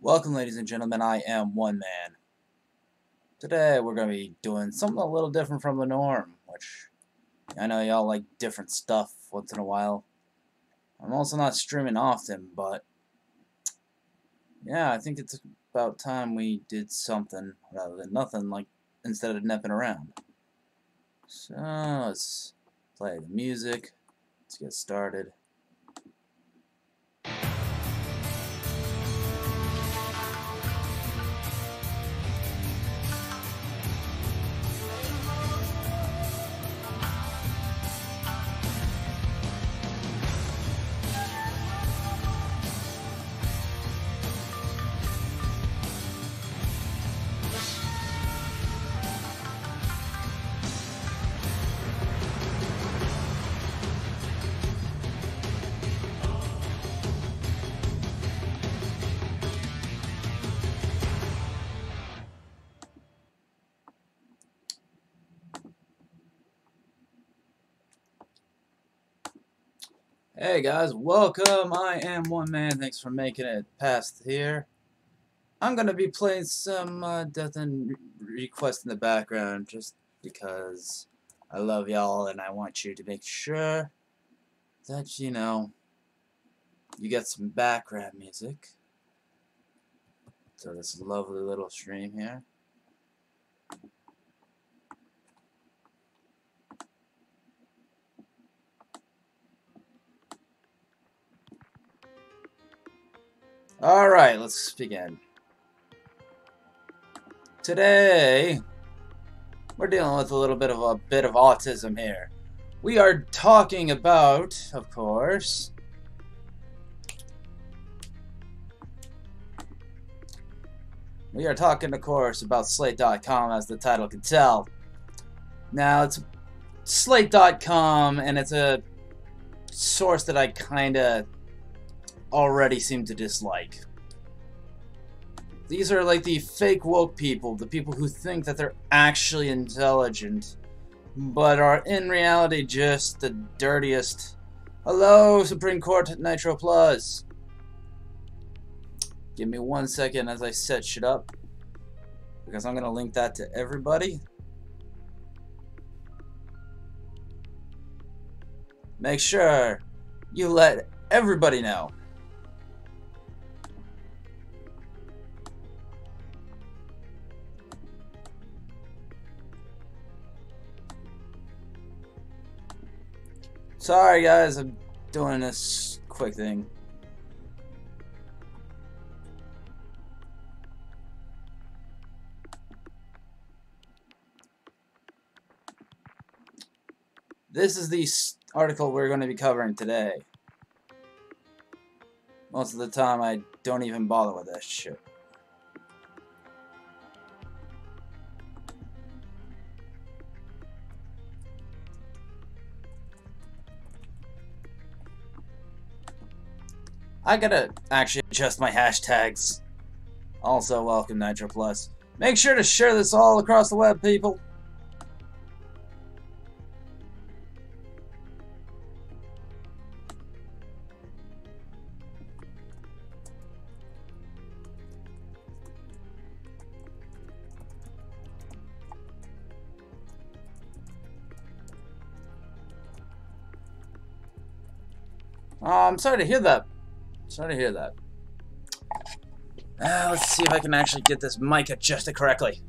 Welcome, ladies and gentlemen. I am OneMan. Today we're going to be doing something a little different from the norm, which I know y'all like different stuff once in a while. I'm also not streaming often, but yeah, I think it's about time we did something rather than nothing, like instead of nepping around. So let's play the music. Let's get started. Hey guys, welcome. I am OneMan. Thanks for making it past here. I'm gonna be playing some Death and Request in the background just because I love y'all and I want you to make sure that you get some background music to this lovely little stream here. Alright, let's begin. Today, we're dealing with a little bit of autism here. We are talking about, of course, about Slate.com, as the title can tell. Now, it's Slate.com, and it's a source that I kinda already seem to dislike. These are like the fake woke people, the people who think that they're actually intelligent, but are in reality just the dirtiest. Hello, Supreme Court Nitro Plus. Give me 1 second as I set shit up, because I'm gonna link that to everybody. Make sure you let everybody know. Sorry guys, I'm doing this quick thing. This is the article we're going to be covering today. Most of the time I don't even bother with that shit. I gotta actually adjust my hashtags. Also, welcome Nitro Plus. Make sure to share this all across the web, people. I'm sorry to hear that. Sorry to hear that. Let's see if I can actually get this mic adjusted correctly.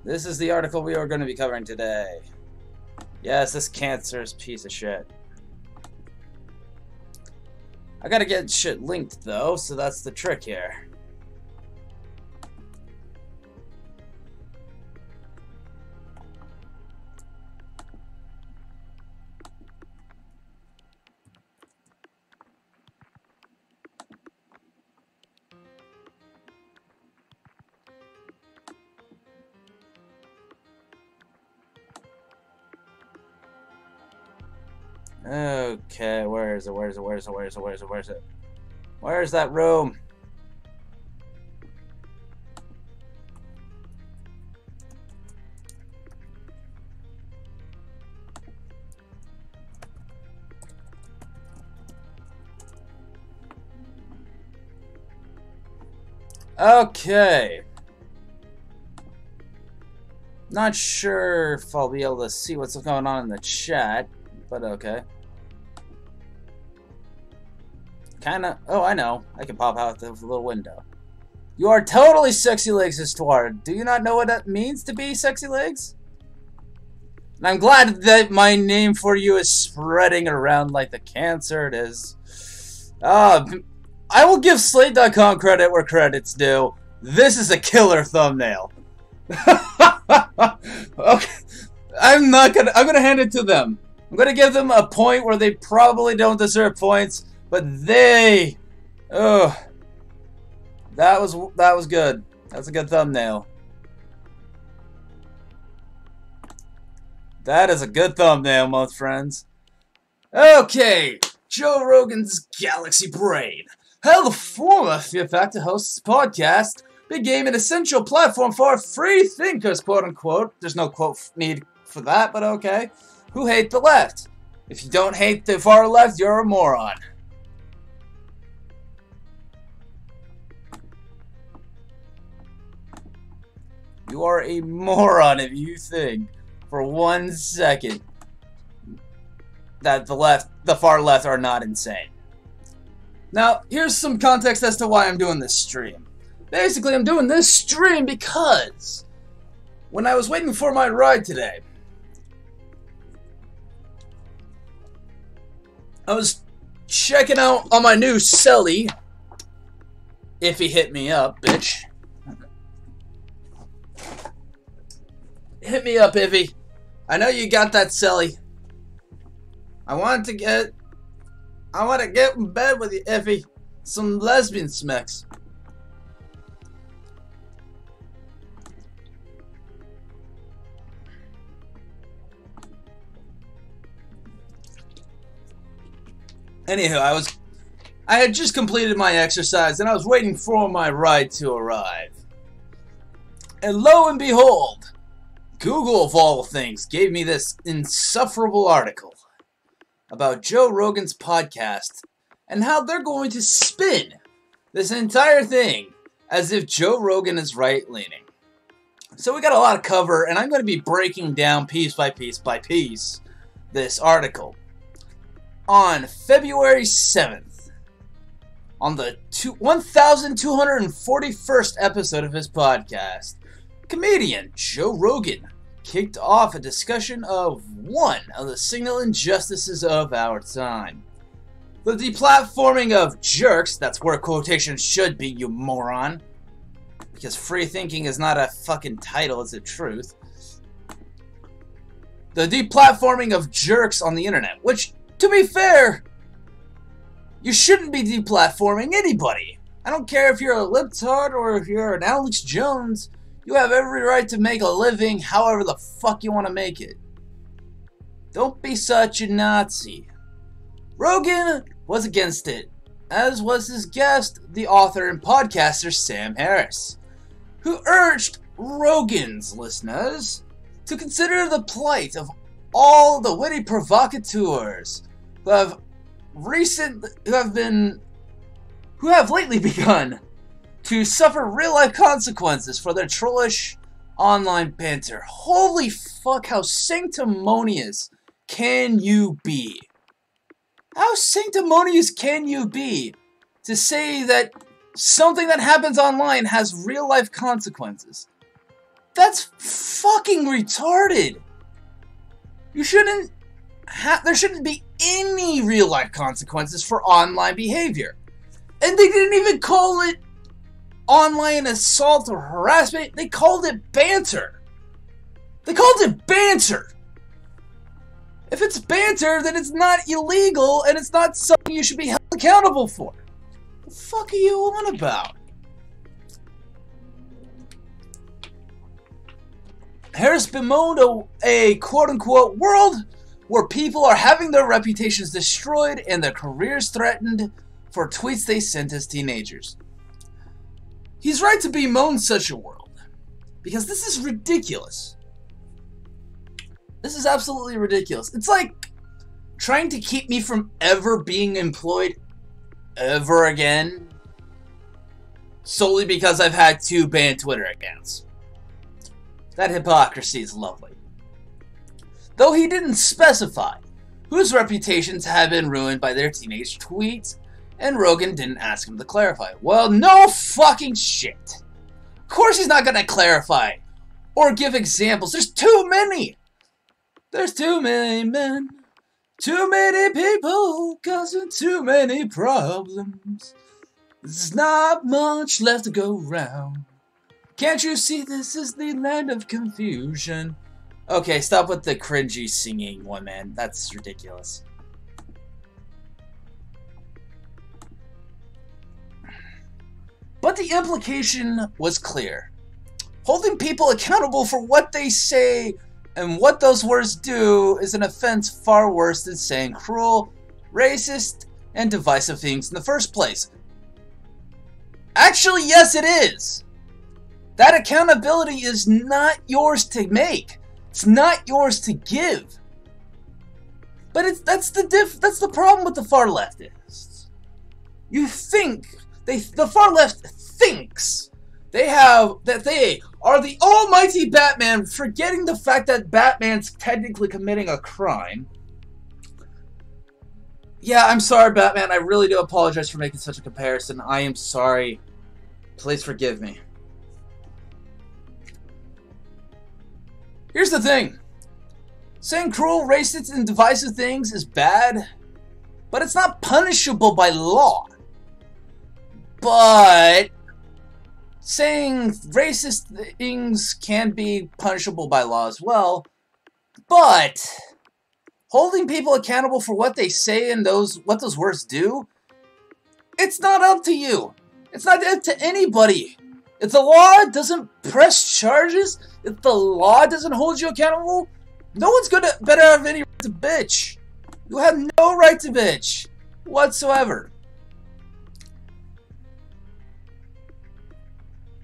This is the article we are going to be covering today. Yes, this cancerous piece of shit. I gotta get shit linked though, so that's the trick here. Okay, where is it? Where is it? Where is it? Where is it? Where is it? Where is it? Where is that room? Okay. Not sure if I'll be able to see what's going on in the chat, but okay. Kinda. Oh, I know. I can pop out the little window. You are totally sexy legs, Histoire. Do you not know what that means to be sexy legs? And I'm glad that my name for you is spreading around like the cancer it is. I will give Slate.com credit where credit's due. This is a killer thumbnail. Okay. I'm gonna hand it to them. I'm gonna give them a point where they probably don't deserve points, but they, that was good. That's a good thumbnail. That is a good thumbnail, my friends. Okay, Joe Rogan's Galaxy Brain. How the former Fear Factor hosts his podcast became an essential platform for free thinkers, quote unquote. There's no quote need for that, but okay. Who hate the left. If you don't hate the far left, you're a moron. You are a moron if you think for 1 second that the far left are not insane. Now, here's some context as to why I'm doing this stream. Basically, I'm doing this stream because when I was waiting for my ride today, I was checking out on my new celly. If he hit me up, bitch. Hit me up, Ivy. I know you got that celly. I want to get in bed with you, Ivy. Some lesbian smecks. Anywho, I had just completed my exercise and I was waiting for my ride to arrive. And lo and behold, Google of all things gave me this insufferable article about Joe Rogan's podcast and how they're going to spin this entire thing as if Joe Rogan is right-leaning. So we got a lot of cover, and I'm going to be breaking down piece by piece by piece this article. On February 7th, on the 1241st episode of his podcast, comedian Joe Rogan kicked off a discussion of one of the signal injustices of our time. The deplatforming of jerks, that's where quotations should be, you moron. Because free thinking is not a fucking title, it's a truth. The deplatforming of jerks on the internet, which, to be fair, you shouldn't be deplatforming anybody. I don't care if you're a libtard or if you're an Alex Jones. You have every right to make a living however the fuck you want to make it. Don't be such a Nazi. Rogan was against it, as was his guest, the author and podcaster Sam Harris, who urged Rogan's listeners to consider the plight of all the witty provocateurs who have lately begun to suffer real-life consequences for their trollish online banter. Holy fuck, how sanctimonious can you be? How sanctimonious can you be to say that something that happens online has real-life consequences? That's fucking retarded. There shouldn't be any real-life consequences for online behavior. And they didn't even call it online assault or harassment. They called it banter. They called it banter. If it's banter, then it's not illegal and it's not something you should be held accountable for. What the fuck are you on about? Harris bemoaned a quote-unquote world where people are having their reputations destroyed and their careers threatened for tweets they sent as teenagers. He's right to bemoan such a world, because this is ridiculous. This is absolutely ridiculous. It's like trying to keep me from ever being employed ever again. solely because I've had 2 banned Twitter accounts. That hypocrisy is lovely. Though he didn't specify whose reputations have been ruined by their teenage tweets, and Rogan didn't ask him to clarify. Well, no fucking shit. Of course he's not gonna clarify or give examples. There's too many. There's too many men, too many people, causing too many problems. There's not much left to go round. Can't you see this is the land of confusion? Okay, stop with the cringy singing, OneMan. That's ridiculous. But the implication was clear. Holding people accountable for what they say and what those words do is an offense far worse than saying cruel, racist, and divisive things in the first place. Actually, yes it is. That accountability is not yours to make. It's not yours to give. But that's the problem with the far leftists. You think the far left thinks they are the almighty Batman, forgetting the fact that Batman's technically committing a crime. Yeah, I'm sorry, Batman. I really do apologize for making such a comparison. I am sorry. Please forgive me. Here's the thing. Saying cruel, racist, and divisive things is bad, but it's not punishable by law. But saying racist things can be punishable by law as well. But holding people accountable for what they say and what those words do, it's not up to you. It's not up to anybody. If the law doesn't press charges, if the law doesn't hold you accountable, no one's better have any right to bitch. You have no right to bitch whatsoever.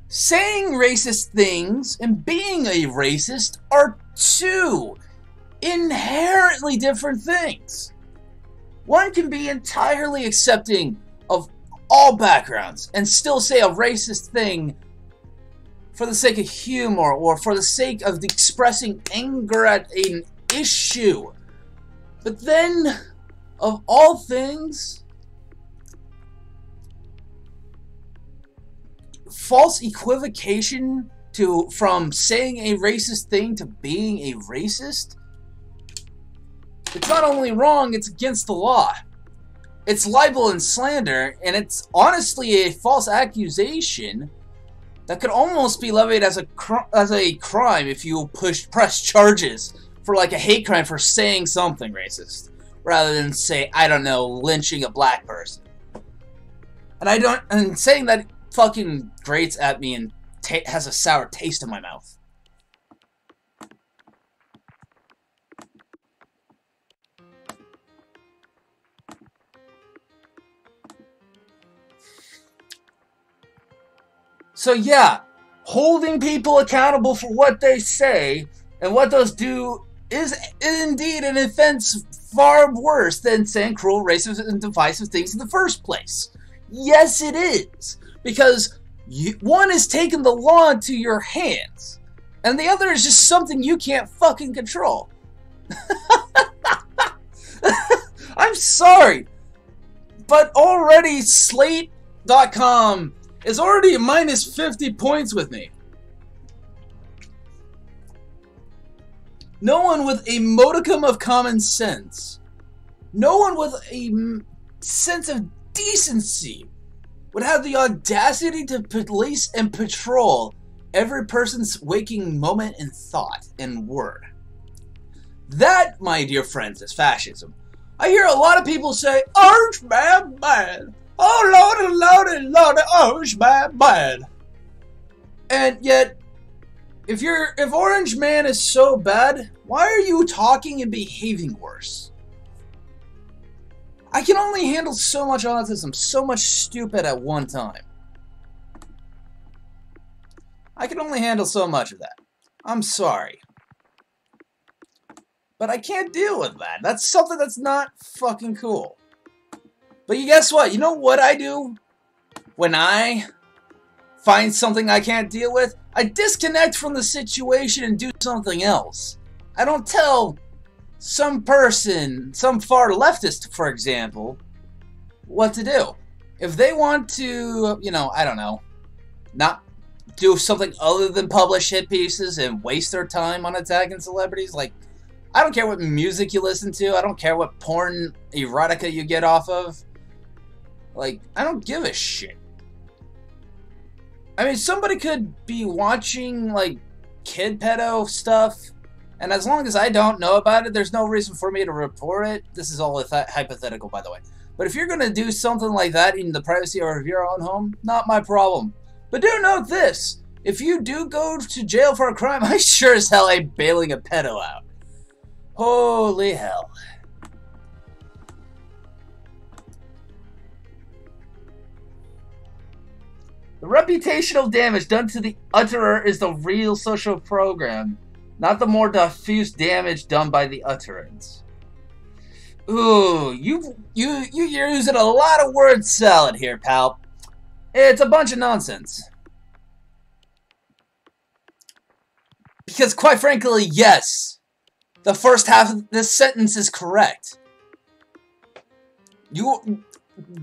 Saying racist things and being a racist are 2 inherently different things. One can be entirely accepting of all backgrounds and still say a racist thing for the sake of humor or for the sake of expressing anger at an issue. But then, of all things, false equivocation from saying a racist thing to being a racist, it's not only wrong, it's against the law. It's libel and slander, and it's honestly a false accusation that could almost be levied as a crime if you press charges for like a hate crime for saying something racist, rather than say, I don't know, lynching a black person. And saying that fucking grates at me and has a sour taste in my mouth. So yeah, holding people accountable for what they say and what those do is indeed an offense far worse than saying cruel, racist, and divisive things in the first place. Yes, it is. Because one is taking the law into your hands, and the other is just something you can't fucking control. I'm sorry, but already Slate.com is already minus 50 points with me. No one with a modicum of common sense, no one with a sense of decency would have the audacity to police and patrol every person's waking moment and thought and word. That, my dear friends, is fascism. I hear a lot of people say, Orange man bad. Oh lordy, lordy, lordy, Orange man bad. And yet, if Orange Man is so bad, why are you talking and behaving worse? I can only handle so much autism, so much stupid at one time. I can only handle so much of that. I'm sorry. But I can't deal with that. That's something that's not fucking cool. But you guess what? You know what I do? When I find something I can't deal with, I disconnect from the situation and do something else. I don't tell some person, some far leftist, for example, what to do. If they want to, you know, I don't know, not do something other than publish hit pieces and waste their time on attacking celebrities, like, I don't care what music you listen to, I don't care what porn erotica you get off of. Like, I don't give a shit. I mean, somebody could be watching, like, kid pedo stuff, and as long as I don't know about it, there's no reason for me to report it. This is all hypothetical, by the way. But if you're gonna do something like that in the privacy of your own home, not my problem. But do note this, if you do go to jail for a crime, I sure as hell ain't bailing a pedo out. Holy hell. The reputational damage done to the utterer is the real social program, not the more diffuse damage done by the utterance. Ooh, you're using a lot of word salad here, pal. It's a bunch of nonsense. Because quite frankly, yes, the first half of this sentence is correct.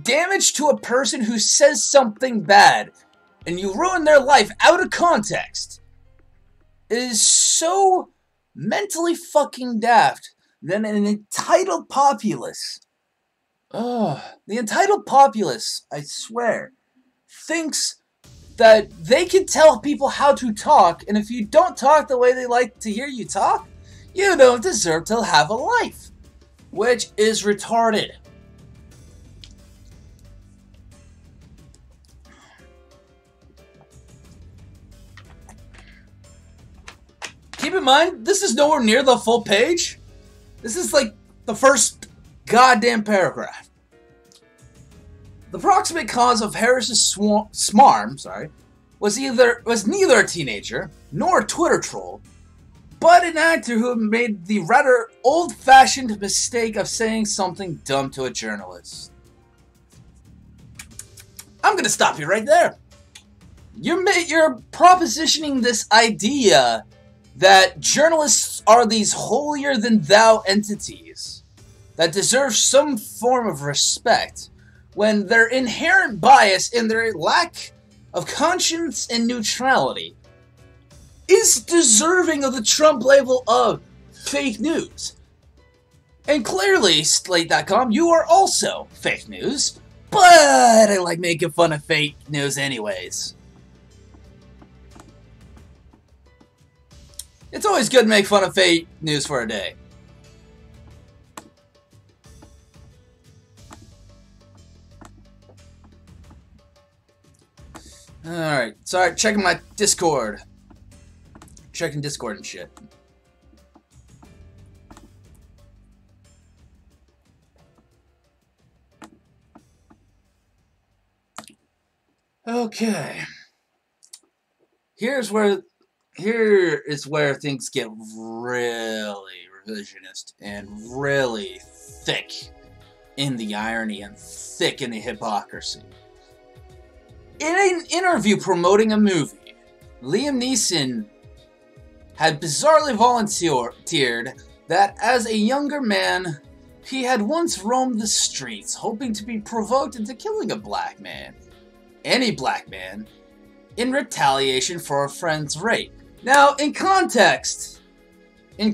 Damage to a person who says something bad and you ruin their life out of context is so mentally fucking daft that an entitled populace, the entitled populace, I swear, thinks that they can tell people how to talk, and if you don't talk the way they like to hear you talk, you don't deserve to have a life, which is retarded. Keep in mind, this is nowhere near the full page. This is like the first goddamn paragraph. The proximate cause of Harris's smarm, was neither a teenager nor a Twitter troll, but an actor who made the rather old-fashioned mistake of saying something dumb to a journalist. I'm gonna stop you right there. You're propositioning this idea that journalists are these holier-than-thou entities that deserve some form of respect, when their inherent bias and their lack of conscience and neutrality is deserving of the Trump label of fake news. And clearly, Slate.com, you are also fake news, but I like making fun of fake news anyways. It's always good to make fun of fake news for a day. Alright, sorry, checking my Discord. Checking Discord and shit. Okay. Here is where things get really revisionist and really thick in the irony and thick in the hypocrisy. In an interview promoting a movie, Liam Neeson had bizarrely volunteered that as a younger man, he had once roamed the streets hoping to be provoked into killing a black man, any black man, in retaliation for a friend's rape. Now, in context, I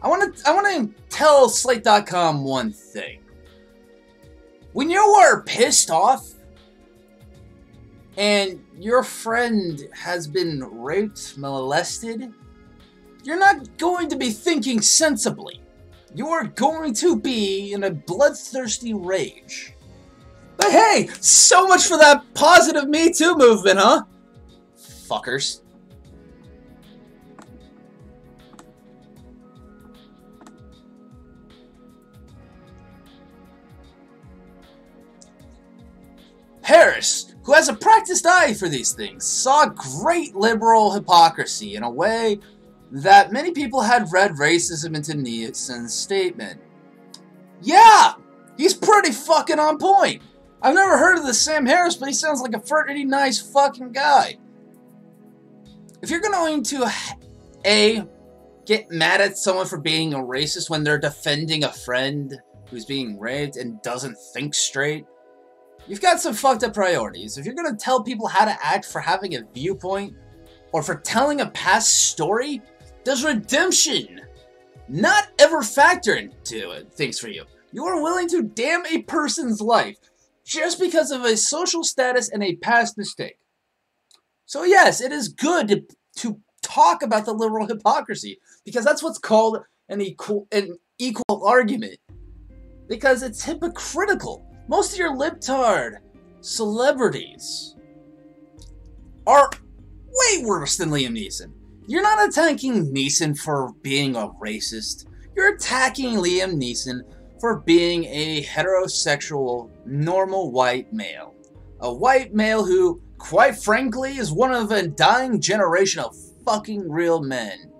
want to tell Slate.com one thing. When you are pissed off and your friend has been raped, molested, you're not going to be thinking sensibly. You are going to be in a bloodthirsty rage. But hey, so much for that positive Me Too movement, huh? Fuckers. Harris, who has a practiced eye for these things, saw great liberal hypocrisy in a way that many people had read racism into Neeson's statement. Yeah, he's pretty fucking on point. I've never heard of this Sam Harris, but he sounds like a pretty nice fucking guy. If you're going to, A, get mad at someone for being a racist when they're defending a friend who's being raped and doesn't think straight, you've got some fucked up priorities. If you're going to tell people how to act for having a viewpoint, or for telling a past story, does redemption not ever factor into it, things for you? You are willing to damn a person's life just because of a social status and a past mistake. So yes, it is good to talk about the liberal hypocrisy, because that's what's called an equal argument. Because it's hypocritical. Most of your libtard celebrities are way worse than Liam Neeson. You're not attacking Neeson for being a racist. You're attacking Liam Neeson for being a heterosexual, normal white male. A white male who, quite frankly, is one of a dying generation of fucking real men.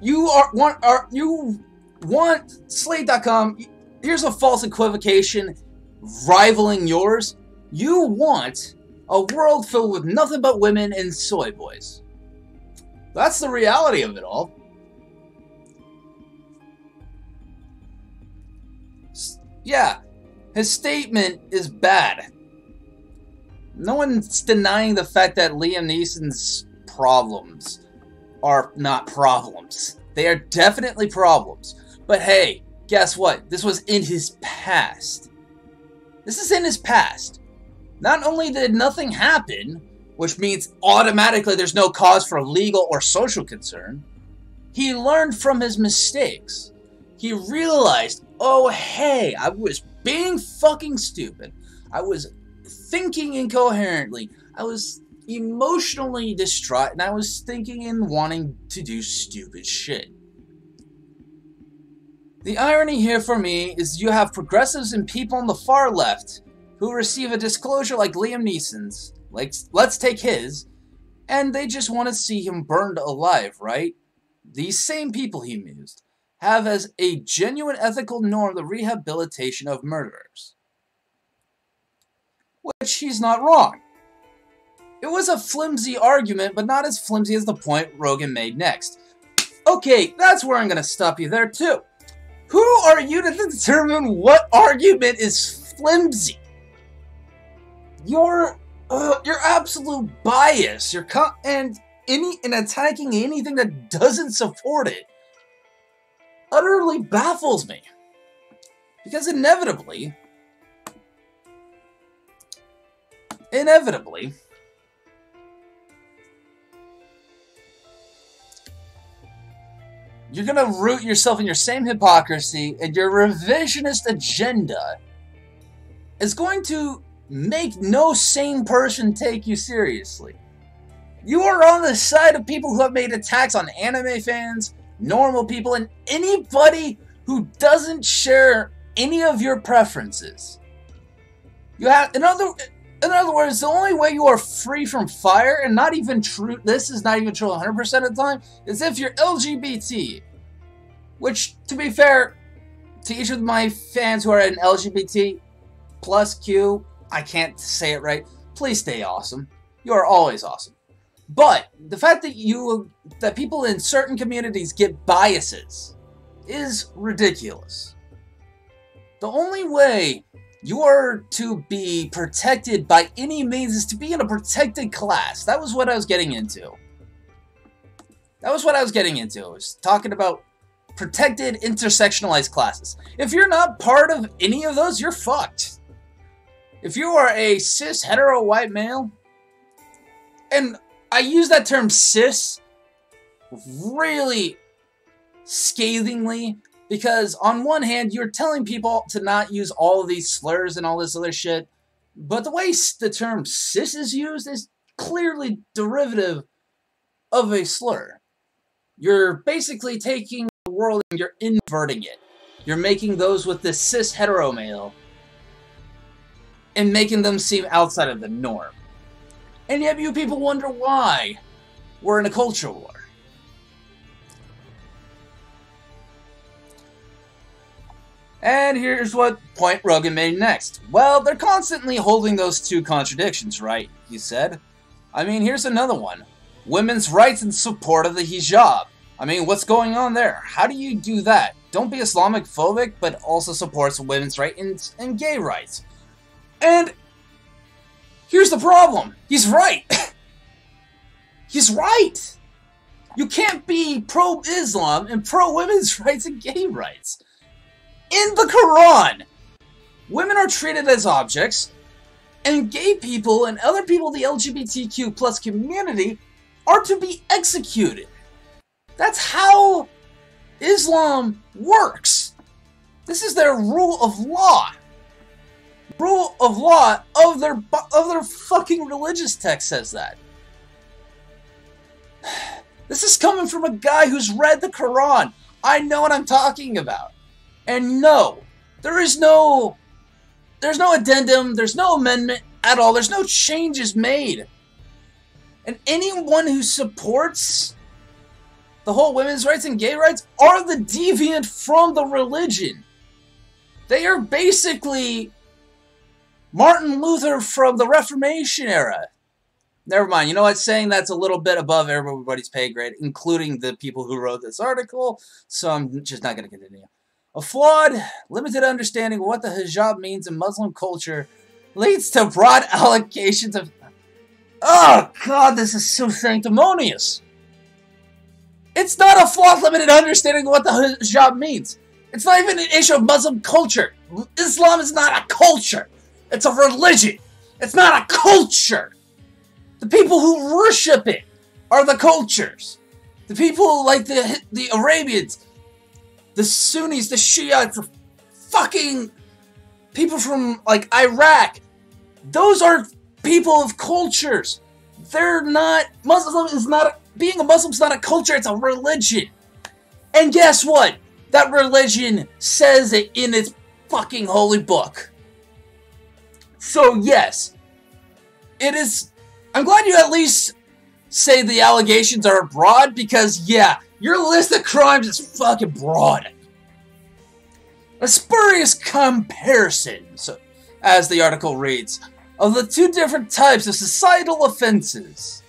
You want Slate.com, here's a false equivocation rivaling yours. You want a world filled with nothing but women and soy boys. That's the reality of it all. Yeah, his statement is bad. No one's denying the fact that Liam Neeson's problems are not problems. They are definitely problems. But hey, guess what? This was in his past. This is in his past. Not only did nothing happen, which means automatically there's no cause for legal or social concern, he learned from his mistakes. He realized, oh hey, I was being fucking stupid. I was thinking incoherently. I was emotionally distraught, and I was thinking and wanting to do stupid shit. The irony here for me is you have progressives and people on the far left who receive a disclosure like Liam Neeson's, like, let's take his, and they just want to see him burned alive, right? These same people, he mused, have as a genuine ethical norm the rehabilitation of murderers. Which he's not wrong. It was a flimsy argument, but not as flimsy as the point Rogan made next. Okay, that's where I'm going to stop you there too. Who are you to determine what argument is flimsy? Your absolute bias, and attacking anything that doesn't support it utterly baffles me. Because inevitably, you're gonna root yourself in your same hypocrisy, and your revisionist agenda is going to make no sane person take you seriously. You are on the side of people who have made attacks on anime fans, normal people, and anybody who doesn't share any of your preferences. You have, in other words, the only way you are free from fire, and not even true, this is not even true 100% of the time, is if you're LGBT. Which, to be fair, to each of my fans who are an LGBT plus Q, I can't say it right, please stay awesome. You are always awesome. But the fact that people in certain communities get biases is ridiculous. The only way you are to be protected by any means is to be in a protected class. That was what I was getting into. I was talking about protected intersectionalized classes. If you're not part of any of those, you're fucked. If you are a cis hetero white male, and I use that term cis really scathingly, because on one hand, you're telling people to not use all of these slurs and all this other shit, but the way the term cis is used is clearly derivative of a slur. You're basically taking the world and you're inverting it. You're making those with the cis hetero male and making them seem outside of the norm. And yet you people wonder why we're in a culture war. And here's what point Rogan made next. Well, they're constantly holding those two contradictions, right? He said. I mean, here's another one. Women's rights in support of the hijab. I mean, what's going on there? How do you do that? Don't be Islamic phobic, but also supports women's rights and gay rights. And here's the problem. He's right. He's right. You can't be pro-Islam and pro-women's rights and gay rights. In the Quran, women are treated as objects, and gay people and other people in the LGBTQ plus community are to be executed. That's how Islam works. This is their rule of law. Rule of law of their fucking religious text says that. This is coming from a guy who's read the Quran. I know what I'm talking about. And no, there's no addendum, there's no amendment at all, there's no changes made. And anyone who supports the whole women's rights and gay rights are the deviant from the religion. They are basically Martin Luther from the Reformation era. Never mind, you know what, saying that's a little bit above everybody's pay grade, including the people who wrote this article, so I'm just not going to continue. A flawed, limited understanding of what the hijab means in Muslim culture leads to broad allocations of... Oh, God, this is so sanctimonious. It's not a flawed, limited understanding of what the hijab means. It's not even an issue of Muslim culture. Islam is not a culture. It's a religion. It's not a culture. The people who worship it are the cultures. The people like the Arabians, the Sunnis, the Shiites, the fucking people from, like, Iraq. Those are people of cultures. They're not... Muslim is not... Being a Muslim is not a culture, it's a religion. And guess what? That religion says it in its fucking holy book. So, yes. It is... I'm glad you at least say the allegations are broad, because, yeah, your list of crimes is fucking broad. A spurious comparison, so, as the article reads, of the two different types of societal offenses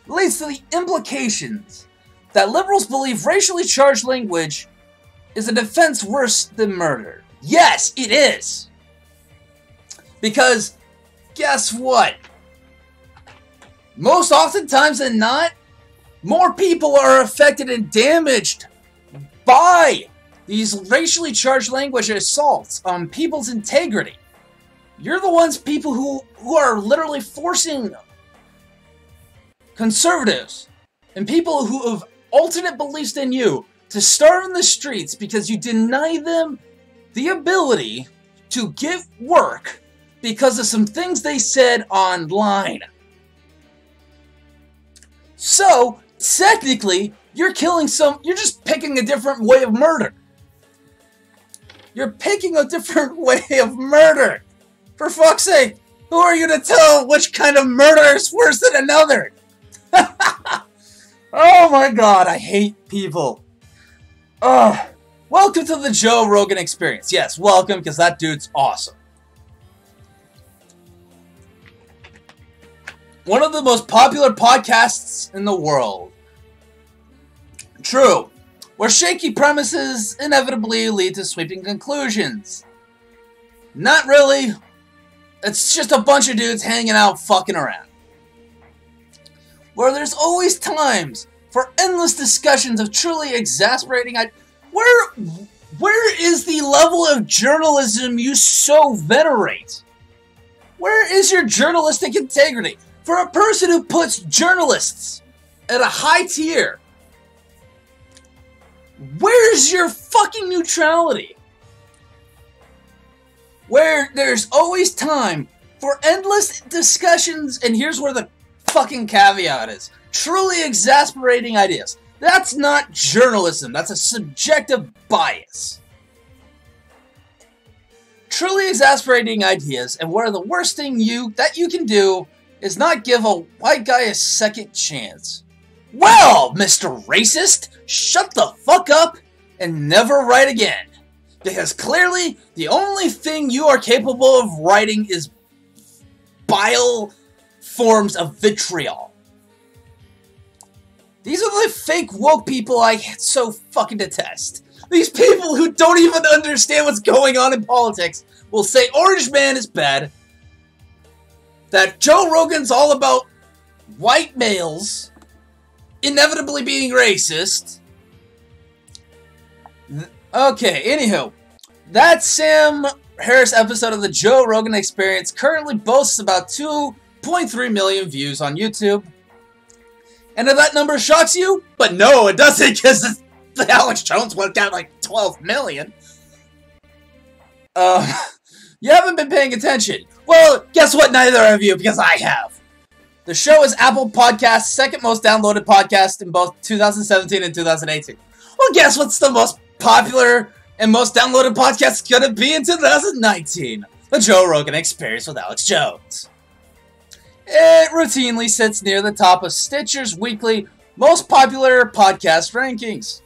leads to the implications that liberals believe racially charged language is an offense worse than murder. Yes, it is. Because, guess what? Most oftentimes than not, more people are affected and damaged by these racially charged language assaults on people's integrity. You're the ones, people who are literally forcing conservatives and people who have alternate beliefs than you to start in the streets because you deny them the ability to get work because of some things they said online. So, technically, you're just picking a different way of murder. You're picking a different way of murder. For fuck's sake, who are you to tell which kind of murder is worse than another? Oh my god, I hate people. Ugh. Welcome to the Joe Rogan Experience. Yes, welcome, because that dude's awesome. One of the most popular podcasts in the world. True, where shaky premises inevitably lead to sweeping conclusions. Not really. It's just a bunch of dudes hanging out fucking around. Where there's always times for endless discussions of truly exasperating... Where is the level of journalism you so venerate? Where is your journalistic integrity? For a person who puts journalists at a high tier, where's your fucking neutrality? Where there's always time for endless discussions, and here's where the fucking caveat is. Truly exasperating ideas. That's not journalism. That's a subjective bias. Truly exasperating ideas, and where the worst thing that you can do is not give a white guy a second chance. Well, Mr. Racist, shut the fuck up and never write again. Because clearly, the only thing you are capable of writing is bile forms of vitriol. These are the fake woke people I so fucking detest. These people who don't even understand what's going on in politics will say Orange Man is bad, that Joe Rogan's all about white males inevitably being racist. Okay, anywho, that Sam Harris episode of the Joe Rogan Experience currently boasts about 2.3 million views on YouTube. And if that number shocks you, but no, it doesn't, because the Alex Jones one got like 12 million. You haven't been paying attention. Well, guess what? Neither of you, because I have. The show is Apple Podcast's second most downloaded podcast in both 2017 and 2018. Well, guess what's the most popular and most downloaded podcast gonna be in 2019? The Joe Rogan Experience with Alex Jones. It routinely sits near the top of Stitcher's weekly most popular podcast rankings.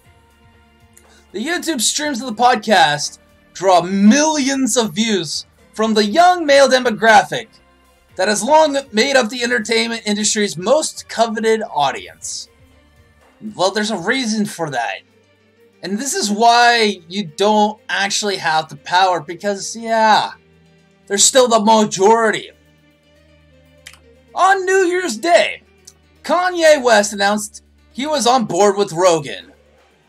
The YouTube streams of the podcast draw millions of views from the young male demographic that has long made up the entertainment industry's most coveted audience. Well, there's a reason for that. And this is why you don't actually have the power, because, yeah, they're still the majority. On New Year's Day, Kanye West announced he was on board with Rogan.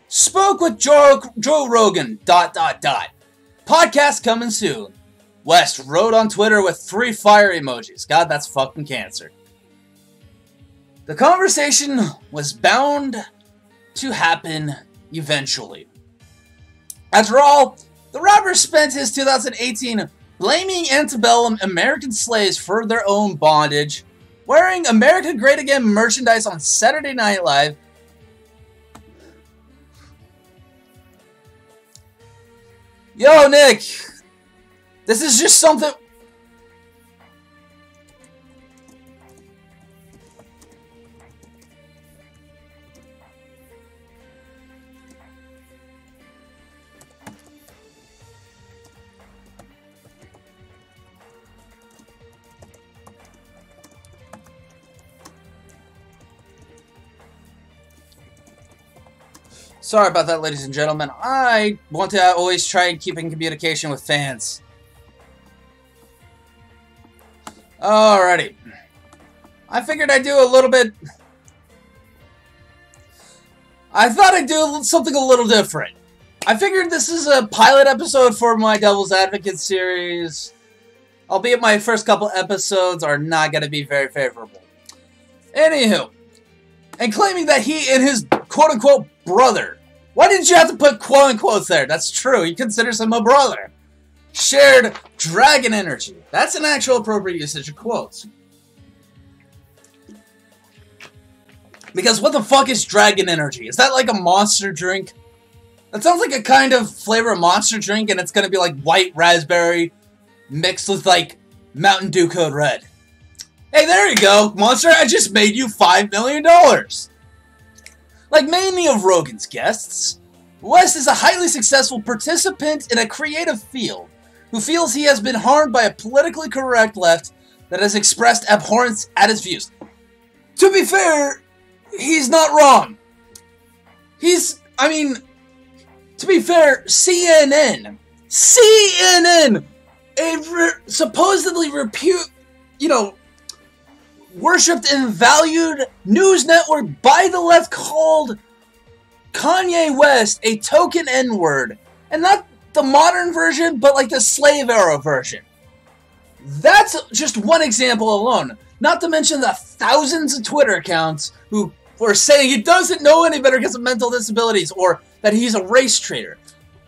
Spoke with Joe Rogan, ... Podcast coming soon. West wrote on Twitter with 3 fire emojis. God, that's fucking cancer. The conversation was bound to happen eventually. After all, the rapper spent his 2018 blaming antebellum American slaves for their own bondage, wearing America Great Again merchandise on Saturday Night Live. Yo, Nick! This is just something... Sorry about that, ladies and gentlemen. I want to always try and keep in communication with fans. Alrighty. I figured I'd do a little bit... I thought I'd do something a little different. I figured this is a pilot episode for my Devil's Advocate series. Albeit my first couple episodes are not going to be very favorable. Anywho. And claiming that he and his quote-unquote brother... Why did you have to put quote-unquotes there? That's true. He considers him a brother. Shared dragon energy. That's an actual appropriate usage of quotes. Because what the fuck is dragon energy? Is that like a monster drink? That sounds like a kind of flavor of monster drink, and it's gonna be like white raspberry mixed with like Mountain Dew Code Red. Hey, there you go, Monster, I just made you $5 million. Like many of Rogan's guests, West is a highly successful participant in a creative field who feels he has been harmed by a politically correct left that has expressed abhorrence at his views. To be fair, he's not wrong. To be fair, CNN, a supposedly worshipped and valued news network by the left, called Kanye West a token N-word. And not the modern version, but like the slave era version. That's just one example alone. Not to mention the thousands of Twitter accounts who were saying he doesn't know any better because of mental disabilities, or that he's a race traitor.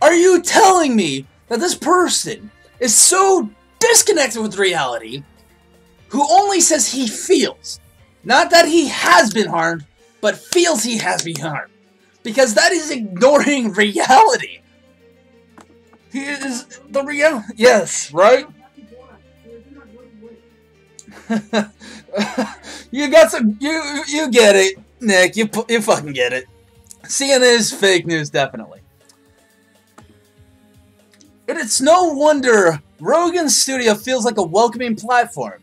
Are you telling me that this person is so disconnected with reality, who only says he feels, not that he has been harmed, but feels he has been harmed? Because that is ignoring reality. He is the reality. Yes, right? You got some. You get it, Nick. You fucking get it. CNN is fake news, definitely. But it's no wonder Rogan's studio feels like a welcoming platform.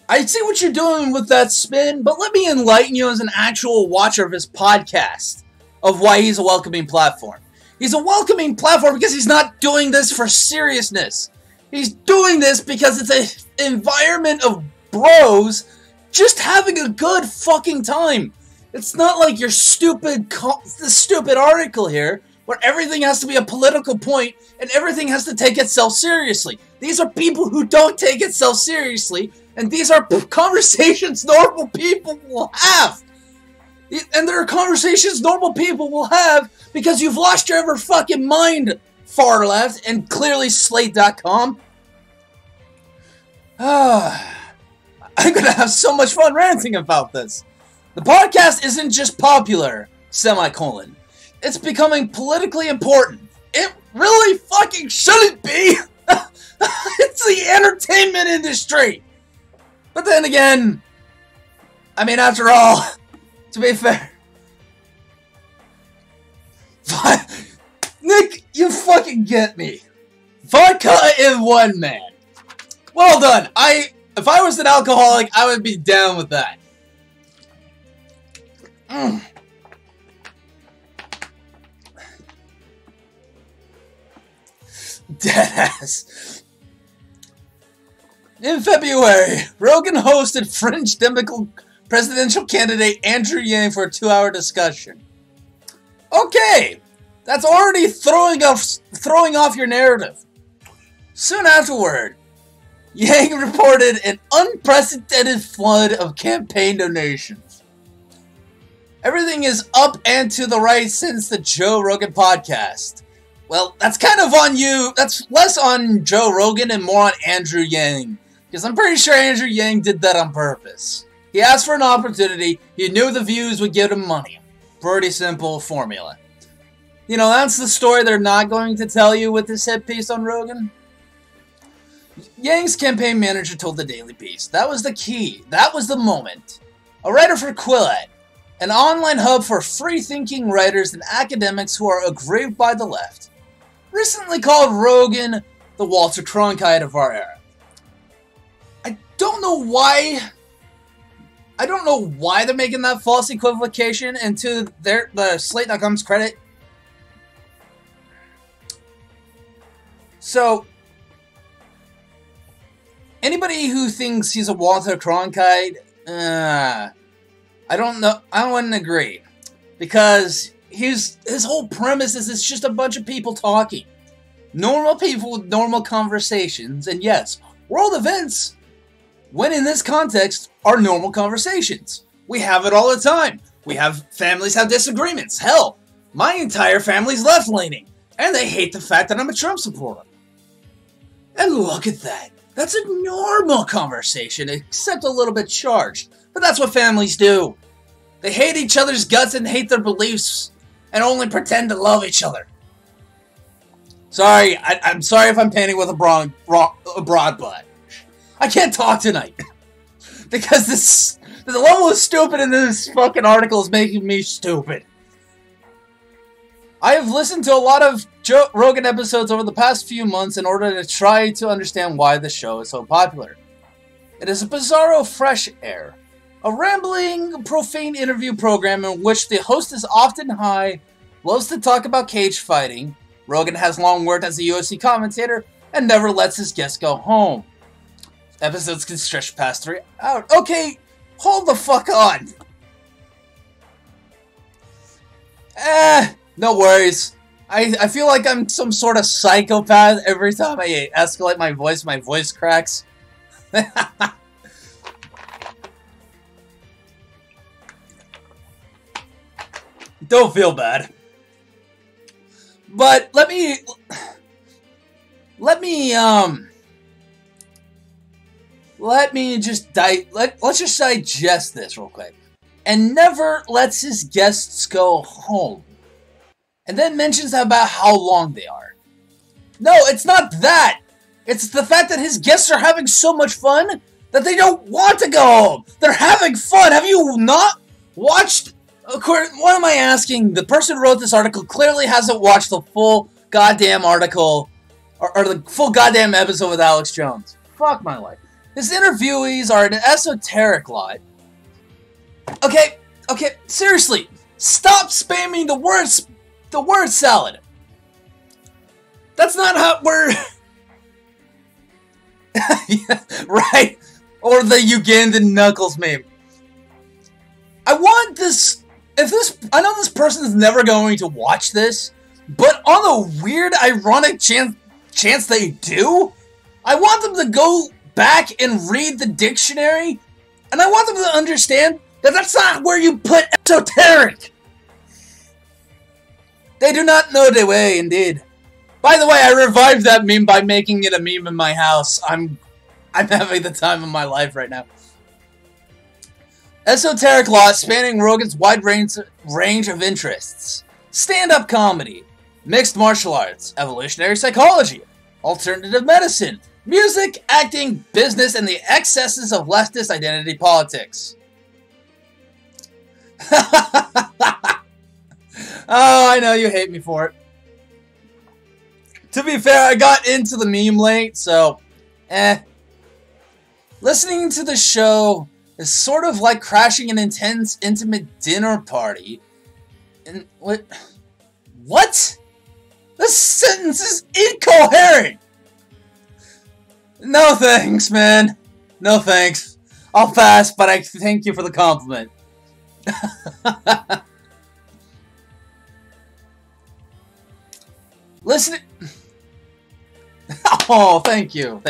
I see what you're doing with that spin, but let me enlighten you as an actual watcher of his podcast of why he's a welcoming platform. He's a welcoming platform because he's not doing this for seriousness. He's doing this because it's an environment of bros just having a good fucking time. It's not like your stupid article here where everything has to be a political point and everything has to take itself seriously. These are people who don't take itself seriously, and these are conversations normal people will have. And there are conversations normal people will have because you've lost your ever fucking mind, far left, and clearly Slate.com. I'm gonna have so much fun ranting about this. The podcast isn't just popular, semicolon. It's becoming politically important. It really fucking shouldn't be. It's the entertainment industry. But then again, I mean, after all, to be fair, Nick, you fucking get me. Vodka and OneMan. Well done. If I was an alcoholic, I would be down with that. Deadass. In February, Rogan hosted fringe Democratic presidential candidate Andrew Yang for a 2-hour discussion. Okay, that's already throwing off your narrative. Soon afterward, Yang reported an unprecedented flood of campaign donations. Everything is up and to the right since the Joe Rogan podcast. Well, that's kind of on you. That's less on Joe Rogan and more on Andrew Yang. Because I'm pretty sure Andrew Yang did that on purpose. He asked for an opportunity. He knew the views would give him money. Pretty simple formula. You know, that's the story they're not going to tell you with this hit piece on Rogan. Yang's campaign manager told the Daily Beast. That was the key. That was the moment. A writer for Quillette, an online hub for free-thinking writers and academics who are aggrieved by the left, recently called Rogan the Walter Cronkite of our era. I don't know why they're making that false equivocation, and to the Slate.com's credit. So, anybody who thinks he's a Walter Cronkite, I don't know. I wouldn't agree, because his whole premise is it's just a bunch of people talking, normal people with normal conversations, and yes, world events, when in this context, are normal conversations. We have it all the time. Families have disagreements. Hell, my entire family's left-leaning, and they hate the fact that I'm a Trump supporter. And look at that. That's a normal conversation, except a little bit charged. But that's what families do. They hate each other's guts and hate their beliefs, and only pretend to love each other. Sorry, I'm sorry if I'm painting with a broad butt. I can't talk tonight. Because the level of stupid in this fucking article is making me stupid. I have listened to a lot of Joe Rogan episodes over the past few months in order to try to understand why the show is so popular. It is a bizarro fresh air. A rambling, profane interview program in which the host is often high, loves to talk about cage fighting, Rogan has long worked as a UFC commentator, and never lets his guests go home. Episodes can stretch past 3 hours. Okay, hold the fuck on. No worries. I feel like I'm some sort of psychopath every time I escalate my voice cracks. Don't feel bad. But let's just digest this real quick. And never lets his guests go home. And then mentions about how long they are. No, it's not that. It's the fact that his guests are having so much fun that they don't want to go home. They're having fun. Have you not watched? What am I asking? The person who wrote this article clearly hasn't watched the full goddamn article, or the full goddamn episode with Alex Jones. Fuck my life. His interviewees are an esoteric lot. Okay, seriously, stop spamming the word salad. That's not how we're... Yeah, right? Or the Ugandan Knuckles meme. I want this... I know this person is never going to watch this, but on a weird, ironic chance they do, I want them to go back and read the dictionary, and I want them to understand that that's not where you put esoteric. They do not know the way, indeed. By the way, I revived that meme by making it a meme in my house. I'm having the time of my life right now. Esoteric law spanning Rogan's wide range of interests. Stand-up comedy, mixed martial arts, evolutionary psychology, alternative medicine, music, acting, business, and the excesses of leftist identity politics. Oh, I know you hate me for it. To be fair, I got into the meme late, so, Listening to the show is sort of like crashing an intense, intimate dinner party. And what? This sentence is incoherent! No thanks, man. No thanks. I'll pass, but I thank you for the compliment. Listening... Oh, thank you.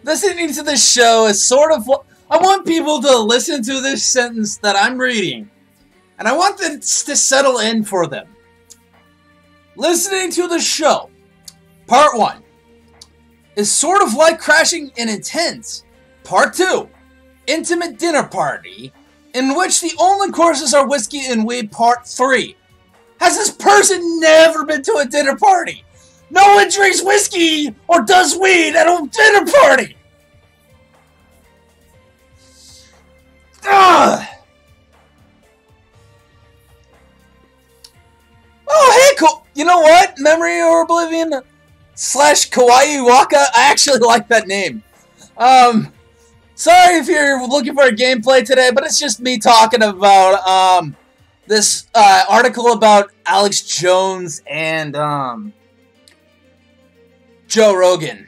Listening to this show is sort of what... I want people to listen to this sentence that I'm reading. And I want this to settle in for them. Listening to the show, Part 1, is sort of like crashing an intense, Part 2, intimate dinner party, in which the only courses are whiskey and weed, Part 3. Has this person never been to a dinner party? No one drinks whiskey or does weed at a dinner party! Ugh. Oh, hey, cool. You know what? Memory or Oblivion / Kawaii Waka. I actually like that name. Sorry if you're looking for a gameplay today, but it's just me talking about, this, article about Alex Jones and, Joe Rogan.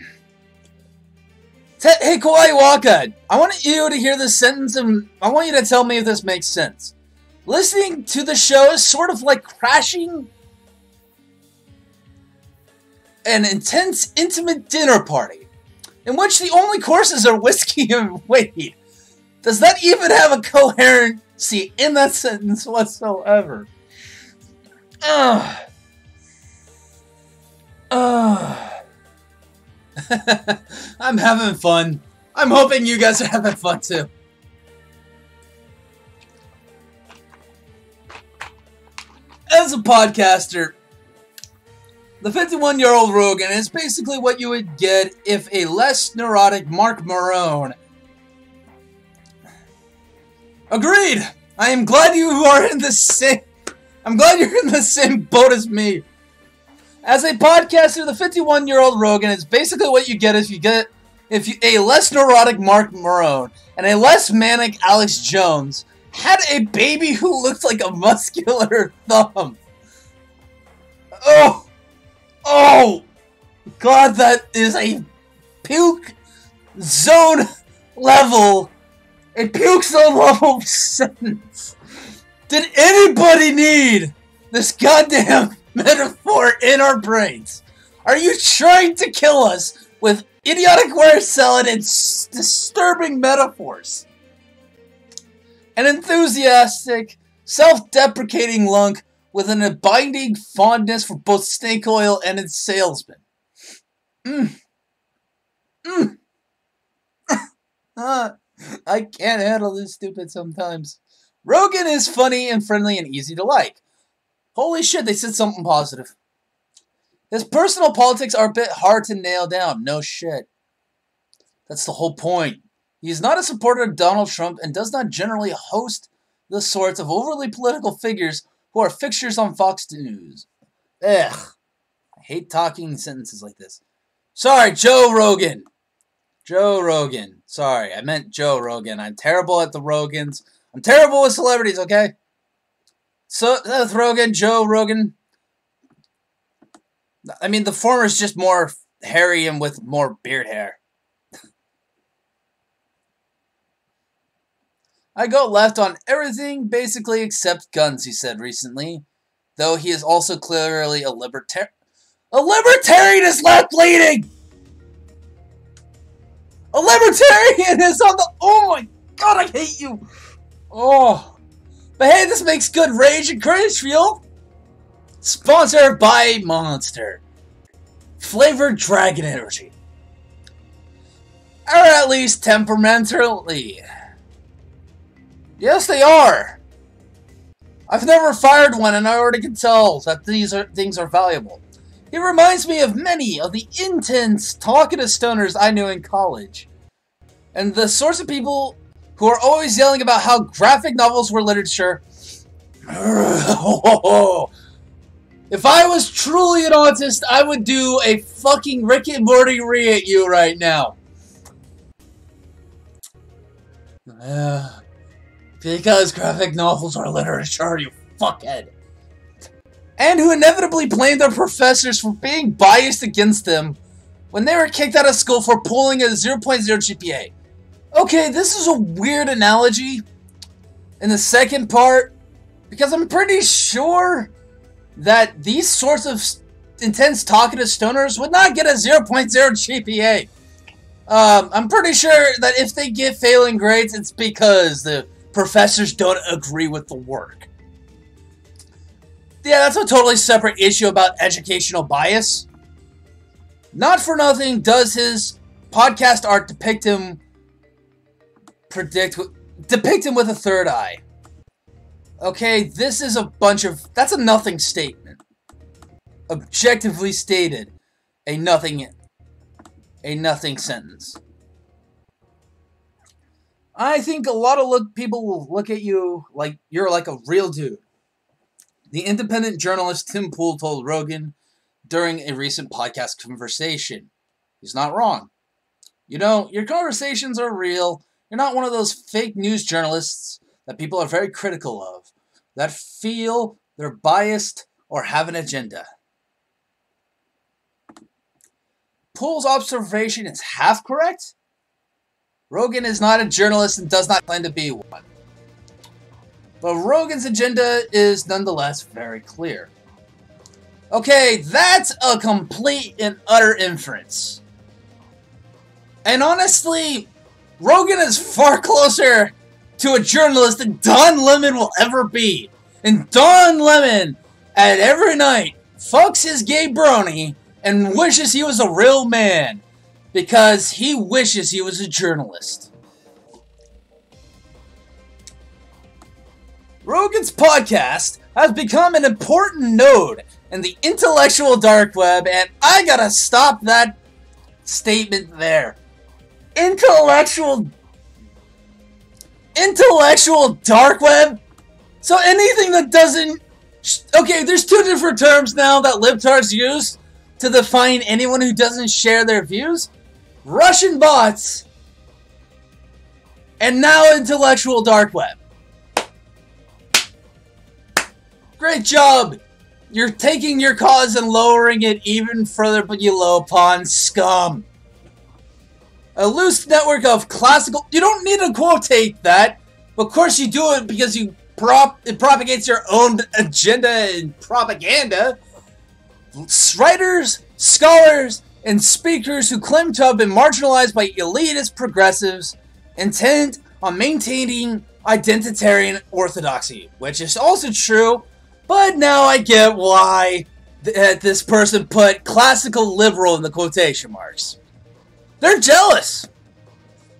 Hey, Kawaii Waka, I want you to hear this sentence and I want you to tell me if this makes sense. Listening to the show is sort of like crashing an intense, intimate dinner party in which the only courses are whiskey and weed. Does that even have a coherency in that sentence whatsoever? I'm having fun. I'm hoping you guys are having fun too. As a podcaster, the 51-year-old Rogan is basically what you would get if a less neurotic Mark Marone... Agreed! I am glad you are in the same... I'm glad you're in the same boat as me. As a podcaster, the 51-year-old Rogan is basically what you get if a less neurotic Mark Marone and a less manic Alex Jones had a baby who looked like a muscular thumb. Oh, God, that is a puke zone level sentence. Did anybody need this goddamn metaphor in our brains? Are you trying to kill us with idiotic word salad and disturbing metaphors? An enthusiastic, self-deprecating lunk with an abiding fondness for both snake oil and its salesman. I can't handle this stupid sometimes. Rogan is funny and friendly and easy to like. Holy shit, they said something positive. His personal politics are a bit hard to nail down. No shit. That's the whole point. He is not a supporter of Donald Trump and does not generally host the sorts of overly political figures who are fixtures on Fox News. Ugh. I hate talking sentences like this. Sorry, Joe Rogan. Joe Rogan. Sorry, I meant Joe Rogan. I'm terrible at the Rogans. I'm terrible with celebrities, okay? So, Seth Rogan, Joe Rogan. I mean, the former is just more hairy and with more beard hair. I go left on everything, basically, except guns, he said recently. Though he is also clearly a libertarian. A libertarian is left-leaning! A libertarian is on the... Oh my god, I hate you! Oh. But hey, this makes good rage and cringe fuel. Sponsored by Monster. Flavored Dragon Energy. Or at least temperamentally. Yes, they are. I've never fired one, and I already can tell that these things are valuable. He reminds me of many of the intense, talkative stoners I knew in college. And the sorts of people who are always yelling about how graphic novels were literature. If I was truly an autist, I would do a fucking Rick and Morty re at you right now. Because graphic novels are literature, you fuckhead. And who inevitably blamed their professors for being biased against them when they were kicked out of school for pulling a 0.0 GPA. Okay, this is a weird analogy in the second part, because I'm pretty sure that these sorts of intense talkative stoners would not get a 0.0 GPA. I'm pretty sure that if they get failing grades, it's because the professors don't agree with the work. Yeah, that's a totally separate issue about educational bias. Not for nothing does his podcast art depict him with a third eye. Okay, this is a bunch of... That's a nothing statement. Objectively stated, a nothing sentence. I think a lot of people will look at you like you're like a real dude. The independent journalist Tim Pool told Rogan during a recent podcast conversation. He's not wrong. You know, your conversations are real. You're not one of those fake news journalists that people are very critical of, that feel they're biased or have an agenda. Pool's observation is half correct. Rogan is not a journalist and does not claim to be one. But Rogan's agenda is nonetheless very clear. Okay, that's a complete and utter inference. And honestly, Rogan is far closer to a journalist than Don Lemon will ever be. And Don Lemon, at every night, fucks his gay brony and wishes he was a real man. Because he wishes he was a journalist. Rogan's podcast has become an important node in the intellectual dark web, and I gotta stop that statement there. Intellectual dark web? So anything that doesn't... Okay, there's two different terms now that libtards use to define anyone who doesn't share their views. Russian bots, and now intellectual dark web. Great job! You're taking your cause and lowering it even further, but you low-pawn scum. A loose network of classical... You don't need to quotate that. Of course you do it because it propagates your own agenda and propaganda. Writers, scholars, and speakers who claim to have been marginalized by elitist progressives intent on maintaining identitarian orthodoxy, which is also true, but now I get why this person put classical liberal in the quotation marks. They're jealous.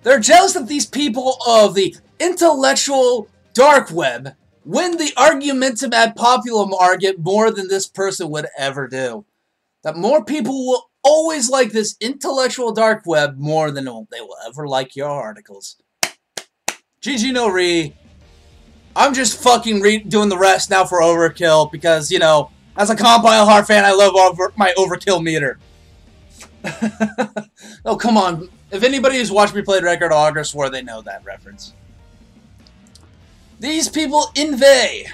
They're jealous that these people of the intellectual dark web win the argumentum ad populum argument more than this person would ever do. That more people will always like this intellectual dark web more than they will ever like your articles. GG no re. I'm just fucking doing the rest now for overkill because, you know, As a Compile Heart fan, I love my overkill meter. Oh, come on. If anybody who's watched me play Record Agarest War, they know that reference. These people inveigh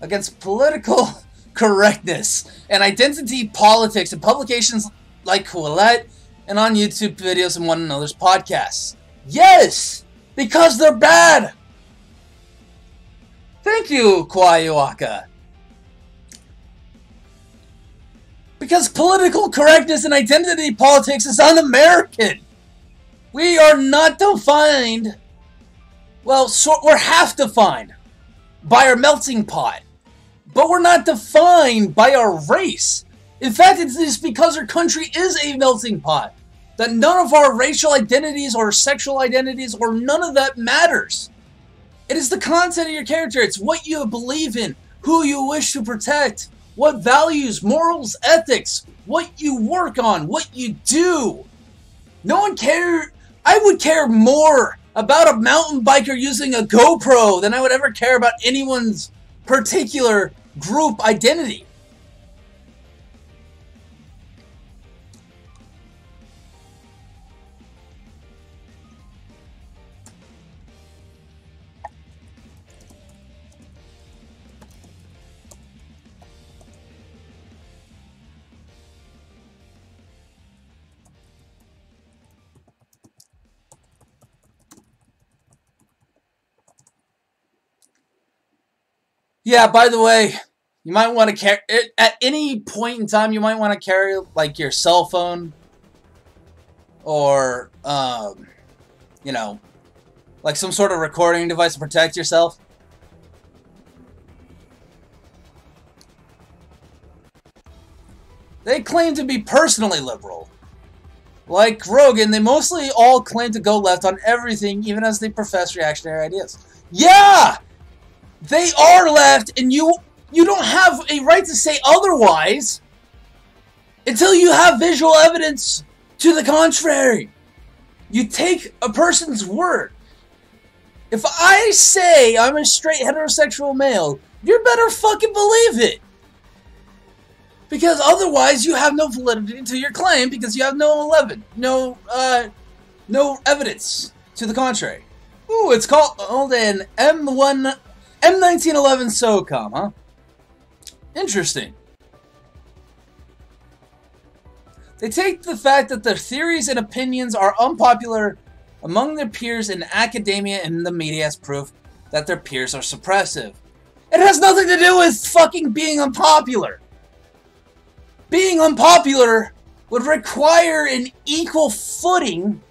against political correctness and identity politics in publications like Quillette and on YouTube videos and one another's podcasts. Yes! Because they're bad! Thank you, Kwayuaka. Because political correctness and identity politics is un-American. We are not defined, well, we're half defined by our melting pot. But we're not defined by our race. In fact, it is because our country is a melting pot that none of our racial identities or sexual identities or none of that matters. It is the content of your character. It's what you believe in, who you wish to protect, what values, morals, ethics, what you work on, what you do. No one cares. I would care more about a mountain biker using a GoPro than I would ever care about anyone's particular group identity. Yeah, by the way, you might want to carry, at any point in time, you might want to carry, like, your cell phone, or, you know, like some sort of recording device to protect yourself. They claim to be personally liberal. Like Rogan, they mostly all claim to go left on everything, even as they profess reactionary ideas. Yeah! They are left, and you don't have a right to say otherwise until you have visual evidence to the contrary. You take a person's word. If I say I'm a straight heterosexual male, you better fucking believe it. Because otherwise you have no validity to your claim because you have no evidence to the contrary. Ooh, it's called an M1911 SOCOM, huh? Interesting. They take the fact that their theories and opinions are unpopular among their peers in academia and the media as proof that their peers are suppressive. It has nothing to do with fucking being unpopular. Being unpopular would require an equal footing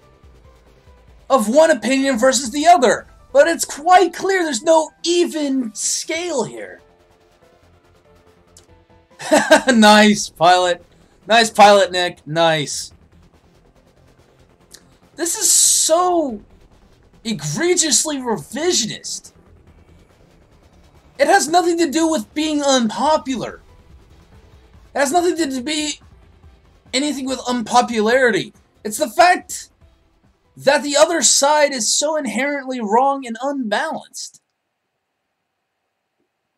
of one opinion versus the other. But it's quite clear there's no even scale here. Nice, pilot. Nice, pilot, Nick. Nice. This is so egregiously revisionist. It has nothing to do with being unpopular. It has nothing to do anything with unpopularity. It's the fact that the other side is so inherently wrong and unbalanced.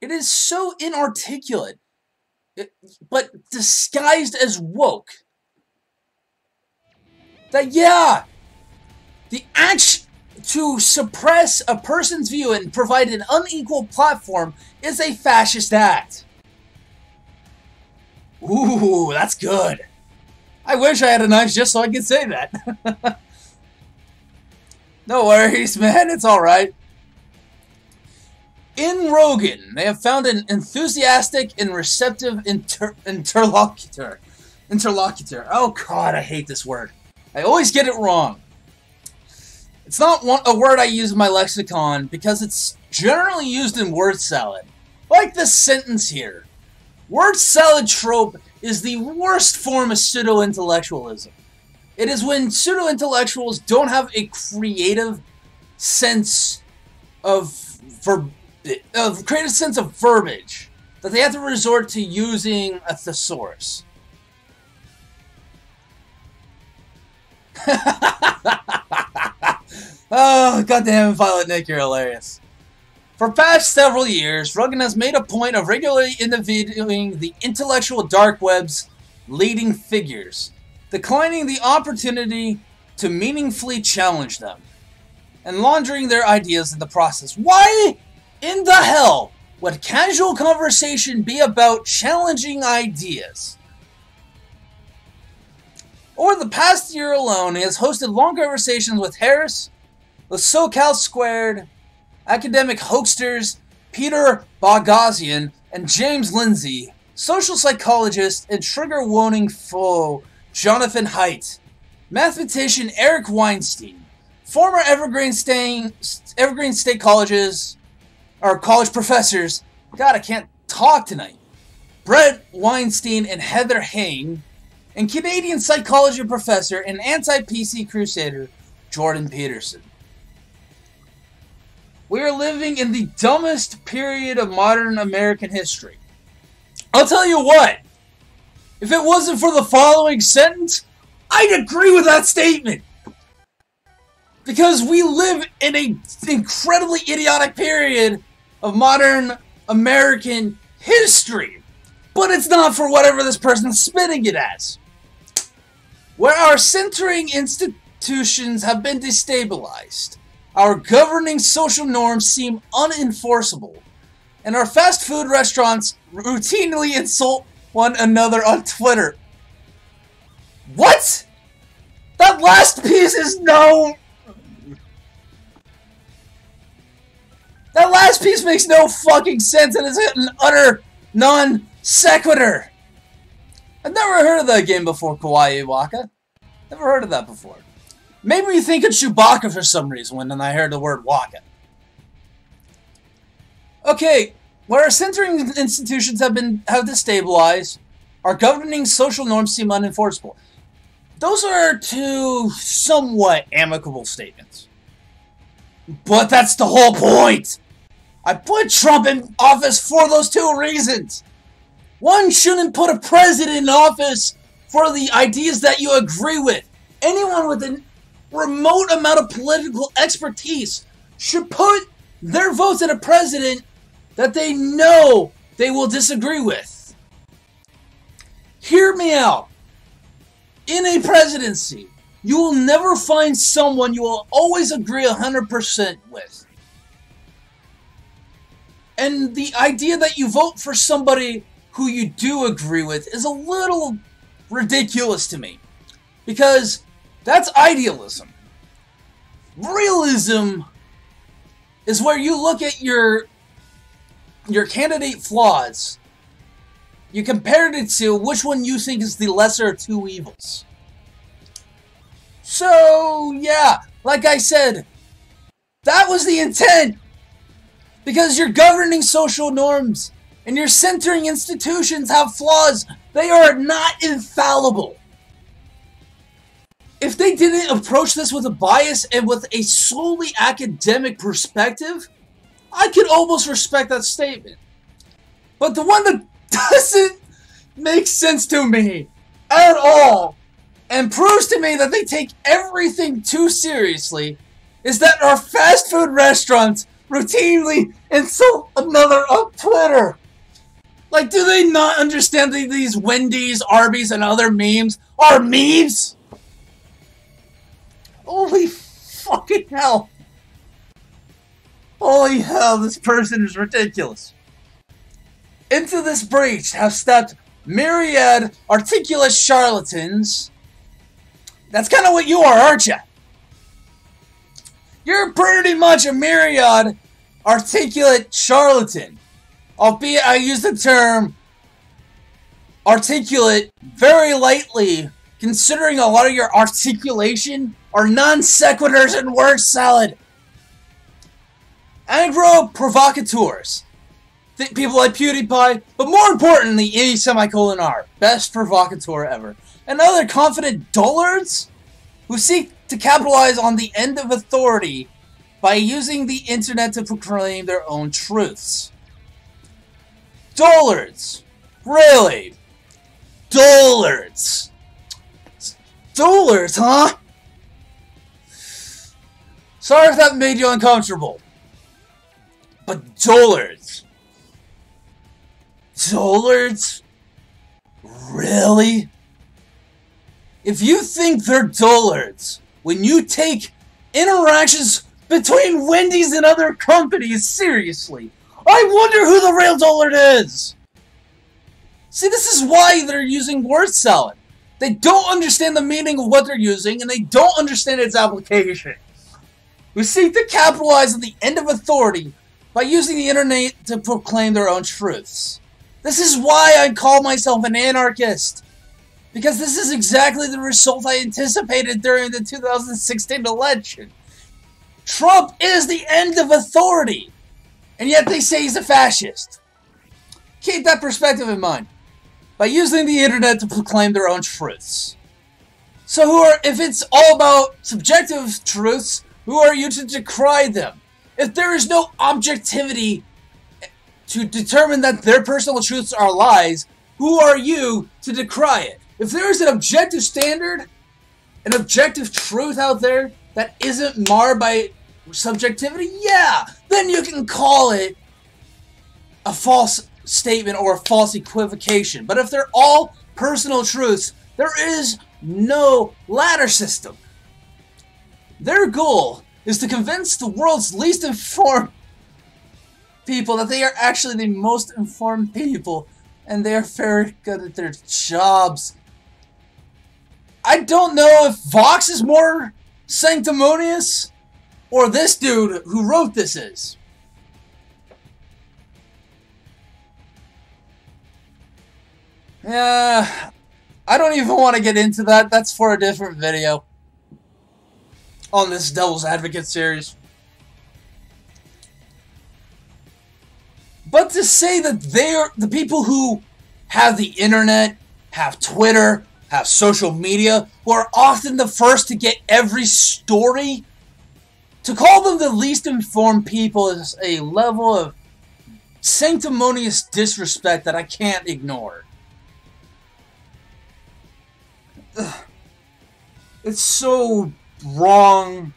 It is so inarticulate, but disguised as woke. That, yeah, the action to suppress a person's view and provide an unequal platform is a fascist act. Ooh, that's good. I wish I had a knife just so I could say that. No worries, man. It's alright. In Rogan, they have found an enthusiastic and receptive interlocutor. Oh god, I hate this word. I always get it wrong. It's not a word I use in my lexicon because it's generally used in word salad. Like this sentence here. Word salad trope is the worst form of pseudo-intellectualism. It is when pseudo-intellectuals don't have a creative sense of verbiage that they have to resort to using a thesaurus. Oh, goddamn, Violet Nick, you're hilarious. For past several years, Rogan has made a point of regularly interviewing the intellectual dark web's leading figures, declining the opportunity to meaningfully challenge them, and laundering their ideas in the process. Why in the hell would casual conversation be about challenging ideas? Over the past year alone, he has hosted long conversations with Harris, the SoCal Squared, academic hoaxsters Peter Boghossian and James Lindsay, social psychologist and trigger warning foe Jonathan Haidt, mathematician Eric Weinstein, former Evergreen State colleges, or college professors, God, I can't talk tonight, Brett Weinstein and Heather Heng, and Canadian psychology professor and anti-PC crusader Jordan Peterson. We are living in the dumbest period of modern American history. I'll tell you what, if it wasn't for the following sentence, I'd agree with that statement. Because we live in an incredibly idiotic period of modern American history. But it's not for whatever this person's spinning it as. Where our centering institutions have been destabilized, our governing social norms seem unenforceable, and our fast food restaurants routinely insult one another on Twitter. What? That last piece is no... That last piece makes no fucking sense and is an utter non-sequitur. I've never heard of that game before, Kawaii Waka. Never heard of that before. Made me think of Chewbacca for some reason when I heard the word Waka. Okay, where our centering institutions have destabilized, our governing social norms seem unenforceable. Those are two somewhat amicable statements. But that's the whole point! I put Trump in office for those two reasons! One shouldn't put a president in office for the ideas that you agree with. Anyone with a remote amount of political expertise should put their votes in a president that they know they will disagree with. Hear me out. In a presidency, you will never find someone you will always agree 100% with. And the idea that you vote for somebody who you do agree with is a little ridiculous to me. Because that's idealism. Realism is where you look at your candidate flaws. You compare it to which one you think is the lesser of two evils. So, yeah, like I said, that was the intent. Because your governing social norms and your centering institutions have flaws. They are not infallible. If they didn't approach this with a bias and with a solely academic perspective, I could almost respect that statement. But the one that doesn't make sense to me at all and proves to me that they take everything too seriously is that our fast food restaurants routinely insult another on Twitter. Like, do they not understand that these Wendy's, Arby's, and other memes are memes? Holy fucking hell. Holy hell, this person is ridiculous. Into this breach have stepped myriad articulate charlatans. That's kind of what you are, aren't you? You're pretty much a myriad articulate charlatan. Albeit I use the term articulate very lightly, considering a lot of your articulation are non sequiturs and word salad. Agro provocateurs. People like PewDiePie, but more importantly, E:R, best provocateur ever. And other confident dullards who seek to capitalize on the end of authority by using the internet to proclaim their own truths. Dullards. Really? Dullards. Dullards, huh? Sorry if that made you uncomfortable. But dullards? Dullards? Really? If you think they're dullards, when you take interactions between Wendy's and other companies seriously, I wonder who the real dullard is! See, this is why they're using word salad. They don't understand the meaning of what they're using, and they don't understand its application. We seek to capitalize on the end of authority by using the internet to proclaim their own truths. This is why I call myself an anarchist. Because this is exactly the result I anticipated during the 2016 election. Trump is the end of authority. And yet they say he's a fascist. Keep that perspective in mind. By using the internet to proclaim their own truths. So if it's all about subjective truths, who are you to decry them? If there is no objectivity to determine that their personal truths are lies, who are you to decry it? If there is an objective standard, an objective truth out there that isn't marred by subjectivity, yeah, then you can call it a false statement or a false equivocation. But if they're all personal truths, there is no ladder system. Their goal is to convince the world's least informed people that they are actually the most informed people and they are very good at their jobs. I don't know if Vox is more sanctimonious or this dude who wrote this is. Yeah, I don't even want to get into that. That's for a different video on this Devil's Advocate series. But to say that they're the people who have the internet, have Twitter, have social media, who are often the first to get every story, to call them the least informed people is a level of sanctimonious disrespect that I can't ignore. It's so wrong,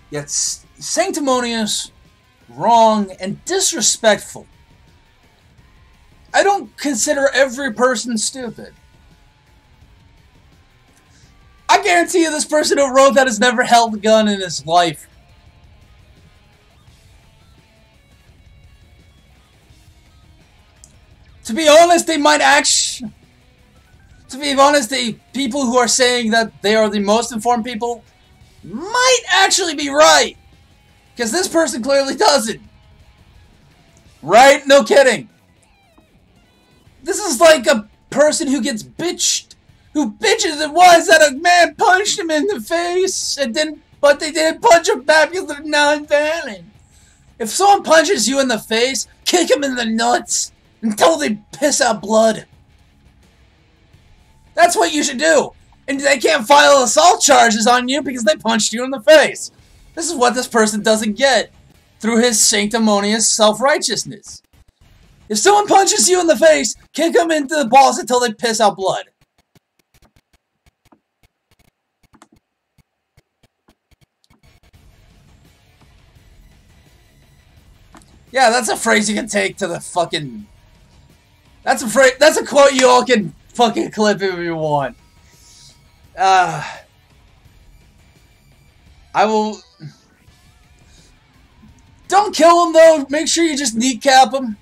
yet sanctimonious, wrong, and disrespectful. I don't consider every person stupid. I guarantee you this person who wrote that has never held a gun in his life. To be honest, they might actually... To be honest, the people who are saying that they are the most informed people might actually be right. Because this person clearly doesn't. Right? No kidding. This is like a person who gets bitched. Who bitches and wants that a man punched him in the face. But they didn't punch him back because they're non-violent. If someone punches you in the face, kick him in the nuts until they piss out blood. That's what you should do. And they can't file assault charges on you because they punched you in the face. This is what this person doesn't get through his sanctimonious self-righteousness. If someone punches you in the face, kick them into the balls until they piss out blood. Yeah, that's a phrase you can take to the fucking... That's a quote you all can fucking clip if you want. I will... Don't kill him though, make sure you just kneecap him.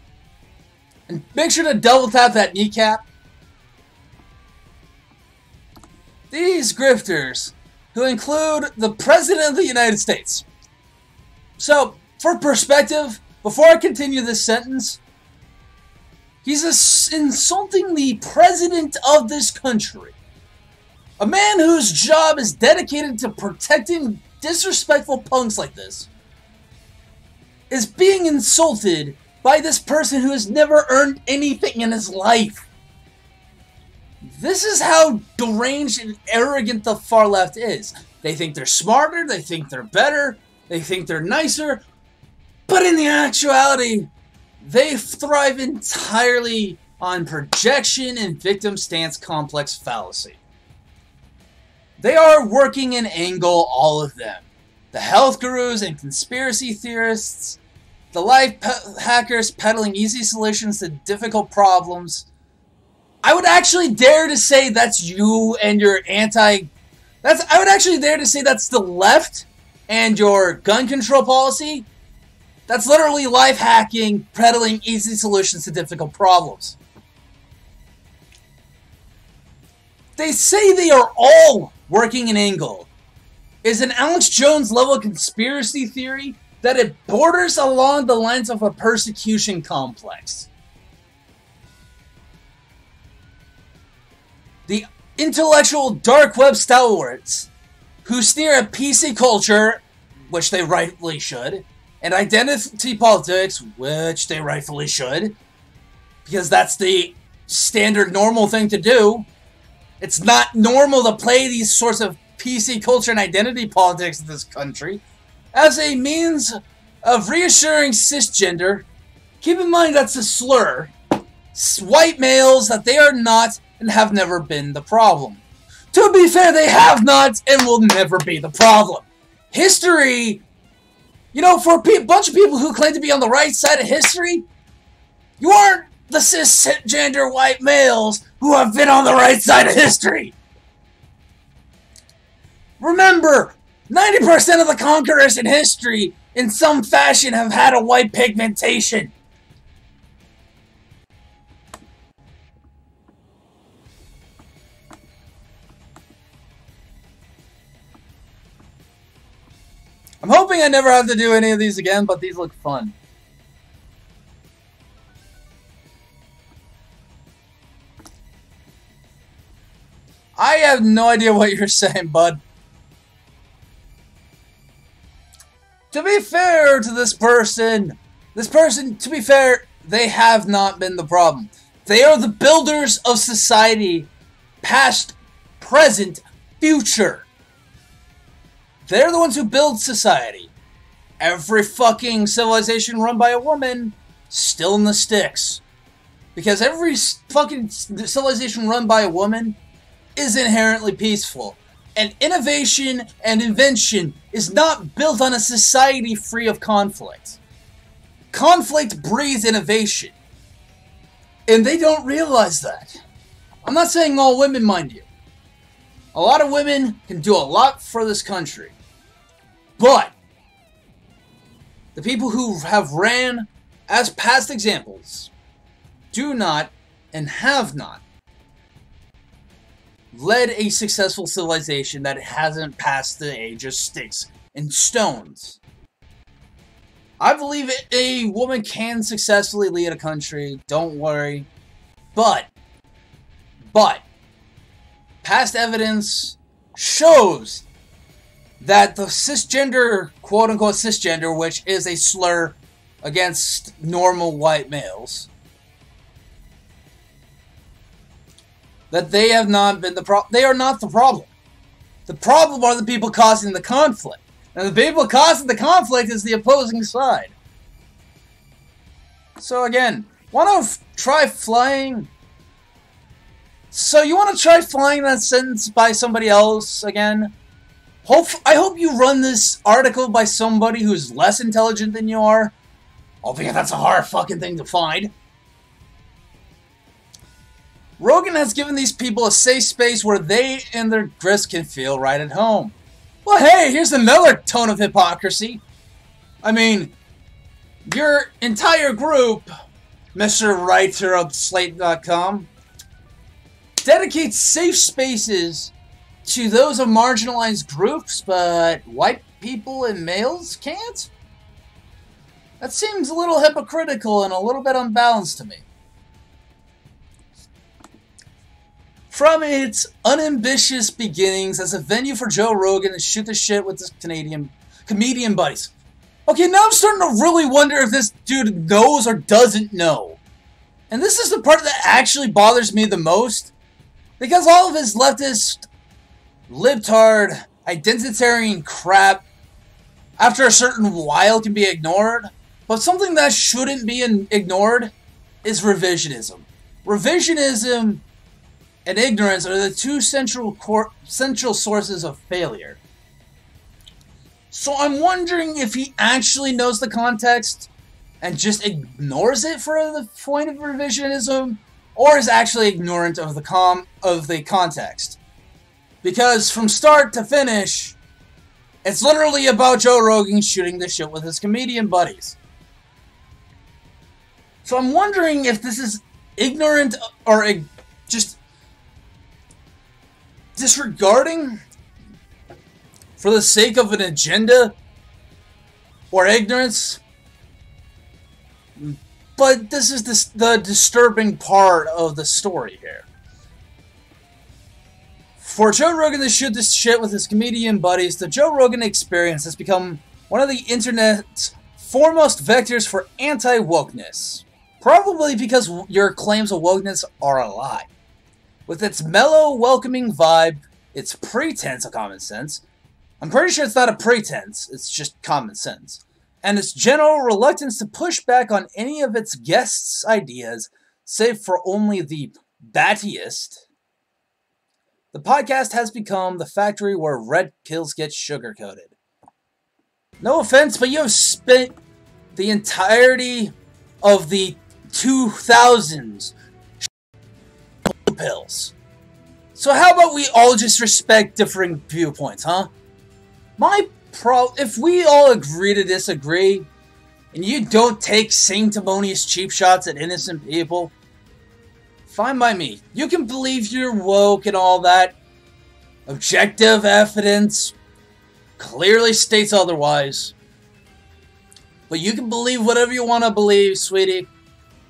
And make sure to double tap that kneecap. These grifters, who include the President of the United States. So, for perspective, before I continue this sentence, he's insulting the President of this country. A man whose job is dedicated to protecting disrespectful punks like this is being insulted by this person who has never earned anything in his life. This is how deranged and arrogant the far left is. They think they're smarter, they think they're better, they think they're nicer, but in the actuality, they thrive entirely on projection and victim stance complex fallacy. They are working an angle, all of them. The health gurus and conspiracy theorists, The life hackers peddling easy solutions to difficult problems. I would actually dare to say that's you and your I would actually dare to say that's the left and your gun control policy. That's literally life hacking, peddling easy solutions to difficult problems. They say they are all working in angle. Is an Alex Jones level conspiracy theory that it borders along the lines of a persecution complex. The intellectual dark web stalwarts who sneer at PC culture, which they rightfully should, and identity politics, which they rightfully should, because that's the standard normal thing to do. It's not normal to play these sorts of PC culture and identity politics in this country as a means of reassuring cisgender. Keep in mind that's a slur. White males, that they are not and have never been the problem. To be fair, they have not and will never be the problem. History, you know, for a bunch of people who claim to be on the right side of history, you aren't the cisgender white males who have been on the right side of history. Remember, 90% of the conquerors in history, in some fashion, have had a white pigmentation. I'm hoping I never have to do any of these again, but these look fun. I have no idea what you're saying, bud. To be fair to this person, to be fair, they have not been the problem. They are the builders of society, past, present, future. They're the ones who build society. Every fucking civilization run by a woman, still in the sticks. Because every fucking civilization run by a woman is inherently peaceful. And innovation and invention is not built on a society free of conflict. Conflict breeds innovation. And they don't realize that. I'm not saying all women, mind you. A lot of women can do a lot for this country. But the people who have ran as past examples do not and have not led a successful civilization that hasn't passed the age of sticks and stones. I believe a woman can successfully lead a country, don't worry. But past evidence shows that the cisgender, quote-unquote cisgender, which is a slur against normal white males, that they have not been the problem. They are not the problem. The problem are the people causing the conflict. And the people causing the conflict is the opposing side. So again, want to try flying? So you want to try flying that sentence by somebody else again? I hope you run this article by somebody who's less intelligent than you are. Albeit that's a hard fucking thing to find. Rogan has given these people a safe space where they and their grist can feel right at home. Well, hey, here's another tone of hypocrisy. I mean, your entire group, Mr. Writer of Slate.com, dedicates safe spaces to those of marginalized groups, but white people and males can't? That seems a little hypocritical and a little bit unbalanced to me. From its unambitious beginnings as a venue for Joe Rogan to shoot the shit with his comedian buddies. Okay, now I'm starting to really wonder if this dude knows or doesn't know. And this is the part that actually bothers me the most. Because all of his leftist, libtard, identitarian crap, after a certain while can be ignored. But something that shouldn't be ignored is revisionism. Revisionism and ignorance are the two central sources of failure. So I'm wondering if he actually knows the context and just ignores it for the point of revisionism, or is actually ignorant of the context. Because from start to finish, it's literally about Joe Rogan shooting the shit with his comedian buddies. So I'm wondering if this is ignorant or just disregarding for the sake of an agenda or ignorance. But this is the disturbing part of the story here. For Joe Rogan to shoot this shit with his comedian buddies, the Joe Rogan experience has become one of the internet's foremost vectors for anti-wokeness. Probably because your claims of wokeness are a lie. With its mellow, welcoming vibe, its pretense of common sense, I'm pretty sure it's not a pretense, it's just common sense, and its general reluctance to push back on any of its guests' ideas, save for only the battiest, the podcast has become the factory where red pills get sugar-coated. No offense, but you have spent the entirety of the 2000s pills. So how about we all just respect differing viewpoints, huh? If we all agree to disagree, and you don't take sanctimonious cheap shots at innocent people, fine by me. You can believe you're woke and all that. Objective evidence clearly states otherwise. But you can believe whatever you want to believe, sweetie.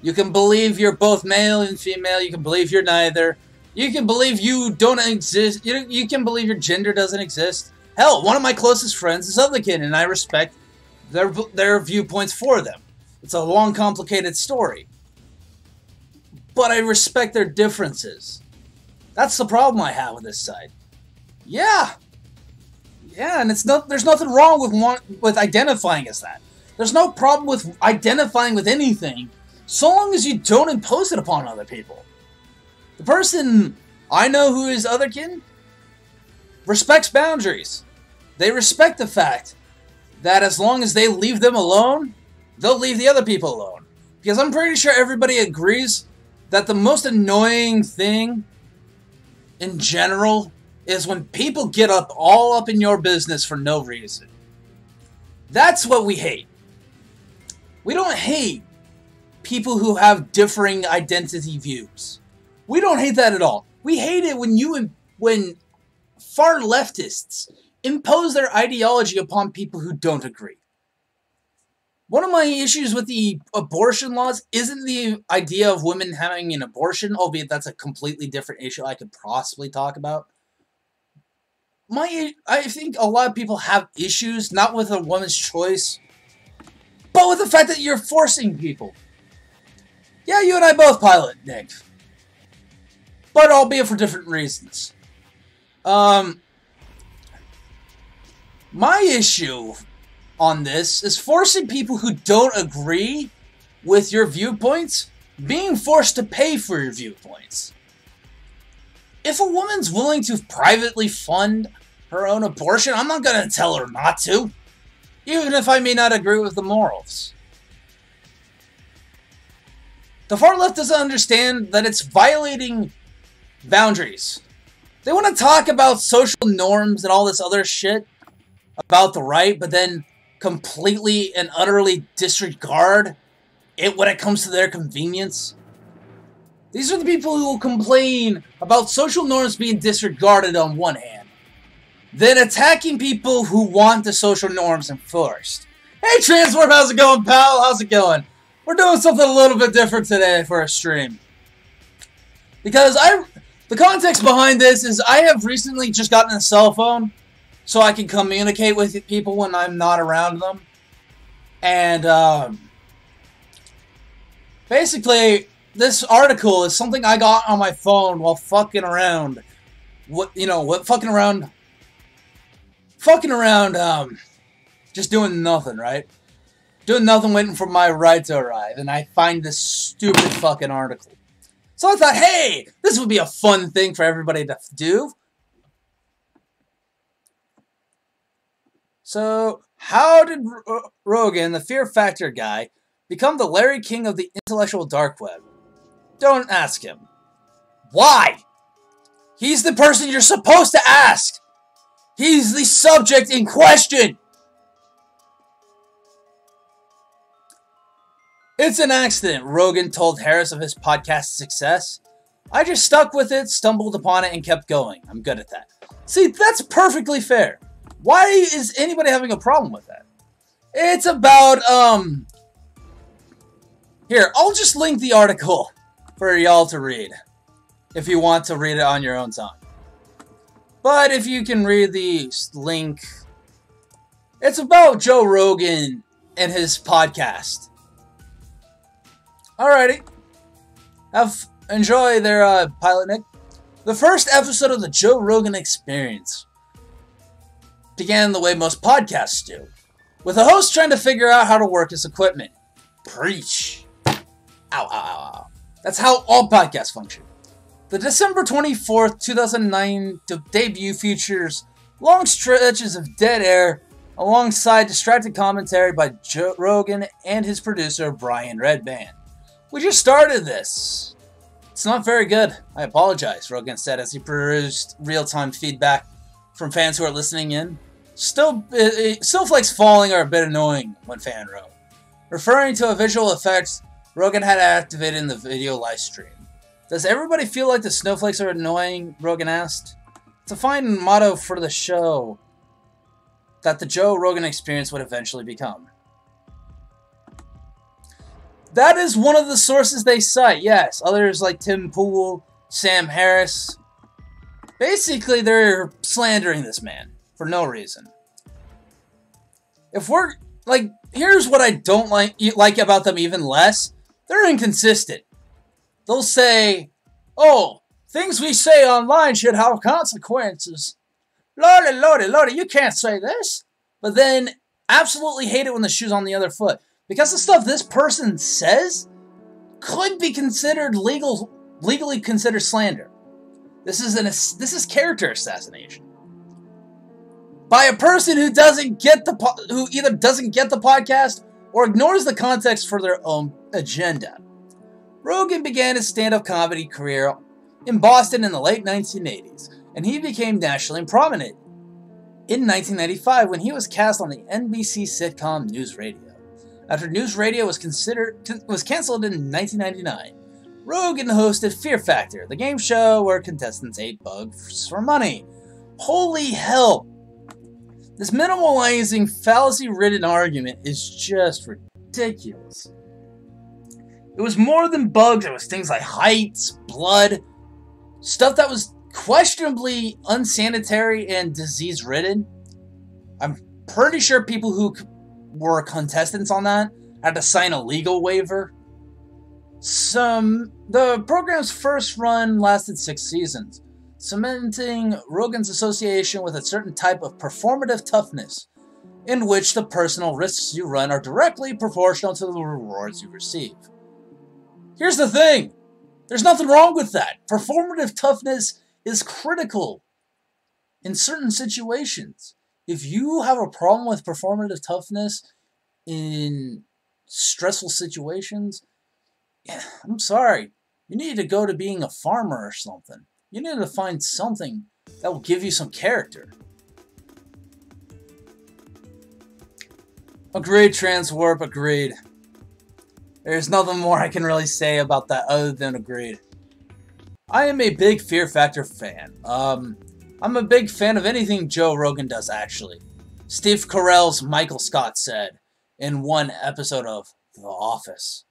You can believe you're both male and female. You can believe you're neither. You can believe you don't exist. You can believe your gender doesn't exist. Hell, one of my closest friends is otherkin, and I respect their viewpoints for them. It's a long, complicated story. But I respect their differences. That's the problem I have with this side. Yeah, and there's nothing wrong with identifying as that. There's no problem with identifying with anything, so long as you don't impose it upon other people. The person I know who is otherkin respects boundaries. They respect the fact that as long as they leave them alone, they'll leave the other people alone. Because I'm pretty sure everybody agrees that the most annoying thing in general is when people get all up in your business for no reason. That's what we hate. We don't hate people who have differing identity views. We don't hate that at all. We hate it when far leftists impose their ideology upon people who don't agree. One of my issues with the abortion laws isn't the idea of women having an abortion, albeit that's a completely different issue I could possibly talk about. I think a lot of people have issues, not with a woman's choice, but with the fact that you're forcing people. Yeah, you and I both pilot, Nick. But albeit for different reasons. My issue on this is forcing people who don't agree with your viewpoints, being forced to pay for your viewpoints. If a woman's willing to privately fund her own abortion, I'm not going to tell her not to, even if I may not agree with the morals. The far left doesn't understand that it's violating boundaries. They want to talk about social norms and all this other shit about the right, but then completely and utterly disregard it when it comes to their convenience. These are the people who will complain about social norms being disregarded on one hand, then attacking people who want the social norms enforced. Hey Transwarp, how's it going, pal? How's it going? We're doing something a little bit different today for a stream. Because the context behind this is I have recently just gotten a cell phone so I can communicate with people when I'm not around them. And basically, this article is something I got on my phone while fucking around. Fucking around, just doing nothing, right? Doing nothing, waiting for my ride to arrive, and I find this stupid fucking article. So I thought, hey, this would be a fun thing for everybody to do. So, how did Rogan, the Fear Factor guy, become the Larry King of the intellectual dark web? Don't ask him. Why? He's the person you're supposed to ask. He's the subject in question. It's an accident, Rogan told Harris of his podcast's success. I just stuck with it, stumbled upon it, and kept going. I'm good at that. See, that's perfectly fair. Why is anybody having a problem with that? It's about, Here, I'll just link the article for y'all to read, if you want to read it on your own time. But if you can read the link, it's about Joe Rogan and his podcast. Alrighty. Enjoy their pilot, Nick. The first episode of the Joe Rogan Experience began the way most podcasts do, with the host trying to figure out how to work his equipment. Preach. Ow, ow, ow, ow. That's how all podcasts function. The December 24th, 2009 debut features long stretches of dead air alongside distracted commentary by Joe Rogan and his producer, Brian Redband. We just started this. It's not very good. I apologize, Rogan said as he perused real-time feedback from fans who are listening in. Snowflakes falling are a bit annoying, one fan wrote. Referring to a visual effect Rogan had activated in the video live stream. Does everybody feel like the snowflakes are annoying? Rogan asked. It's a fine motto for the show that the Joe Rogan Experience would eventually become. That is one of the sources they cite, yes. Others like Tim Pool, Sam Harris. Basically, they're slandering this man for no reason. If we're, like, here's what I don't like about them even less. They're inconsistent. They'll say, oh, things we say online should have consequences. Lordy, lordy, lordy, you can't say this. But then absolutely hate it when the shoe's on the other foot. Because the stuff this person says could be considered legally considered slander. This is character assassination by a person who either doesn't get the podcast or ignores the context for their own agenda. Rogan began his stand-up comedy career in Boston in the late 1980s, and he became nationally prominent in 1995 when he was cast on the NBC sitcom News Radio. After News Radio was canceled in 1999, Rogan hosted Fear Factor, the game show where contestants ate bugs for money. Holy hell! This minimalizing, fallacy-ridden argument is just ridiculous. It was more than bugs, it was things like heights, blood, stuff that was questionably unsanitary and disease-ridden. I'm pretty sure people who were contestants on that had to sign a legal waiver. The program's first run lasted 6 seasons, cementing Rogan's association with a certain type of performative toughness, in which the personal risks you run are directly proportional to the rewards you receive. Here's the thing! There's nothing wrong with that. Performative toughness is critical in certain situations. If you have a problem with performative toughness in stressful situations, yeah, I'm sorry. You need to go to being a farmer or something. You need to find something that will give you some character. Agreed, Transwarp, agreed. There's nothing more I can really say about that other than agreed. I am a big Fear Factor fan. I'm a big fan of anything Joe Rogan does, actually. Steve Carell's Michael Scott said in one episode of The Office.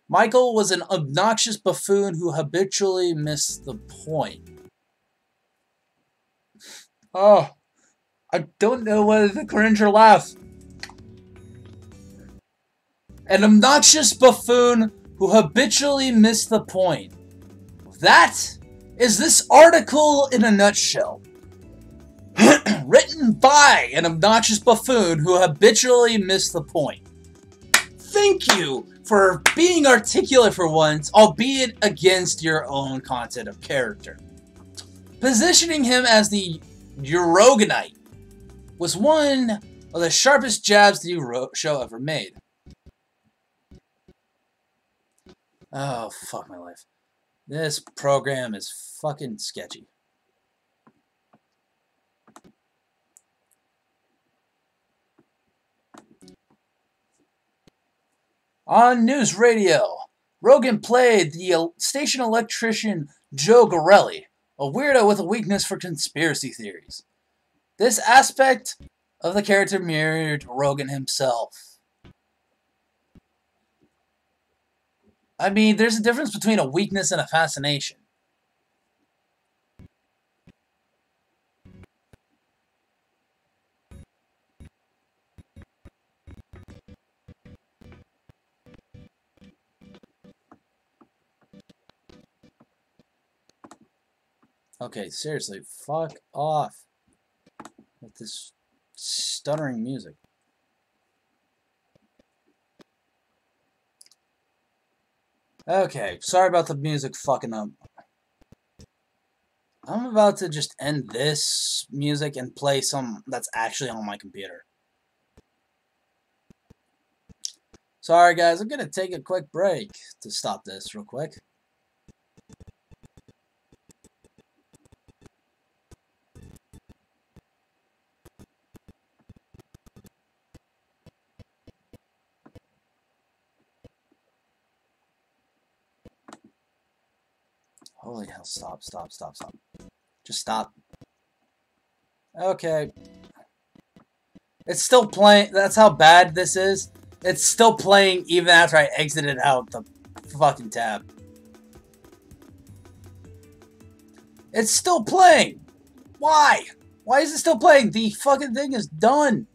Michael was an obnoxious buffoon who habitually missed the point. Oh, I don't know whether to cringe or laugh. An obnoxious buffoon who habitually missed the point. That is this article in a nutshell. Written by an obnoxious buffoon who habitually missed the point. Thank you for being articulate for once, albeit against your own content of character. Positioning him as the Euroganite was one of the sharpest jabs the show ever made. Oh, fuck my life. This program is fucking sketchy. On news radio, Rogan played the station electrician Joe Gorelli, a weirdo with a weakness for conspiracy theories. This aspect of the character mirrored Rogan himself. I mean, there's a difference between a weakness and a fascination. Okay, seriously, fuck off with this stuttering music. Okay, sorry about the music fucking up. I'm about to just end this music and play some that's actually on my computer. Sorry guys, I'm gonna take a quick break to stop this real quick. Holy hell, stop. Just stop. Okay. It's still playing. That's how bad this is. It's still playing even after I exited out the fucking tab. It's still playing! Why? Why is it still playing? The fucking thing is done!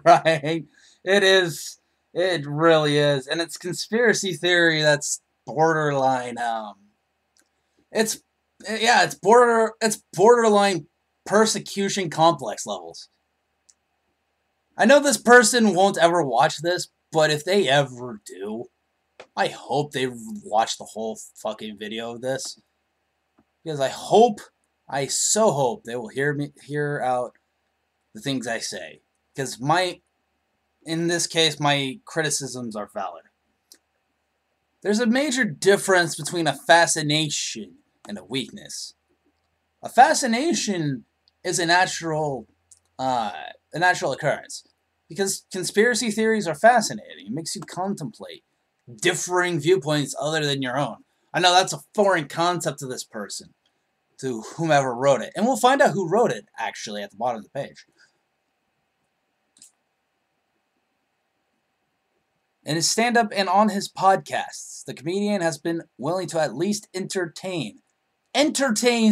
Right? It is. It really is. And it's conspiracy theory that's borderline, it's, yeah, it's borderline persecution complex levels. I know this person won't ever watch this, but if they ever do, I hope they watch the whole fucking video of this. Because I so hope they will hear out the things I say. Because in this case, my criticisms are valid. There's a major difference between a fascination and a weakness. A fascination is a natural occurrence. Because conspiracy theories are fascinating. It makes you contemplate differing viewpoints other than your own. I know that's a foreign concept to this person, to whomever wrote it. And we'll find out who wrote it, actually, at the bottom of the page. In his stand-up and on his podcasts, the comedian has been willing to at least entertain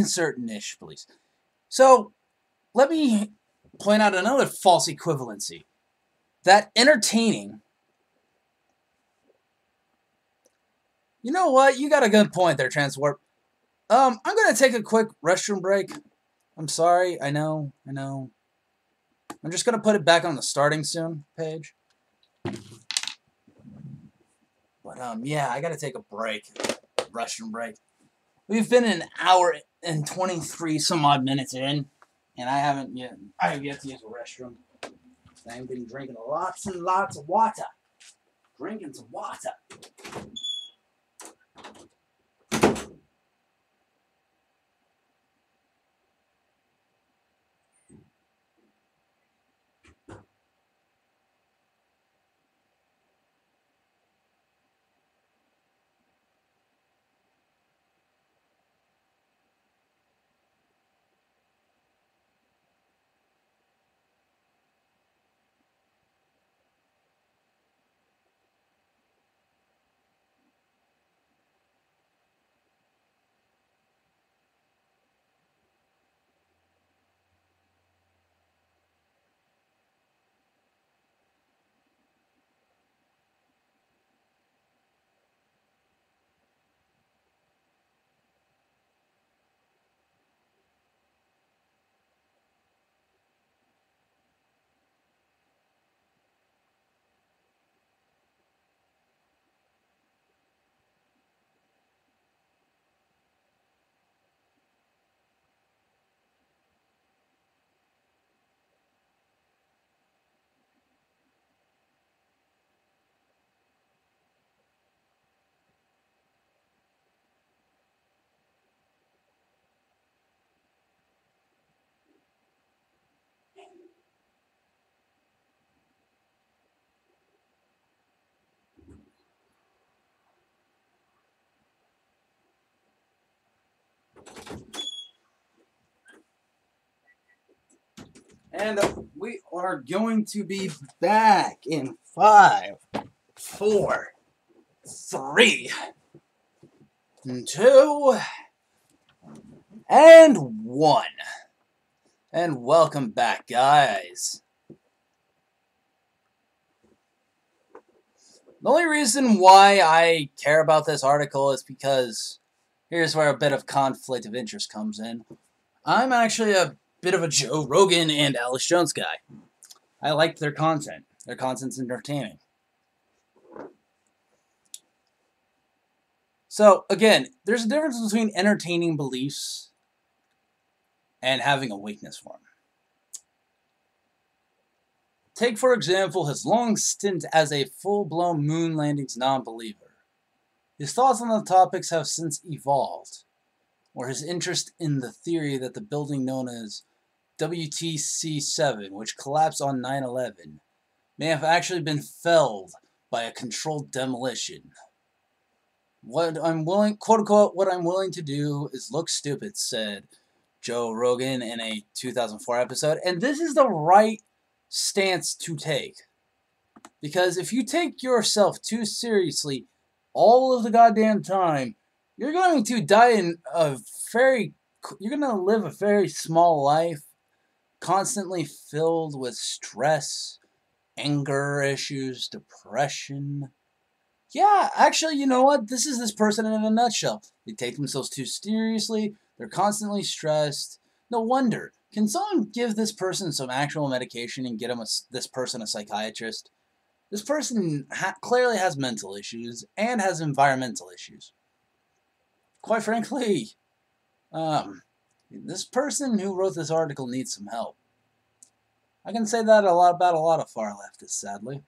certain-ish beliefs. So, let me point out another false equivalency. That entertaining... You know what? You got a good point there, Transwarp. I'm gonna take a quick restroom break. I'm sorry, I know. I'm just gonna put it back on the starting soon page. But, yeah, I gotta take a break. Restroom break. We've been an hour and 23 some odd minutes in, and I have yet to use the restroom. I've been drinking lots and lots of water. Drinking some water. And we are going to be back in 5, 4, 3, 2, and 1. And welcome back, guys. The only reason why I care about this article is because here's where a bit of conflict of interest comes in. I'm actually a bit of a Joe Rogan and Alex Jones guy. I like their content. Their content's entertaining. So, again, there's a difference between entertaining beliefs and having a weakness for them. Take, for example, his long stint as a full-blown moon landings non-believer. His thoughts on the topics have since evolved, or his interest in the theory that the building known as WTC-7, which collapsed on 9/11, may have actually been felled by a controlled demolition. What I'm willing, quote-unquote, what I'm willing to do is look stupid, said Joe Rogan in a 2004 episode, and this is the right stance to take. Because if you take yourself too seriously all of the goddamn time, you're going to die in you're going to live a very small life, constantly filled with stress, anger issues, depression. Yeah, actually, you know what? This is this person in a nutshell. They take themselves too seriously. They're constantly stressed. No wonder. Can someone give this person some actual medication and get this person a psychiatrist? This person clearly has mental issues and has environmental issues. Quite frankly, this person who wrote this article needs some help. I can say that about a lot of far leftists, sadly.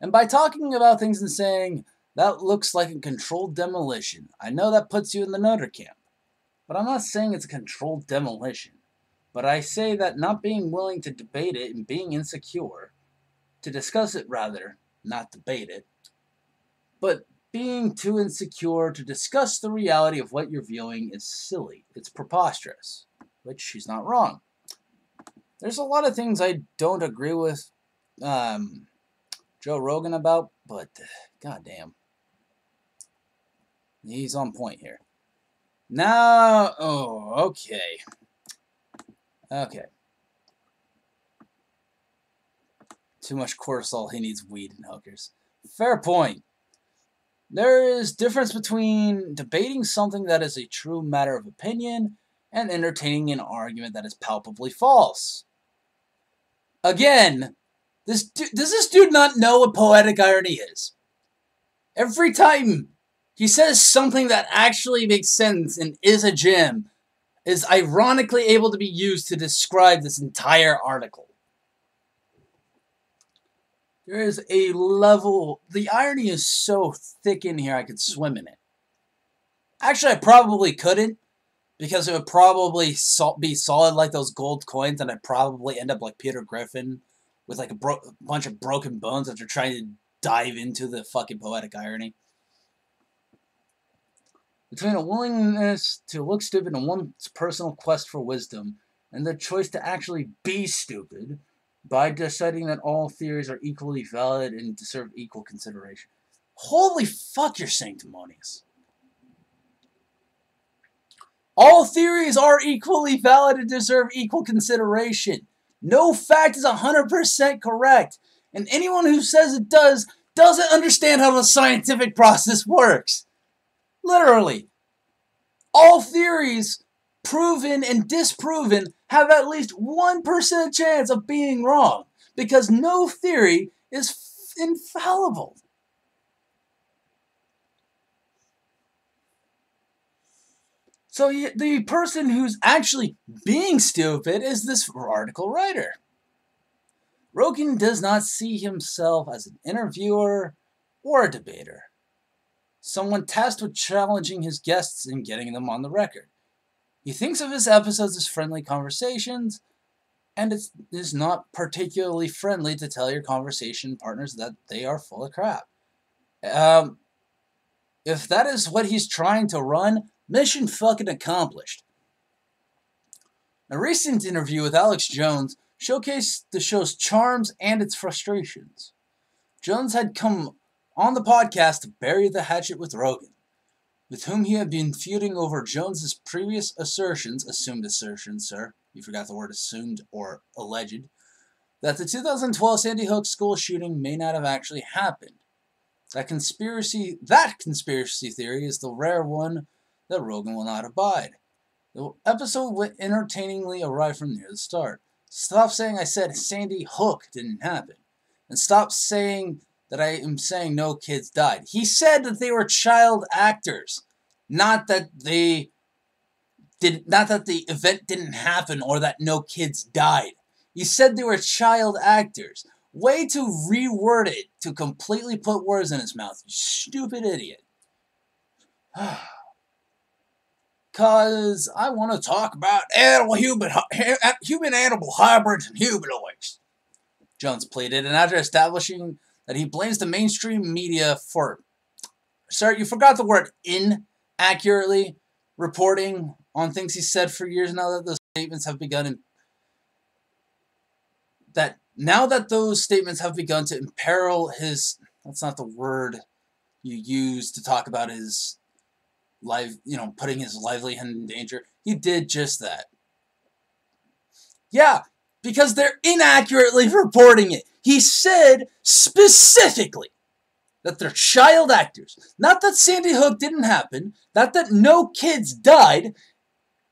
And by talking about things and saying, that looks like a controlled demolition, I know that puts you in the Notre camp. But I'm not saying it's a controlled demolition. But I say that not being willing to debate it and being insecure, to discuss it rather, not debate it, but being too insecure to discuss the reality of what you're viewing is silly. It's preposterous. Which she's not wrong. There's a lot of things I don't agree with Joe Rogan about, but goddamn, he's on point here. Now, okay. Too much cortisol, he needs weed and hookers. Fair point. There is difference between debating something that is a true matter of opinion and entertaining an argument that is palpably false. Again, does this dude not know what poetic irony is? Every time he says something that actually makes sense and is a gem, is ironically able to be used to describe this entire article. There is a level, the irony is so thick in here I could swim in it. Actually, I probably couldn't, because it would probably be solid like those gold coins, and I'd probably end up like Peter Griffin, with like a bunch of broken bones after trying to dive into the fucking poetic irony. Between a willingness to look stupid and one's personal quest for wisdom, and the choice to actually be stupid, by deciding that all theories are equally valid and deserve equal consideration. Holy fuck, you're sanctimonious. All theories are equally valid and deserve equal consideration. No fact is 100% correct, and anyone who says it doesn't understand how the scientific process works. Literally. All theories, proven and disproven, have at least 1% chance of being wrong, because no theory is infallible. So the person who's actually being stupid is this article writer. Rogan does not see himself as an interviewer or a debater, someone tasked with challenging his guests and getting them on the record. He thinks of his episodes as friendly conversations, and it is not particularly friendly to tell your conversation partners that they are full of crap. If that is what he's trying to run, mission fucking accomplished. A recent interview with Alex Jones showcased the show's charms and its frustrations. Jones had come on the podcast to bury the hatchet with Rogan, with whom he had been feuding over Jones's previous assumed assertions, sir, you forgot the word assumed or alleged, that the 2012 Sandy Hook school shooting may not have actually happened. That conspiracy theory is the rare one that Rogan will not abide. The episode went entertainingly awry from near the start. Stop saying I said Sandy Hook didn't happen. And stop saying that I am saying no kids died. He said that they were child actors. Not that the event didn't happen or that no kids died. He said they were child actors. Way to reword it to completely put words in his mouth, you stupid idiot. Cause I want to talk about human-animal hybrids and humanoids, Jones pleaded, and after establishing that he blames the mainstream media for, sir, you forgot the word inaccurately reporting on things he said for years now that those statements have begun to imperil his, that's not the word you use to talk about his putting his livelihood in danger. He did just that. Yeah, because they're inaccurately reporting it. He said specifically that they're child actors. Not that Sandy Hook didn't happen. Not that no kids died.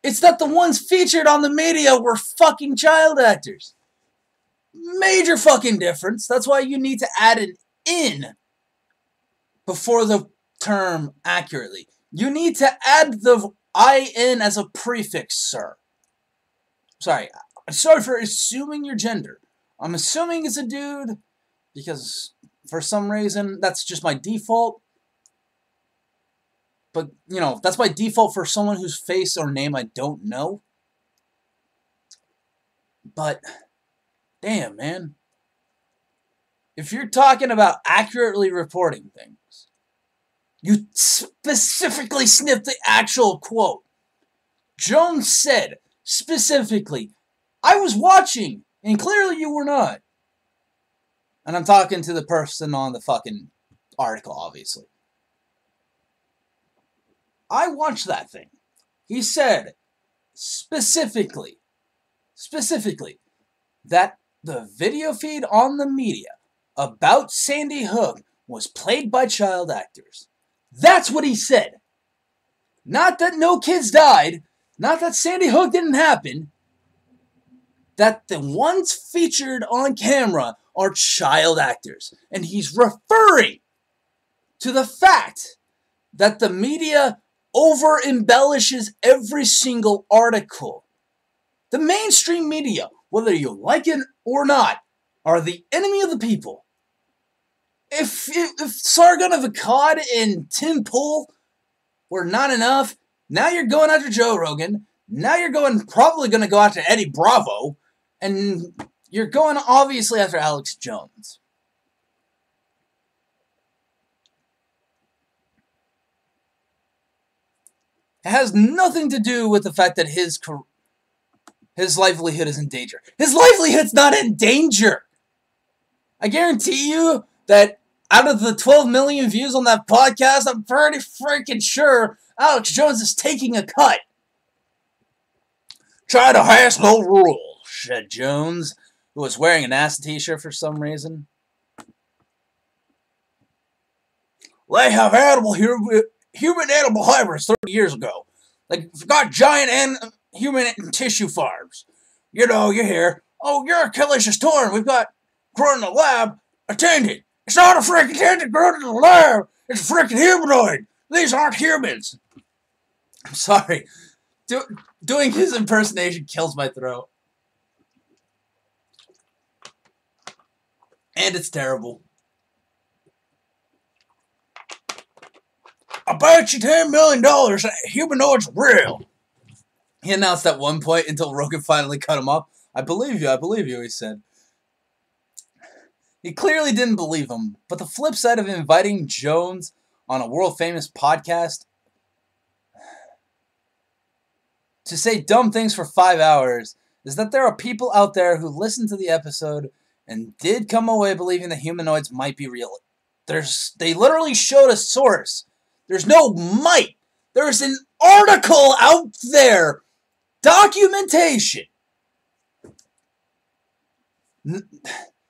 It's that the ones featured on the media were fucking child actors. Major fucking difference. That's why you need to add an in before the term accurately. You need to add the IN as a prefix, sir. Sorry for assuming your gender. I'm assuming it's a dude because for some reason that's just my default. But, that's my default for someone whose face or name I don't know. But, damn, man. If you're talking about accurately reporting things, you specifically snipped the actual quote. Jones said, specifically, I was watching, and clearly you were not. And I'm talking to the person on the fucking article, obviously. I watched that thing. He said, specifically, that the video feed on the media about Sandy Hook was played by child actors. That's what he said. Not that no kids died. Not that Sandy Hook didn't happen. That the ones featured on camera are child actors. And he's referring to the fact that the media over-embellishes every single article. The mainstream media, whether you like it or not, are the enemy of the people. If Sargon of Akkad and Tim Pool were not enough, now you're going after Joe Rogan. Now you're probably going to go after Eddie Bravo. And you're going, obviously, after Alex Jones. It has nothing to do with the fact that his livelihood is in danger. His livelihood's not in danger! I guarantee you that out of the 12 million views on that podcast, I'm pretty freaking sure Alex Jones is taking a cut. China has no rules, said Jones, who was wearing an NASA t-shirt for some reason. They have human-animal hybrids 30 years ago. Like, got giant human tissue farms. You hear, oh, your Achilles is torn. We've got grown in the lab. Attended. It's not a freaking tendon grown in the lab. It's a freaking humanoid. These aren't humans. I'm sorry. Doing his impersonation kills my throat. And it's terrible. I bet you $10 million that humanoid's real. He announced at one point until Rogan finally cut him off. I believe you, he said. He clearly didn't believe him, but the flip side of inviting Jones on a world-famous podcast, to say dumb things for 5 hours is that there are people out there who listened to the episode and did come away believing the humanoids might be real. They literally showed a source. There's no might. There's an article out there. Documentation.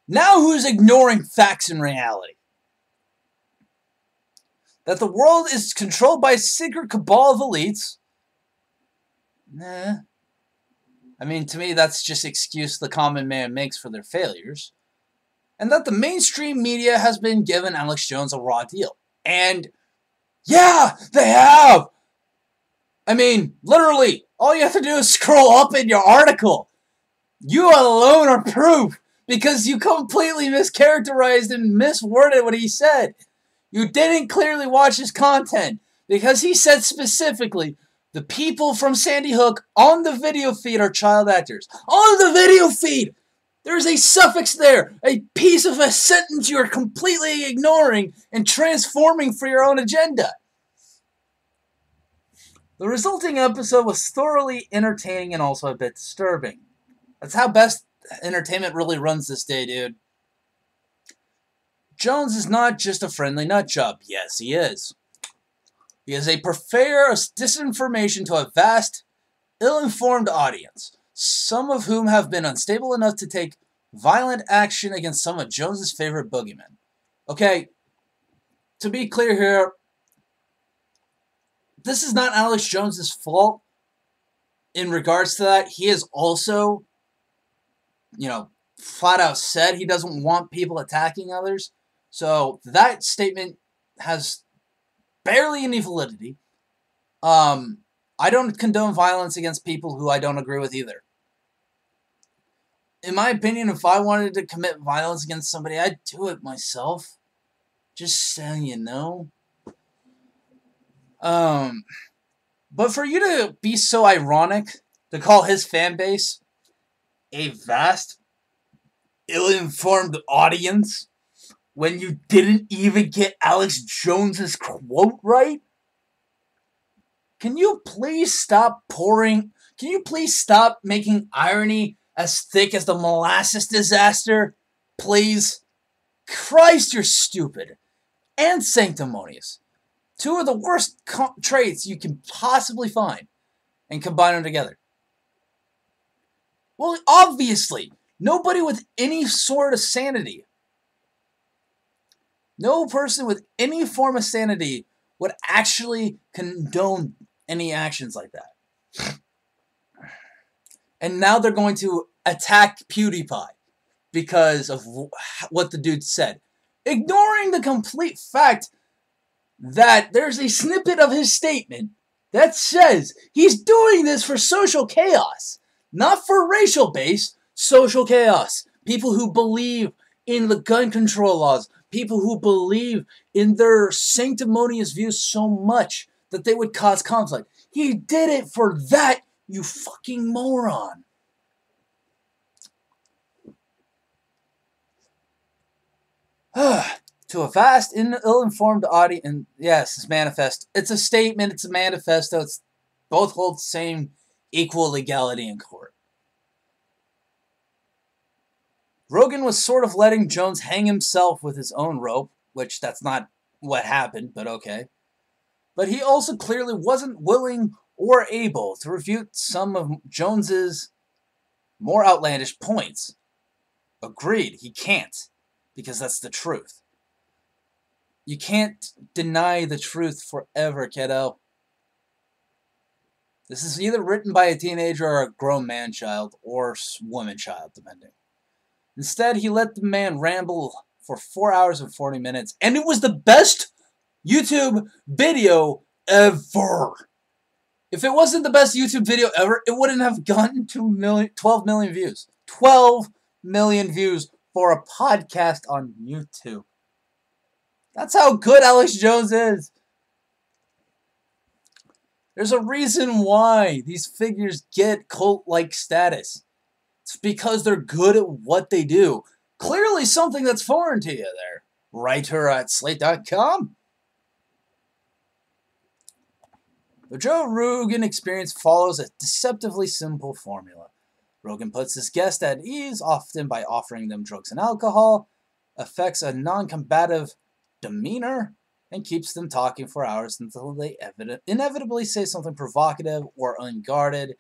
Now who's ignoring facts and reality? That the world is controlled by a secret cabal of elites? Nah. I mean, to me, that's just excuse the common man makes for their failures. And that the mainstream media has been given Alex Jones a raw deal. And, yeah, they have! I mean, literally, all you have to do is scroll up in your article. You alone are proof, because you completely mischaracterized and misworded what he said. You didn't clearly watch his content, because he said specifically, the people from Sandy Hook on the video feed are child actors. On the video feed! There's a suffix there, a piece of a sentence you are completely ignoring and transforming for your own agenda. The resulting episode was thoroughly entertaining and also a bit disturbing. That's how best entertainment really runs this day, dude. Jones is not just a friendly nutjob. Yes, he is. He is a purveyor of disinformation to a vast, ill-informed audience, some of whom have been unstable enough to take violent action against some of Jones's favorite boogeymen. Okay, to be clear here, this is not Alex Jones's fault in regards to that. He has also, flat out said he doesn't want people attacking others. So that statement has barely any validity. I don't condone violence against people who I don't agree with either. In my opinion, if I wanted to commit violence against somebody, I'd do it myself. Just so you know. But for you to be so ironic to call his fan base a vast, ill-informed audience when you didn't even get Alex Jones's quote right? Can you please stop making irony as thick as the molasses disaster? Please? Christ, you're stupid. And sanctimonious. Two of the worst traits you can possibly find. And combine them together. Well, obviously, nobody with any sort of sanity. No person with any form of sanity would actually condone any actions like that. And now they're going to attack PewDiePie because of what the dude said. Ignoring the complete fact that there's a snippet of his statement that says he's doing this for social chaos. Not for racial-based social chaos. People who believe in the gun control laws. People who believe in their sanctimonious views so much that they would cause conflict. He did it for that, you fucking moron. To a vast, ill-informed audience, yes, it's manifest. It's a statement, it's a manifesto, it's both hold the same equal legality in court. Rogan was sort of letting Jones hang himself with his own rope, which that's not what happened, but okay. But he also clearly wasn't willing or able to refute some of Jones's more outlandish points. Agreed, he can't, because that's the truth. You can't deny the truth forever, kiddo. This is either written by a teenager or a grown man-child, or woman-child, depending. Instead, he let the man ramble for 4 hours and 40 minutes, and it was the best YouTube video ever. If it wasn't the best YouTube video ever, it wouldn't have gotten 12 million views. 12 million views for a podcast on YouTube. That's how good Alex Jones is. There's a reason why these figures get cult-like status. It's because they're good at what they do. Clearly something that's foreign to you there. Writer at Slate.com. The Joe Rogan experience follows a deceptively simple formula. Rogan puts his guests at ease, often by offering them drugs and alcohol, affects a non-combative demeanor, and keeps them talking for hours until they inevitably say something provocative or unguarded.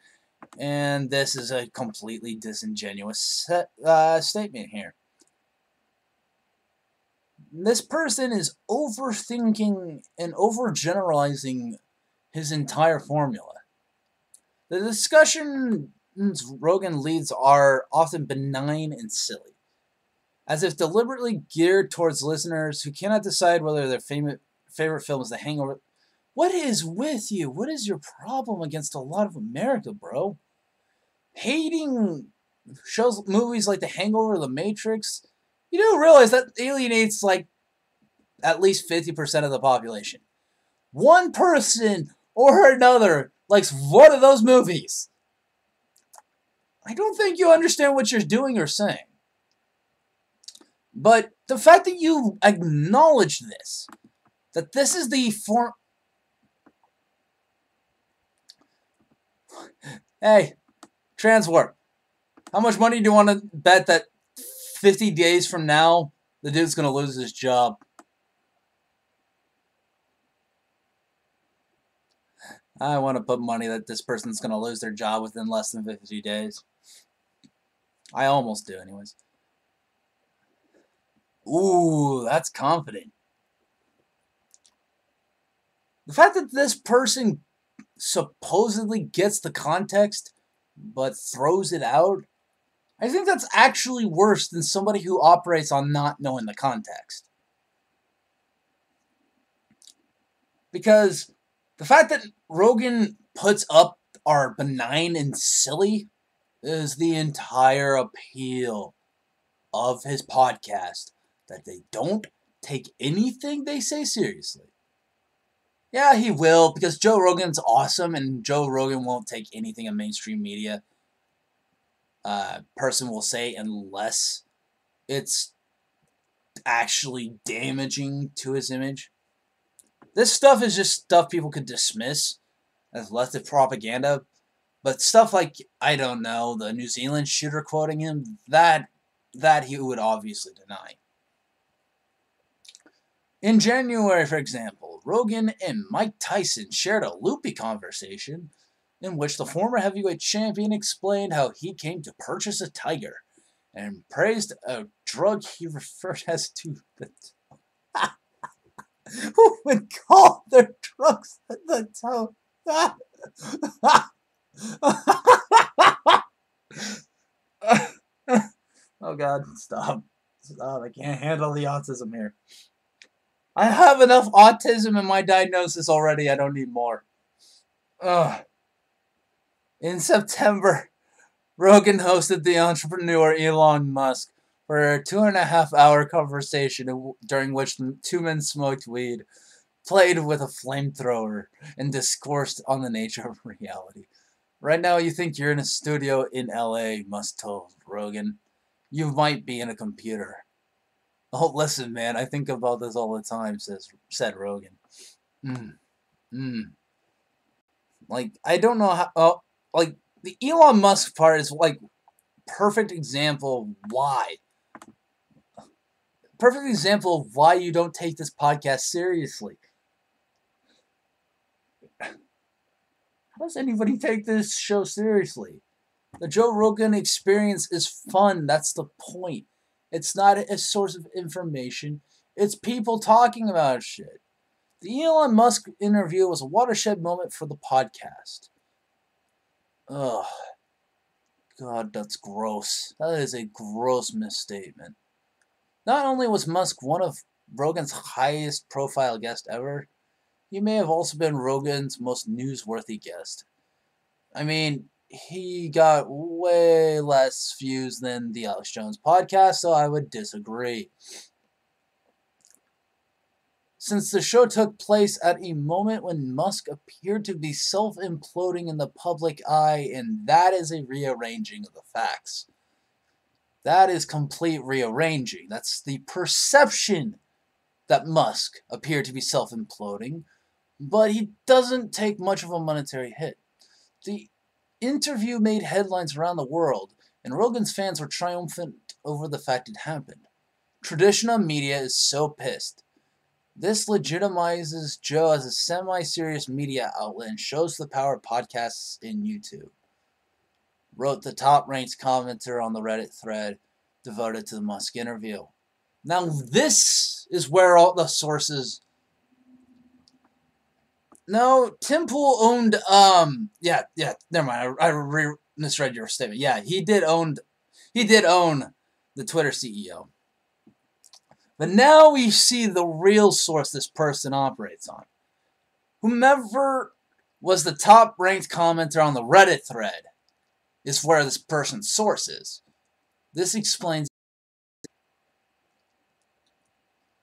And this is a completely disingenuous statement here. This person is overthinking and overgeneralizing his entire formula. The discussions Rogan leads are often benign and silly, as if deliberately geared towards listeners who cannot decide whether their favorite film is The Hangover. What is with you? What is your problem against a lot of America, bro? Hating movies like The Hangover or The Matrix, you do realize that alienates like at least 50% of the population. One person or another likes one of those movies. I don't think you understand what you're doing or saying. But the fact that you acknowledge this, that this is the form... Hey, Transwarp, how much money do you want to bet that 50 days from now, the dude's going to lose his job? I want to put money that this person's going to lose their job within less than 50 days. I almost do, anyways. Ooh, that's confident. The fact that this person supposedly gets the context, but throws it out, I think that's actually worse than somebody who operates on not knowing the context. Because the fact that Rogan puts up are benign and silly is the entire appeal of his podcast. That they don't take anything they say seriously. Yeah, he will, because Joe Rogan's awesome, and Joe Rogan won't take anything a mainstream media person will say unless it's actually damaging to his image. This stuff is just stuff people could dismiss as leftist propaganda, but stuff like, I don't know, the New Zealand shooter quoting him, that he would obviously deny. In January, for example, Rogan and Mike Tyson shared a loopy conversation in which the former heavyweight champion explained how he came to purchase a tiger and praised a drug he referred as to the who would call their drugs the toe. Oh God, stop. I can't handle the autism here. I have enough autism in my diagnosis already. I don't need more. In September, Rogan hosted the entrepreneur Elon Musk for a 2.5-hour conversation during which the two men smoked weed, played with a flamethrower, and discoursed on the nature of reality. Right now, you think you're in a studio in LA, Musk told Rogan. You might be in a computer. Oh, listen, man, I think about this all the time, said Rogan. Like, I don't know how... like, the Elon Musk part is, like, perfect example of why. Perfect example of why you don't take this podcast seriously. How does anybody take this show seriously? The Joe Rogan experience is fun. That's the point. It's not a source of information. It's people talking about shit. The Elon Musk interview was a watershed moment for the podcast. Ugh. God, that's gross. That is a gross misstatement. Not only was Musk one of Rogan's highest profile guests ever, he may have also been Rogan's most newsworthy guest. I mean, he got way less views than the Alex Jones podcast, so I would disagree. Since the show took place at a moment when Musk appeared to be self-imploding in the public eye, and that is a rearranging of the facts. That is complete rearranging. That's the perception that Musk appeared to be self-imploding, but he doesn't take much of a monetary hit. The interview made headlines around the world, and Rogan's fans were triumphant over the fact it happened. Traditional media is so pissed. This legitimizes Joe as a semi-serious media outlet and shows the power of podcasts in YouTube, wrote the top-ranked commenter on the Reddit thread devoted to the Musk interview. Now, this is where all the sources... No, Tim Pool owned, never mind, I misread your statement. Yeah, he did own the Twitter CEO. But now we see the real source this person operates on. Whomever was the top-ranked commenter on the Reddit thread is where this person's source is. This explains...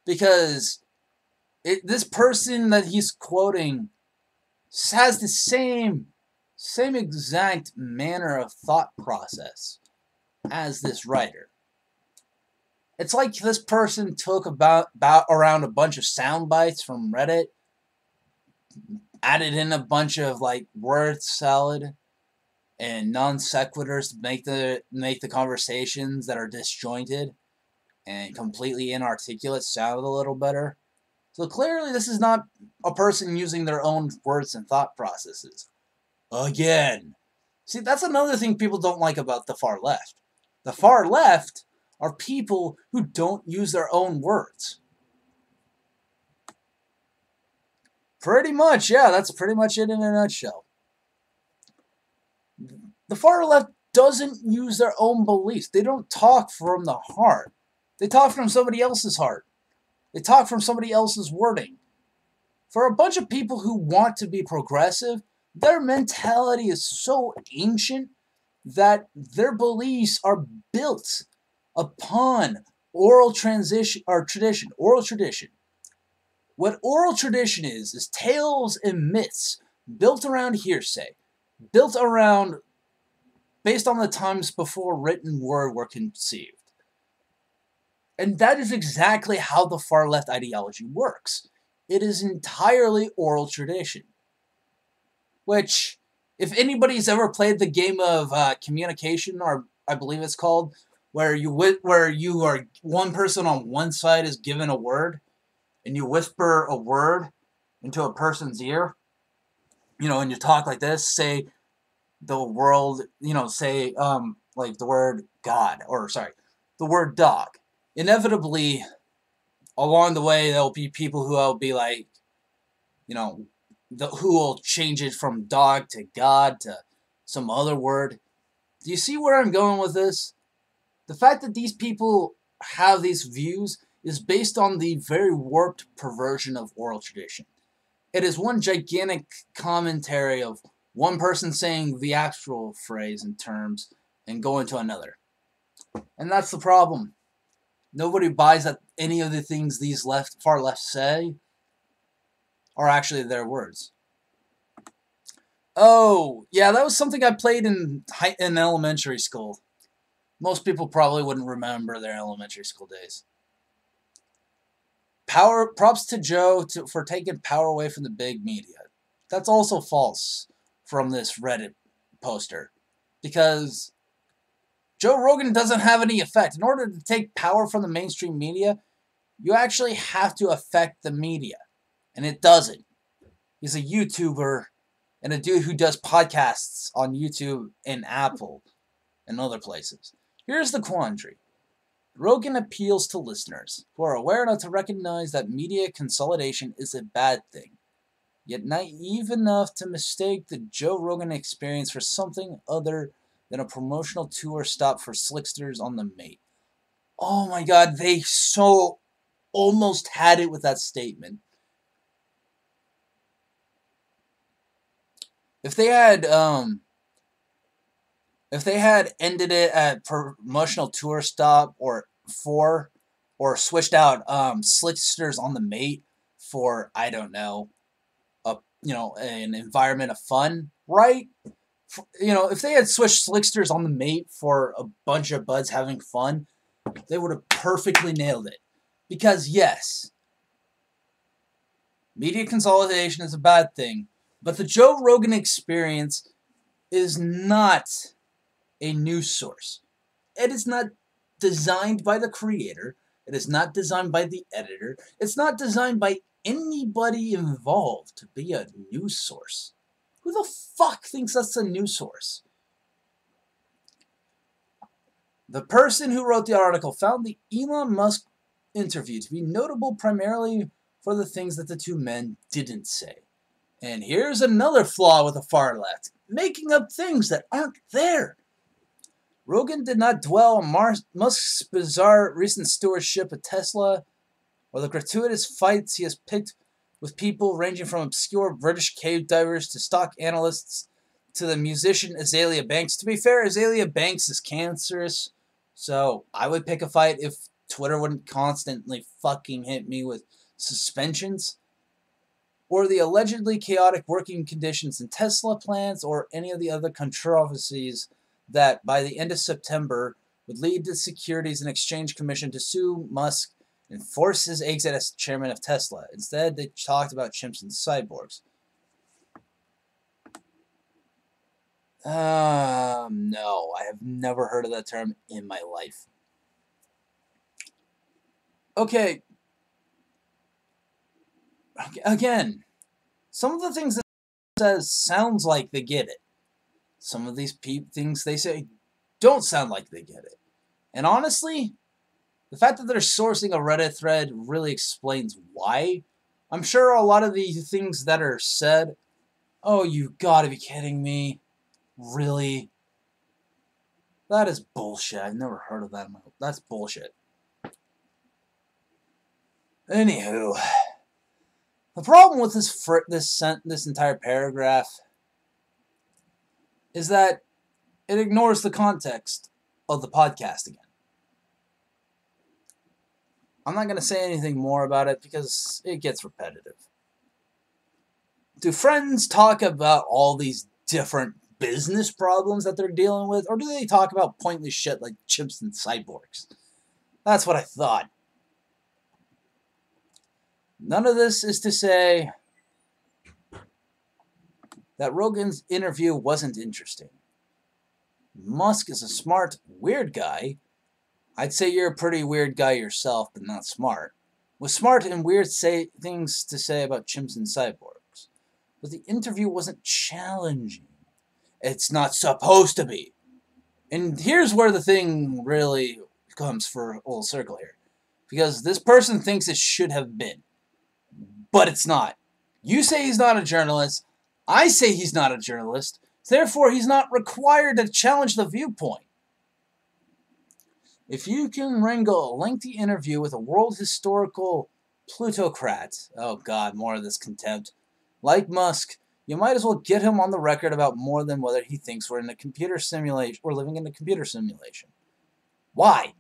Because this person that he's quoting has the same exact manner of thought process as this writer. It's like this person took around a bunch of sound bites from Reddit, added in a bunch of like word salad and non sequiturs to make the conversations that are disjointed and completely inarticulate sound a little better. So clearly this is not a person using their own words and thought processes. Again. See, that's another thing people don't like about the far left. The far left are people who don't use their own words. Pretty much, yeah, that's pretty much it in a nutshell. The far left doesn't use their own beliefs. They don't talk from the heart. They talk from somebody else's heart. They talk from somebody else's wording. For a bunch of people who want to be progressive, their mentality is so ancient that their beliefs are built upon oral tradition. What oral tradition is tales and myths built around hearsay, based on the times before written word were conceived. And that is exactly how the far left ideology works. It is entirely oral tradition. Which, if anybody's ever played the game of communication, or I believe it's called, where you are one person on one side is given a word, and you whisper a word into a person's ear, and you talk like this, say the world, say like the word God, the word dog. Inevitably, along the way, there'll be people who will be like, who will change it from dog to God to some other word. Do you see where I'm going with this? The fact that these people have these views is based on the very warped perversion of oral tradition. It is one gigantic commentary of one person saying the actual phrase and terms and going to another. And that's the problem. Nobody buys that any of the things these far left say are actually their words. Oh, yeah, that was something I played in elementary school. Most people probably wouldn't remember their elementary school days. Props to Joe for taking power away from the big media. That's also false from this Reddit poster. Because Joe Rogan doesn't have any effect. In order to take power from the mainstream media, you actually have to affect the media. And it doesn't. He's a YouTuber and a dude who does podcasts on YouTube and Apple and other places. Here's the quandary. Rogan appeals to listeners who are aware enough to recognize that media consolidation is a bad thing, yet naive enough to mistake the Joe Rogan experience for something other than a promotional tour stop for slicksters on the mate. Oh my god, they so almost had it with that statement. If they had ended it at promotional tour stop or switched out slicksters on the mate for, I don't know, an environment of fun, right? If they had switched slicksters on the mate for a bunch of buds having fun, they would have perfectly nailed it. Because yes, Media consolidation is a bad thing, but the Joe Rogan Experience is not a news source. It is not designed by the creator. It is not designed by the editor. It's not designed by anybody involved to be a news source. Who the fuck thinks that's a news source? The person who wrote the article found the Elon Musk interview to be notable primarily for the things that the two men didn't say. And here's another flaw with the far left, making up things that aren't there. Rogan did not dwell on Musk's bizarre recent stewardship of Tesla, or the gratuitous fights he has picked with people ranging from obscure British cave divers to stock analysts to the musician Azalea Banks. To be fair, Azalea Banks is cancerous, so I would pick a fight if Twitter wouldn't constantly fucking hit me with suspensions. Or the allegedly chaotic working conditions in Tesla plants, or any of the other controversies that by the end of September would lead the Securities and Exchange Commission to sue Musk and force his exit as chairman of Tesla. Instead, they talked about chimps and cyborgs. No, I have never heard of that term in my life. Okay. Again, some of the things that says sounds like they get it. Some of these things they say don't sound like they get it. And honestly, the fact that they're sourcing a Reddit thread really explains why. I'm sure a lot of the things that are said, oh, you gotta be kidding me. Really? That is bullshit. I've never heard of that. That's bullshit. Anywho, the problem with this entire paragraph is that it ignores the context of the podcast again. I'm not going to say anything more about it because it gets repetitive. Do friends talk about all these different business problems that they're dealing with, or do they talk about pointless shit like chimps and cyborgs? That's what I thought. None of this is to say that Rogan's interview wasn't interesting. Musk is a smart, weird guy. I'd say you're a pretty weird guy yourself, but not smart. With smart and weird things to say about chimps and cyborgs. But the interview wasn't challenging. It's not supposed to be. And here's where the thing really comes for full circle here. Because this person thinks it should have been. But it's not. You say he's not a journalist. I say he's not a journalist. Therefore, he's not required to challenge the viewpoint. If you can wrangle a lengthy interview with a world historical plutocrat, oh god, more of this contempt, like Musk, you might as well get him on the record about more than whether he thinks we're in a computer simulation, we're living in a computer simulation. Why?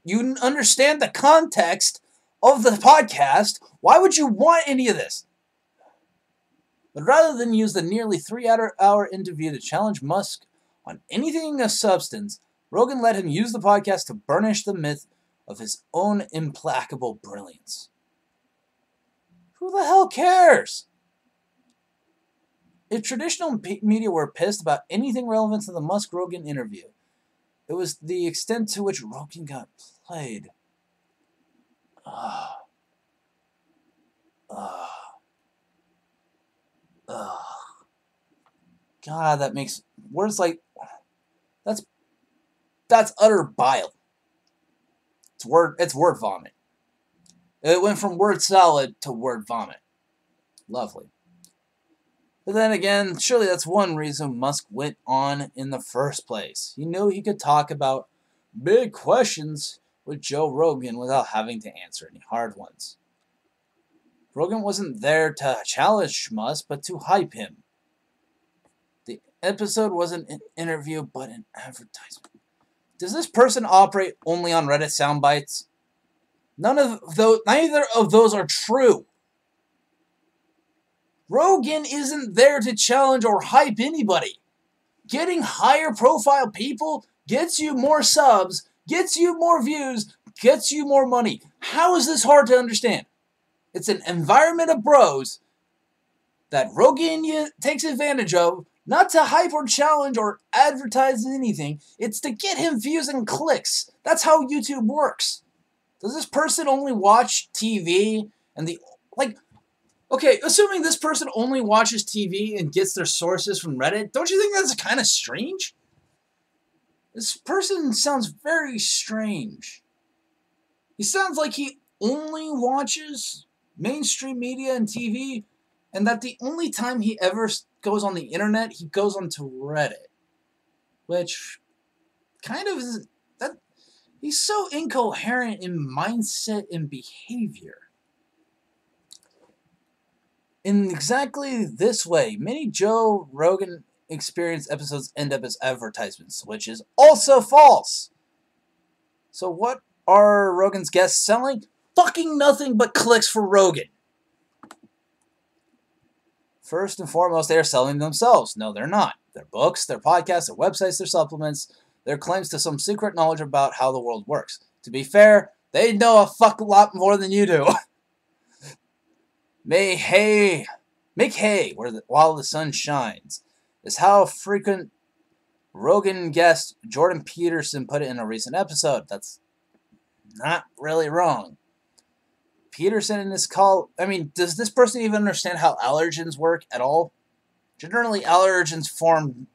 You understand the context of the podcast. Why would you want any of this? But rather than use the nearly 3-hour interview to challenge Musk on anything of substance, Rogan let him use the podcast to burnish the myth of his own implacable brilliance. Who the hell cares? If traditional media were pissed about anything relevant to the Musk-Rogan interview, it was the extent to which Rogan got played. God, that makes words like that's utter bile. It's word vomit. It went from word salad to word vomit. Lovely. But then again, surely that's one reason Musk went on in the first place. He knew he could talk about big questions with Joe Rogan without having to answer any hard ones. Rogan wasn't there to challenge Musk, but to hype him. The episode wasn't an interview, but an advertisement. Does this person operate only on Reddit sound bites? Neither of those are true. Rogan isn't there to challenge or hype anybody. Getting higher profile people gets you more subs, gets you more views, gets you more money. How is this hard to understand? It's an environment of bros that Rogan takes advantage of, not to hype or challenge or advertise anything. It's to get him views and clicks. That's how YouTube works. Does this person only watch TV and okay, assuming this person only watches TV and gets their sources from Reddit, don't you think that's kind of strange? This person sounds very strange. He sounds like he only watches mainstream media and TV, and that the only time he ever goes on the internet, he goes onto Reddit. Which kind of is... He's so incoherent in mindset and behavior. In exactly this way, many Joe Rogan Experience episodes end up as advertisements, which is also false. So what are Rogan's guests selling? Fucking nothing but clicks for Rogan. First and foremost, they are selling themselves. No, they're not. Their books, their podcasts, their websites, their supplements, their claims to some secret knowledge about how the world works. To be fair, they know a fuck lot more than you do. Make hay while the sun shines is how frequent Rogan guest Jordan Peterson put it in a recent episode. That's not really wrong. Peterson in this call, does this person even understand how allergens work at all? Generally, allergens form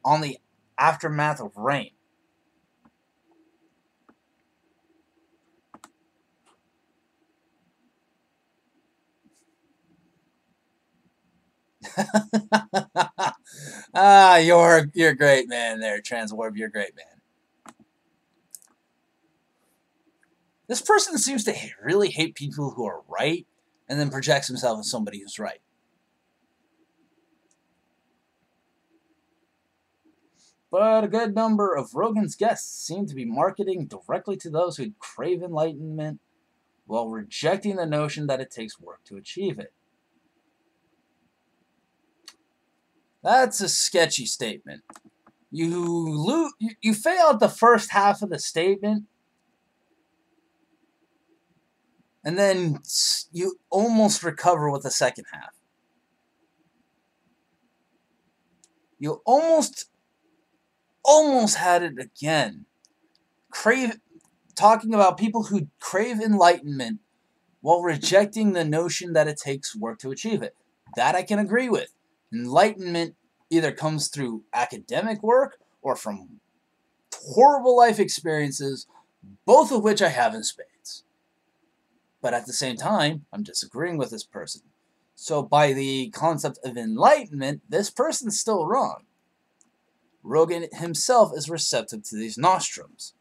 on the aftermath of rain. You're a great man there, Transwarp. You're a great man. This person seems to really hate people who are right, and then projects himself as somebody who's right. But a good number of Rogan's guests seem to be marketing directly to those who crave enlightenment, while rejecting the notion that it takes work to achieve it. That's a sketchy statement. You fail at the first half of the statement, and then you almost recover with the second half. You almost had it again. Talking about people who crave enlightenment while rejecting the notion that it takes work to achieve it. That I can agree with. Enlightenment either comes through academic work or from horrible life experiences, both of which I have in spades. But at the same time, I'm disagreeing with this person. So by the concept of enlightenment, this person's still wrong. Rogan himself is receptive to these nostrums.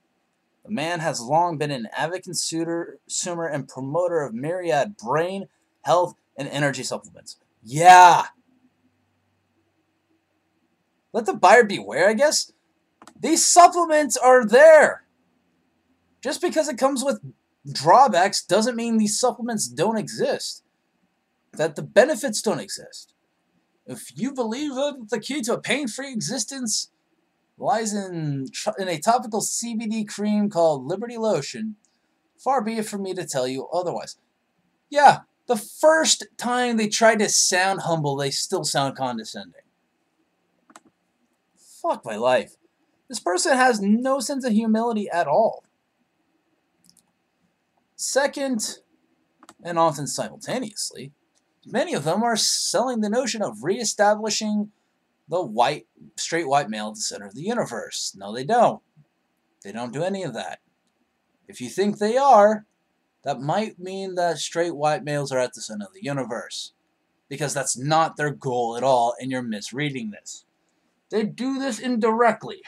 The man has long been an avid consumer and promoter of myriad brain, health, and energy supplements. Yeah! Let the buyer beware, I guess. These supplements are there. Just because it comes with drawbacks doesn't mean these supplements don't exist. That the benefits don't exist. If you believe that the key to a pain-free existence lies in a topical CBD cream called Liberty Lotion, far be it from me to tell you otherwise. Yeah, the first time they tried to sound humble, they still sound condescending. Fuck my life. This person has no sense of humility at all. Second, and often simultaneously, many of them are selling the notion of reestablishing the straight white male at the center of the universe. No, they don't. They don't do any of that. If you think they are, that might mean that straight white males are at the center of the universe. Because that's not their goal at all, and you're misreading this. They do this indirectly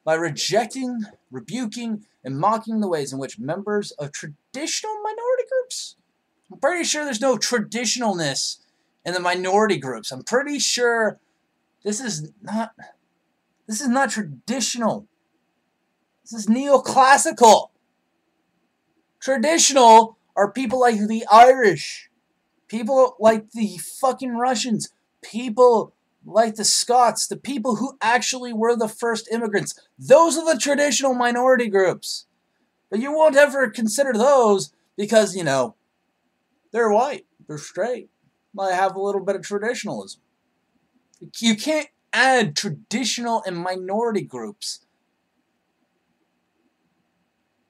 by rejecting, rebuking, and mocking the ways in which members of traditional minority groups. I'm pretty sure there's no traditionalness in the minority groups. I'm pretty sure this is not traditional. This is neoclassical. Traditional are people like the Irish, people like the fucking Russians, people like the Scots, the people who actually were the first immigrants. Those are the traditional minority groups. But you won't ever consider those because, They're white. They're straight. Might have a little bit of traditionalism. You can't add traditional and minority groups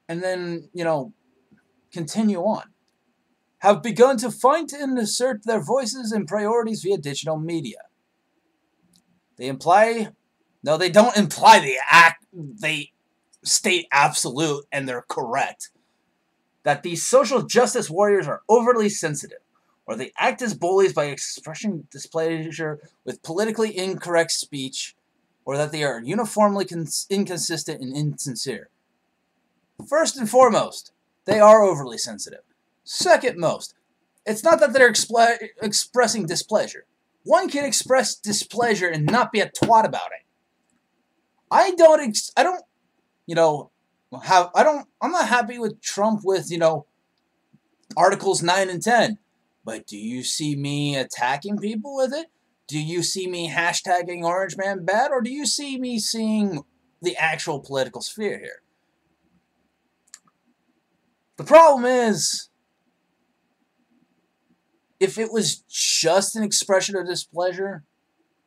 and then, continue on. Have begun to find and assert their voices and priorities via digital media. They imply... No, they don't imply they state absolute, and they're correct, that these social justice warriors are overly sensitive, or they act as bullies by expressing displeasure with politically incorrect speech, or that they are uniformly inconsistent and insincere. First and foremost, they are overly sensitive. Second most, it's not that they're expressing displeasure. One can express displeasure and not be a twat about it. I'm not happy with Trump with, Articles 9 and 10. But do you see me attacking people with it? Do you see me hashtagging Orange Man bad? Or do you see me seeing the actual political sphere here? The problem is, if it was just an expression of displeasure,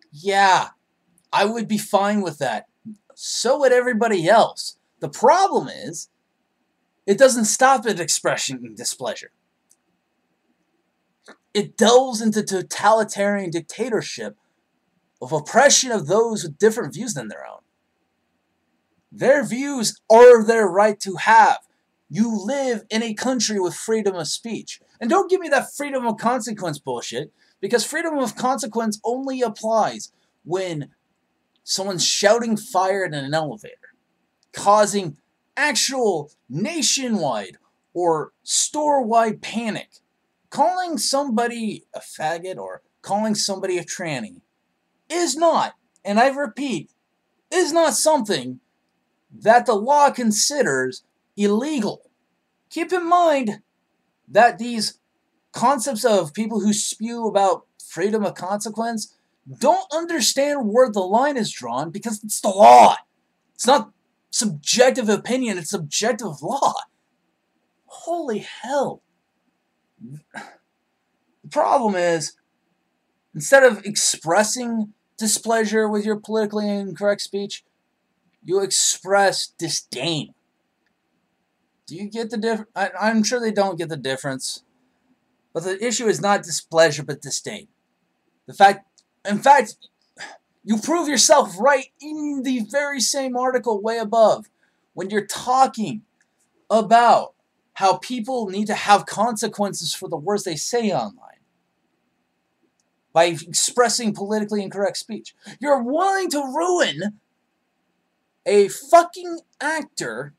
yeah, I would be fine with that. So would everybody else. The problem is, it doesn't stop at expressing displeasure. It delves into totalitarian dictatorship of oppression of those with different views than their own. Their views are their right to have. You live in a country with freedom of speech. And don't give me that freedom of consequence bullshit, because freedom of consequence only applies when someone's shouting fire in an elevator, causing actual nationwide or store-wide panic. Calling somebody a faggot or calling somebody a tranny is not, and I repeat, is not something that the law considers illegal. Keep in mind that these concepts of people who spew about freedom of consequence don't understand where the line is drawn, because it's the law. It's not subjective opinion, it's subjective law. Holy hell. The problem is, instead of expressing displeasure with your politically incorrect speech, you express disdain. Do you get the difference? I'm sure they don't get the difference. But the issue is not displeasure, but disdain. In fact, you prove yourself right in the very same article way above, when you're talking about how people need to have consequences for the words they say online by expressing politically incorrect speech. You're willing to ruin a fucking actor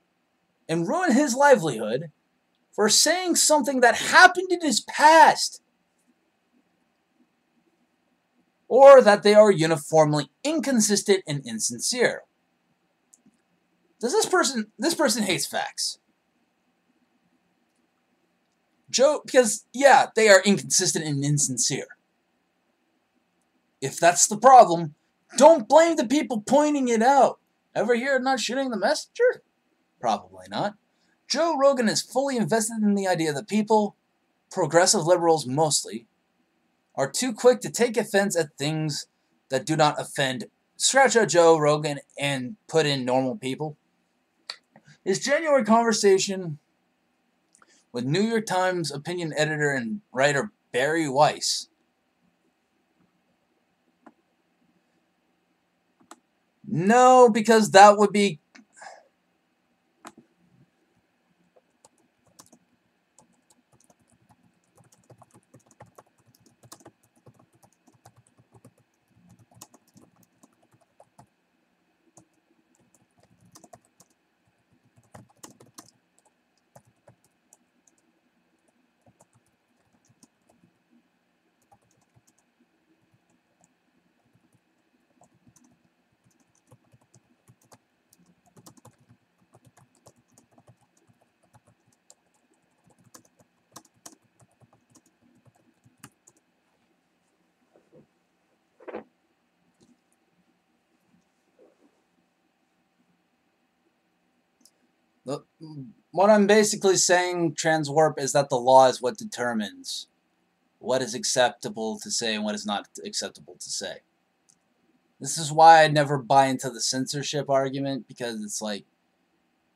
and ruin his livelihood for saying something that happened in his past, or that they are uniformly inconsistent and insincere. This person hates facts. Because, yeah, they are inconsistent and insincere. If that's the problem, don't blame the people pointing it out. Ever hear of not shooting the messenger? Probably not. Joe Rogan is fully invested in the idea that people, progressive liberals mostly, are too quick to take offense at things that do not offend. Scratch out Joe Rogan and put in normal people. His January conversation with New York Times opinion editor and writer Barry Weiss. No, because that would be... What I'm basically saying, transwarp, is that the law is what determines what is acceptable to say and what is not acceptable to say. This is why I never buy into the censorship argument, because it's like,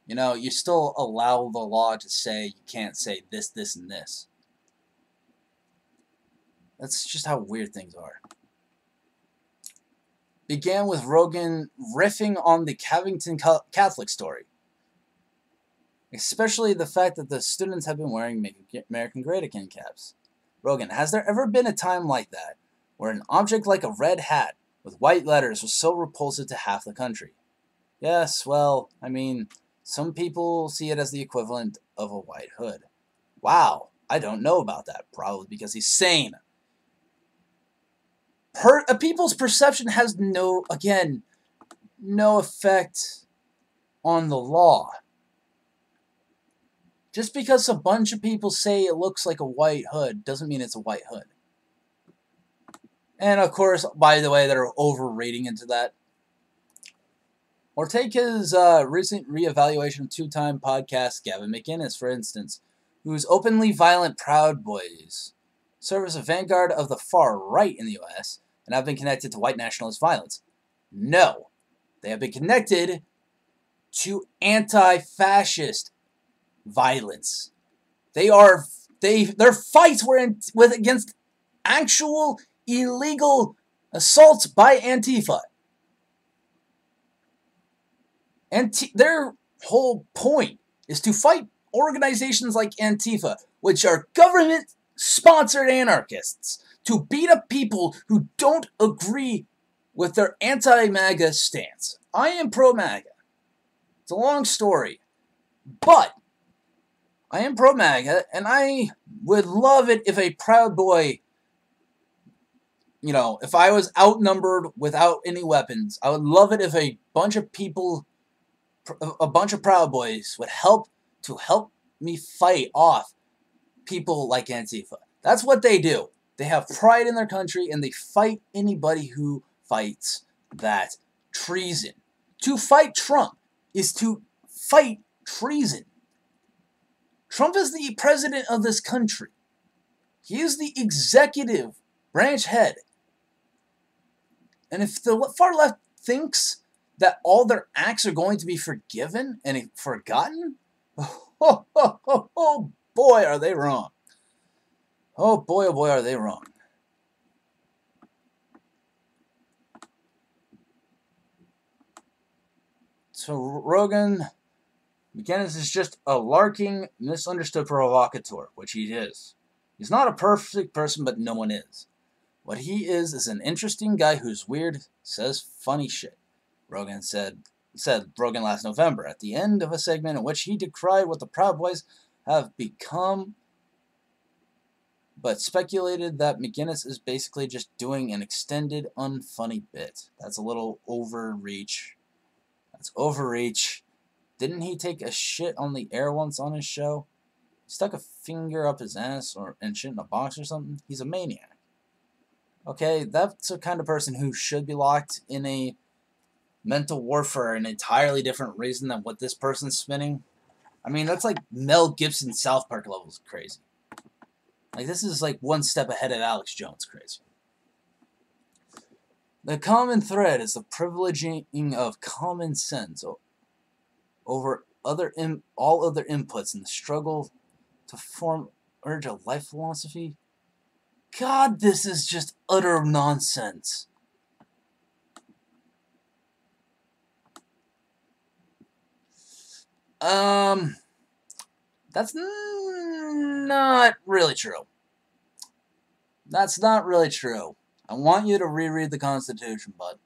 you know, you still allow the law to say you can't say this, this, and this. That's just how weird things are. Began with Rogan riffing on the Cavington Catholic story. Especially the fact that the students have been wearing Make American Great Again caps. Rogan, has there ever been a time like that, where an object like a red hat with white letters was so repulsive to half the country? Yes, well, I mean, some people see it as the equivalent of a white hood. Wow, I don't know about that, probably because he's sane. A people's perception has no effect on the law. Just because a bunch of people say it looks like a white hood doesn't mean it's a white hood. And of course, by the way, they're overreading into that. Or take his recent reevaluation of two-time podcast Gavin McInnes, for instance, whose openly violent Proud Boys serve as a vanguard of the far right in the U.S. and have been connected to white nationalist violence. No, they have been connected to anti-fascist violence. Their fights were against actual illegal assaults by Antifa. And their whole point is to fight organizations like Antifa, which are government-sponsored anarchists, to beat up people who don't agree with their anti-MAGA stance. I am pro-MAGA. It's a long story. But I am pro-MAGA, and I would love it if a Proud Boy, you know, if I was outnumbered without any weapons, I would love it if a bunch of people, a bunch of Proud Boys would help me fight off people like Antifa. That's what they do. They have pride in their country, and they fight anybody who fights that treason. To fight Trump is to fight treason. Trump is the president of this country. He is the executive branch head. And if the far left thinks that all their acts are going to be forgiven and forgotten, oh boy, are they wrong. Oh boy, are they wrong. So Rogan McInnes is just a larking, misunderstood provocateur, which he is. He's not a perfect person, but no one is. What he is an interesting guy who's weird, says funny shit. Rogan said Rogan last November at the end of a segment in which he decried what the Proud Boys have become, but speculated that McInnes is basically just doing an extended, unfunny bit. That's a little overreach. That's overreach. Didn't he take a shit on the air once on his show? He stuck a finger up his ass and shit in a box or something? He's a maniac. Okay, that's the kind of person who should be locked in a mental ward for an entirely different reason than what this person's spinning. I mean, that's like Mel Gibson South Park levels crazy. Like, this is like one step ahead of Alex Jones crazy. The common thread is the privileging of common sense over all other inputs in the struggle to urge a life philosophy. God, this is just utter nonsense. That's not really true. That's not really true. I want you to reread the Constitution, bud.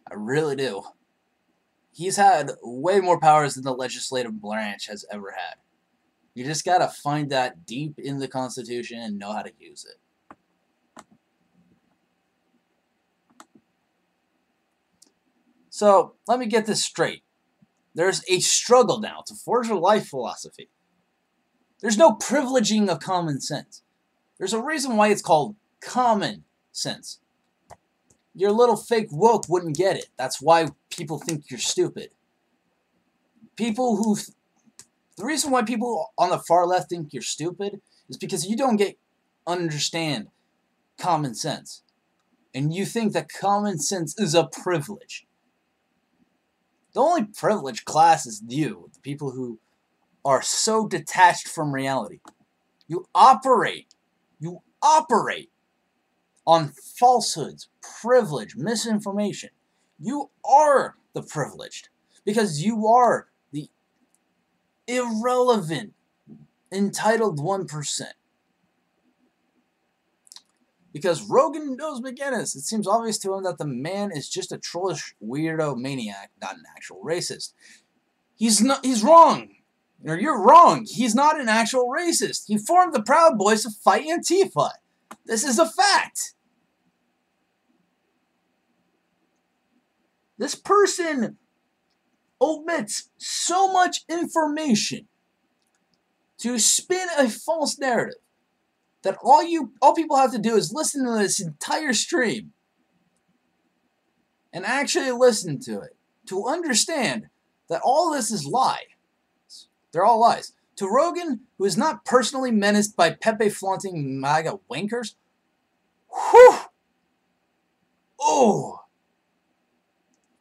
I really do. He's had way more powers than the legislative branch has ever had. You just gotta find that deep in the Constitution and know how to use it. So, let me get this straight. There's a struggle now to forge a life philosophy. There's no privileging of common sense. There's a reason why it's called common sense. Your little fake woke wouldn't get it. That's why people think you're stupid. people who... The reason why people on the far left think you're stupid is because you don't understand common sense. And you think that common sense is a privilege. The only privileged class is you, the people who are so detached from reality. You operate on falsehoods, privilege, misinformation. You are the privileged because you are the irrelevant, entitled 1%. Because Rogan knows McGinnis. It seems obvious to him that the man is just a trollish weirdo maniac, not an actual racist. He's wrong. Or you're wrong. He's not an actual racist. He formed the Proud Boys to fight Antifa. This is a fact. This person omits so much information to spin a false narrative that all people have to do is listen to this entire stream and actually listen to it to understand that all this is lie. They're all lies. To Rogan, who is not personally menaced by Pepe flaunting MAGA wankers, whew! Oh!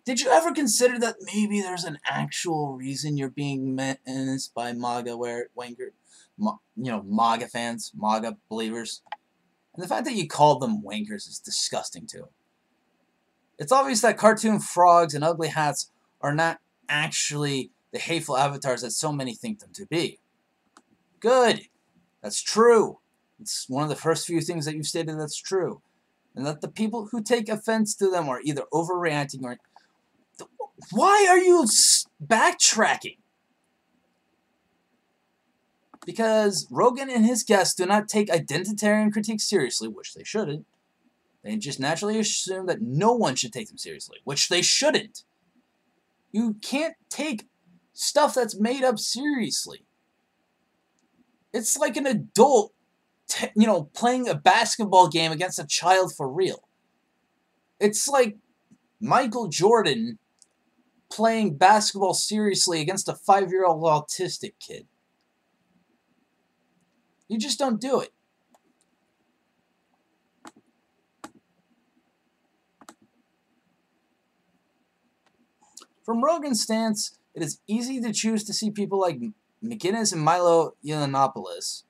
Did you ever consider that maybe there's an actual reason you're being menaced by MAGA wanker? MAGA fans, MAGA believers. And the fact that you called them wankers is disgusting too. It's obvious that cartoon frogs and ugly hats are not actually the hateful avatars that so many think them to be. Good. That's true. It's one of the first few things that you've stated that's true. And that the people who take offense to them are either overreacting or... Why are you backtracking? Because Rogan and his guests do not take identitarian critiques seriously, which they shouldn't. They just naturally assume that no one should take them seriously, which they shouldn't. You can't take stuff that's made up seriously. It's like an adult, playing a basketball game against a child for real. It's like Michael Jordan playing basketball seriously against a 5-year-old autistic kid. You just don't do it. From Rogan's stance, it is easy to choose to see people like McGinnis and Milo Yiannopoulos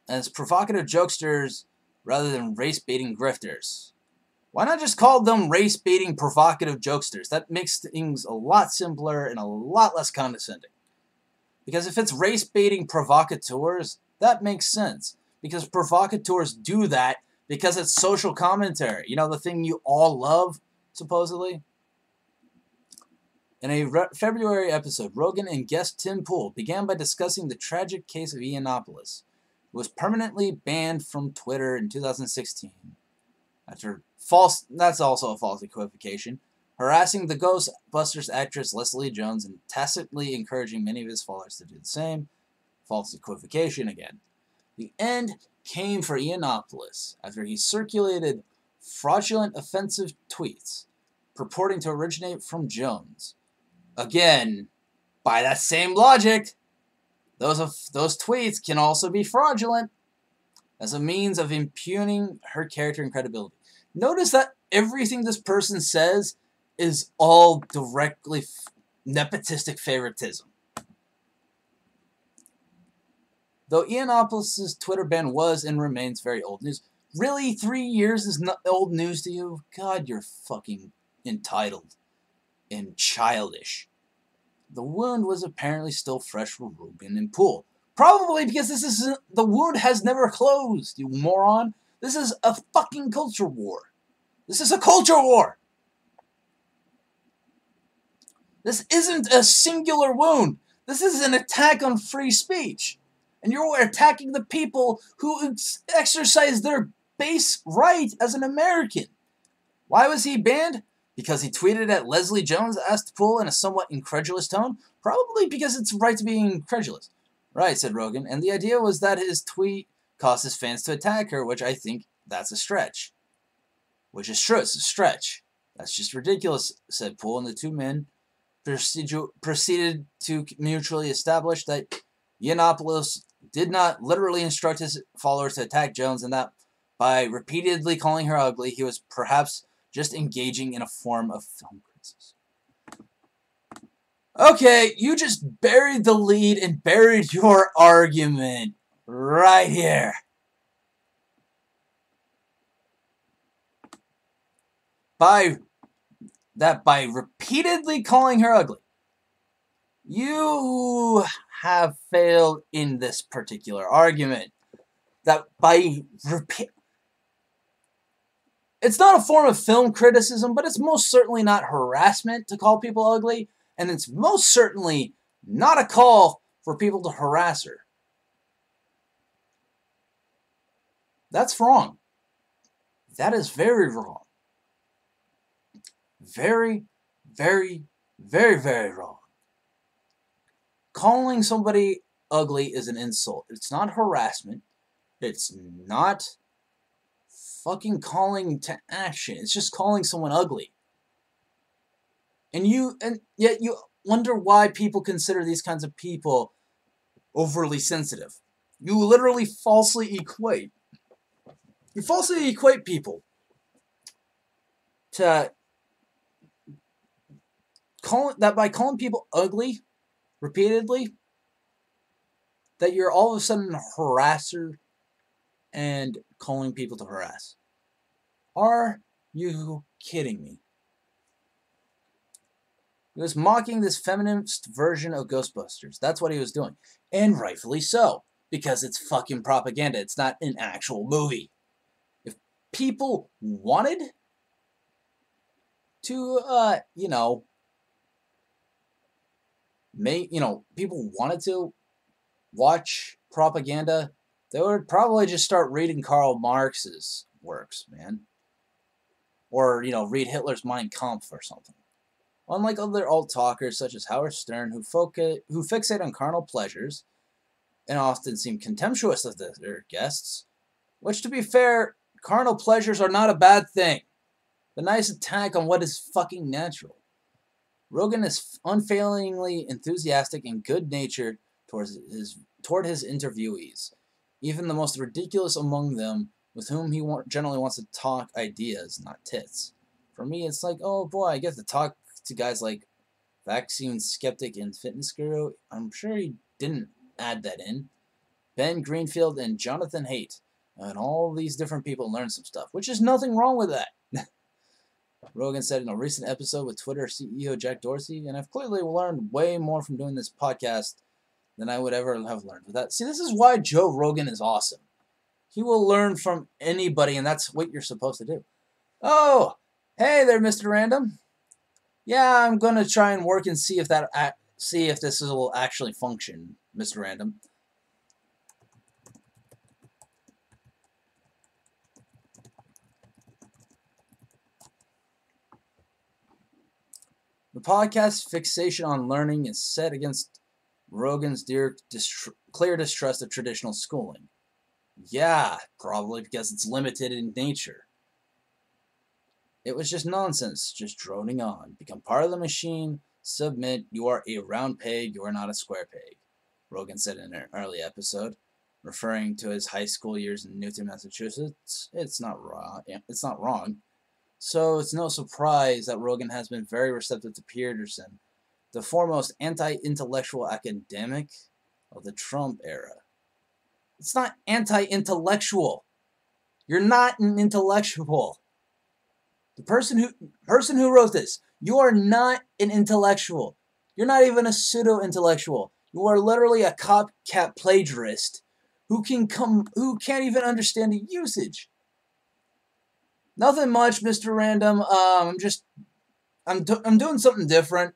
as provocative jokesters rather than race-baiting grifters. Why not just call them race-baiting provocative jokesters? That makes things a lot simpler and a lot less condescending. Because if it's race-baiting provocateurs, that makes sense. Because provocateurs do that because it's social commentary. You know, the thing you all love, supposedly? In a February episode, Rogan and guest Tim Pool began by discussing the tragic case of Yiannopoulos, who was permanently banned from Twitter in 2016 after that's also a false equivocation, harassing the Ghostbusters actress Leslie Jones and tacitly encouraging many of his followers to do the same. False equivocation again. The end came for Yiannopoulos after he circulated fraudulent offensive tweets purporting to originate from Jones. Again, by that same logic, those tweets can also be fraudulent as a means of impugning her character and credibility. Notice that everything this person says is all directly nepotistic favoritism. Though Yiannopoulos' Twitter ban was and remains very old news. Really? 3 years is not old news to you? God, you're fucking entitled and childish. The wound was apparently still fresh for Rogan and Poole. Probably because the wound has never closed, you moron. This is a fucking culture war. This is a culture war. This isn't a singular wound. This is an attack on free speech. And you're attacking the people who exercise their base right as an American. Why was he banned? Because he tweeted at Leslie Jones, asked Poole in a somewhat incredulous tone? Probably because it's right to be incredulous. Right, said Rogan, and the idea was that his tweet caused his fans to attack her, which I think that's a stretch. Which is true, it's a stretch. That's just ridiculous, said Poole, and the two men proceeded to mutually establish that Yiannopoulos did not literally instruct his followers to attack Jones, and that by repeatedly calling her ugly, he was perhaps just engaging in a form of film criticism. Okay, you just buried the lead and buried your argument right here. By repeatedly calling her ugly, you have failed in this particular argument. That by it's not a form of film criticism, but it's most certainly not harassment to call people ugly, and it's most certainly not a call for people to harass her. That's wrong. That is very wrong. Very, very, very, very wrong. Calling somebody ugly is an insult. It's not harassment. It's not fucking calling to action. It's just calling someone ugly. And yet you wonder why people consider these kinds of people overly sensitive. You literally falsely equate. You falsely equate people to by calling people ugly repeatedly, that you're all of a sudden a harasser and calling people to harass. Are you kidding me? He was mocking this feminist version of Ghostbusters. That's what he was doing. And rightfully so. Because it's fucking propaganda. It's not an actual movie. If people wanted to, people wanted to watch propaganda, they would probably just start reading Karl Marx's works, man. Or, read Hitler's Mein Kampf or something. Unlike other alt-talkers such as Howard Stern, who fixate on carnal pleasures and often seem contemptuous of their guests, which, to be fair, carnal pleasures are not a bad thing. The nice attack on what is fucking natural. Rogan is unfailingly enthusiastic and good-natured toward his interviewees, even the most ridiculous among them, with whom he generally wants to talk ideas, not tits. For me, it's like, oh boy, I get to talk to guys like Vaccine Skeptic and Fitness Guru. I'm sure he didn't add that in. Ben Greenfield and Jonathan Haidt. And all these different people learn some stuff, which is nothing wrong with that. Rogan said in a recent episode with Twitter CEO Jack Dorsey, and I've clearly learned way more from doing this podcast than I would ever have learned with that. See, this is why Joe Rogan is awesome. He will learn from anybody, and that's what you're supposed to do. Oh, hey there, Mr. Random. Yeah, I'm going to try and work and see if this will actually function, Mr. Random. The podcast's fixation on learning is set against Rogan's clear distrust of traditional schooling. Yeah, probably because it's limited in nature. It was just nonsense, just droning on. Become part of the machine, submit, you are a round peg, you are not a square peg, Rogan said in an early episode, referring to his high school years in Newton, Massachusetts. It's not wrong. So it's no surprise that Rogan has been very receptive to Peterson, the foremost anti-intellectual academic of the Trump era. It's not anti-intellectual. You're not an intellectual. The person who wrote this, you are not an intellectual. You're not even a pseudo-intellectual. You are literally a copycat plagiarist who can't even understand the usage. Nothing much, Mr. Random. I'm doing something different.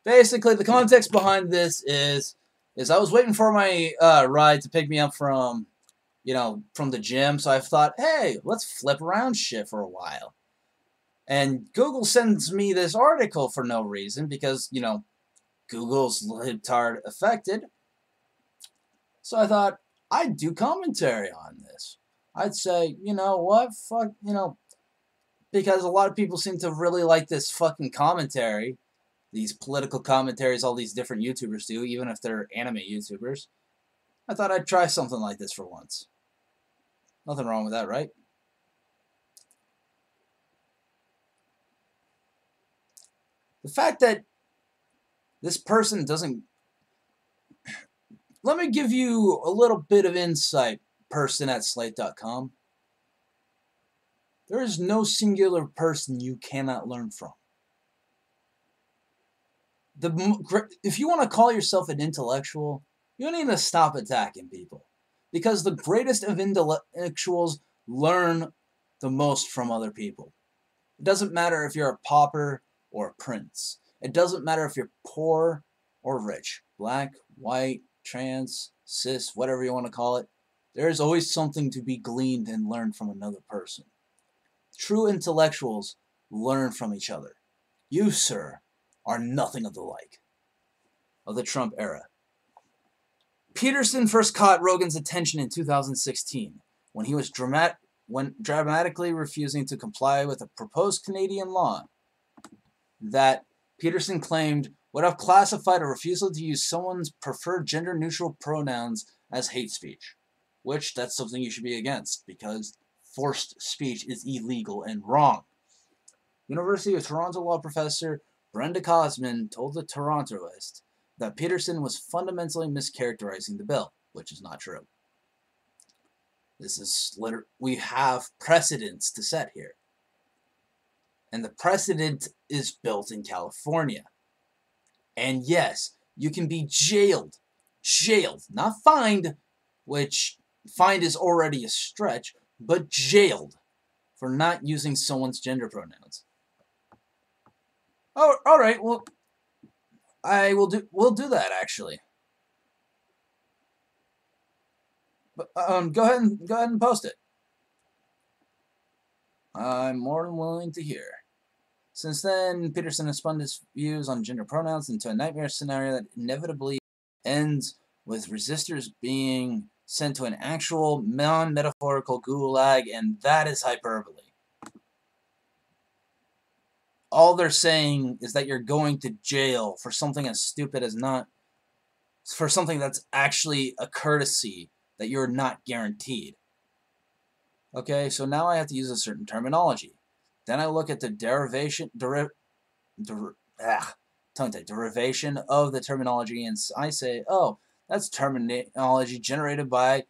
Basically, the context behind this is I was waiting for my ride to pick me up from the gym. So I thought, hey, let's flip around shit for a while. And Google sends me this article for no reason because, Google's libtard affected. So I thought, I'd do commentary on this. I'd say, you know what, fuck, because a lot of people seem to really like this fucking commentary. these political commentaries all these different YouTubers do, even if they're anime YouTubers. I thought I'd try something like this for once. Nothing wrong with that, right? The fact that this person doesn't... Let me give you a little bit of insight, person at Slate.com. There is no singular person you cannot learn from. If you want to call yourself an intellectual, you need to stop attacking people. Because the greatest of intellectuals learn the most from other people. It doesn't matter if you're a pauper or a prince. It doesn't matter if you're poor or rich. Black, white, trans, cis, whatever you want to call it. There is always something to be gleaned and learned from another person. True intellectuals learn from each other. You, sir, are nothing of the like. Of the Trump era. Peterson first caught Rogan's attention in 2016 when he was dramatically refusing to comply with a proposed Canadian law that Peterson claimed would have classified a refusal to use someone's preferred gender-neutral pronouns as hate speech, which that's something you should be against because forced speech is illegal and wrong. University of Toronto law professor Brenda Cosman told the Torontoist that Peterson was fundamentally mischaracterizing the bill, which is not true. This is we have precedents to set here. And the precedent is built in California. And yes, you can be jailed, not fined, which fined is already a stretch, but jailed for not using someone's gender pronouns. Oh, all right, well, we'll do that actually. But go ahead and post it. I'm more than willing to hear. Since then, Peterson has spun his views on gender pronouns into a nightmare scenario that inevitably ends with resistors being sent to an actual non-metaphorical gulag, and that is hyperbole. All they're saying is that you're going to jail for something as stupid as for something that's actually a courtesy that you're not guaranteed. Okay, so now I have to use a certain terminology. Then I look at the derivation of the terminology, and I say, oh, that's terminology generated by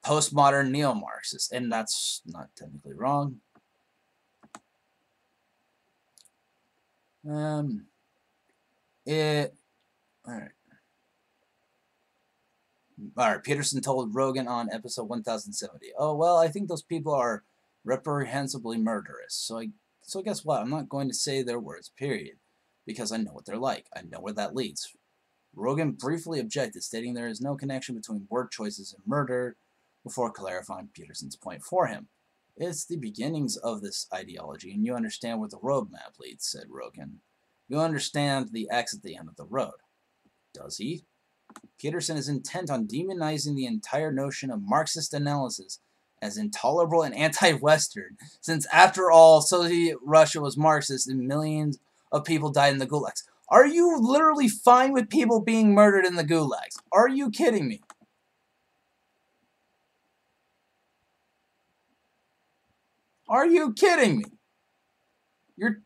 postmodern neo-Marxists, and that's not technically wrong. Alright, Peterson told Rogan on episode 1070, oh, well, I think those people are reprehensibly murderous, so guess what, I'm not going to say their words, period, because I know what they're like, I know where that leads. Rogan briefly objected, stating there is no connection between word choices and murder, before clarifying Peterson's point for him. It's the beginnings of this ideology, and you understand where the roadmap leads, said Rogan. You understand the X at the end of the road. Does he? Peterson is intent on demonizing the entire notion of Marxist analysis as intolerable and anti-Western, since after all, Soviet Russia was Marxist and millions of people died in the gulags. Are you literally fine with people being murdered in the gulags? Are you kidding me? Are you kidding me? You're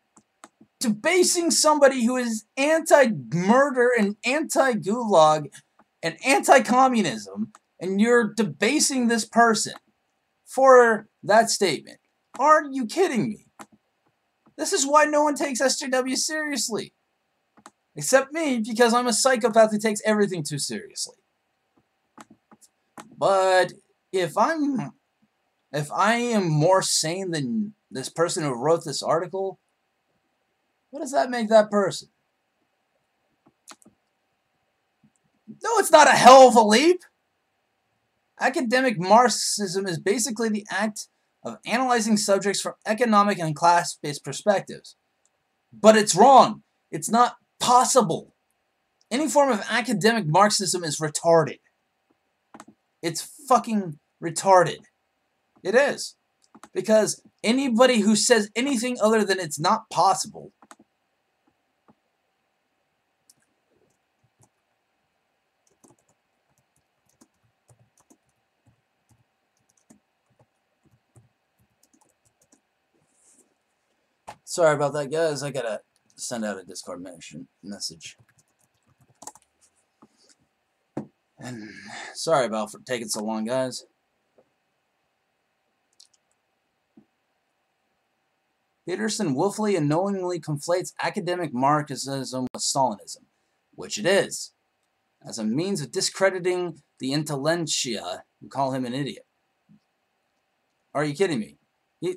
debasing somebody who is anti-murder and anti-gulag and anti-communism, and you're debasing this person for that statement. Are you kidding me? This is why no one takes SJW seriously. Except me, because I'm a psychopath who takes everything too seriously. But if I am more sane than this person who wrote this article, what does that make that person? No, it's not a hell of a leap. Academic Marxism is basically the act of analyzing subjects from economic and class-based perspectives. But it's wrong. It's not possible. Any form of academic Marxism is retarded. It's fucking retarded. It is. Because anybody who says anything other than it's not possible Sorry about that, guys. I gotta send out a Discord message. And sorry about for taking so long, guys. Peterson willfully and knowingly conflates academic Marxism with Stalinism, which it is, as a means of discrediting the intelligentsia who call him an idiot. Are you kidding me?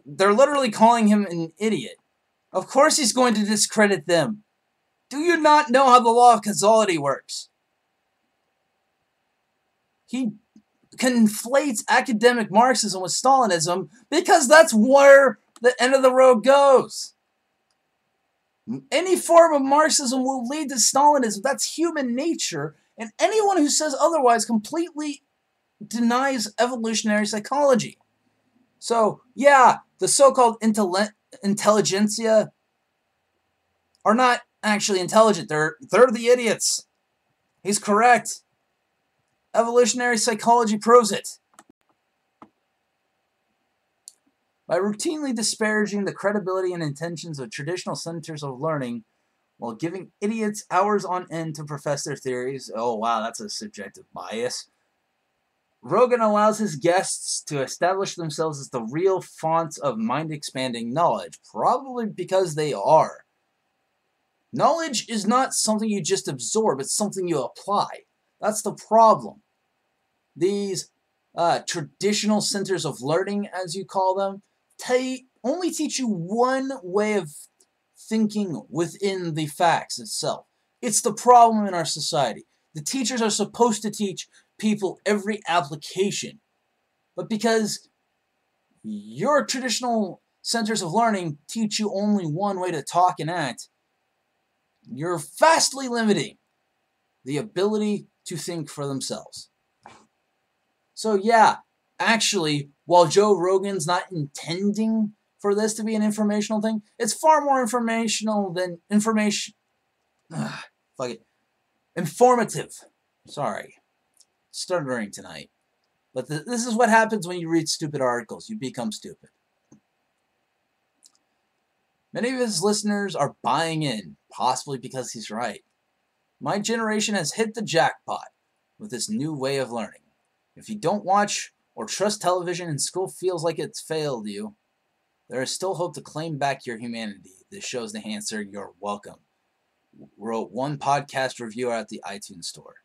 They're literally calling him an idiot. Of course he's going to discredit them. Do you not know how the law of causality works? He conflates academic Marxism with Stalinism because that's where the end of the road goes. Any form of Marxism will lead to Stalinism. That's human nature, and anyone who says otherwise completely denies evolutionary psychology. So, yeah, the so-called intelligentsia are not actually intelligent. They're the idiots. He's correct. Evolutionary psychology proves it. By routinely disparaging the credibility and intentions of traditional centers of learning while giving idiots hours on end to profess their theories, oh wow, that's a subjective bias, Rogan allows his guests to establish themselves as the real fonts of mind-expanding knowledge, probably because they are. Knowledge is not something you just absorb, it's something you apply. That's the problem. These traditional centers of learning, as you call them, only teach you one way of thinking within the facts itself. It's the problem in our society. The teachers are supposed to teach people every application. But because your traditional centers of learning teach you only one way to talk and act, you're vastly limiting the ability to think for themselves. So yeah, actually, while Joe Rogan's not intending for this to be an informational thing, it's far more informational than informative. Sorry. Stuttering tonight. But this is what happens when you read stupid articles. You become stupid. Many of his listeners are buying in, possibly because he's right. My generation has hit the jackpot with this new way of learning. If you don't watch or trust television and school feels like it's failed you, there is still hope to claim back your humanity. This show's the answer. You're welcome. Wrote one podcast reviewer at the iTunes store.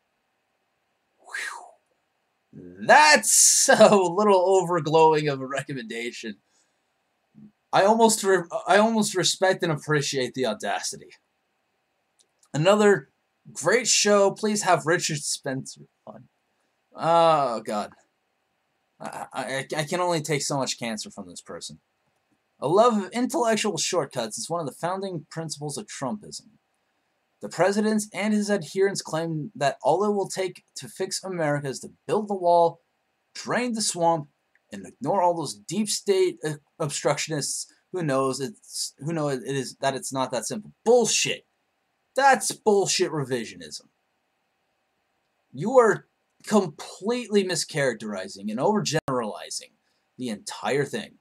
Whew. That's a little overglowing of a recommendation. I almost respect and appreciate the audacity. Another great show. Please have Richard Spencer on. Oh, God. I can only take so much cancer from this person. A love of intellectual shortcuts is one of the founding principles of Trumpism. The president and his adherents claim that all it will take to fix America is to build the wall, drain the swamp, and ignore all those deep state obstructionists who know that it's not that simple. Bullshit. That's bullshit revisionism. You are completely mischaracterizing and overgeneralizing the entire thing.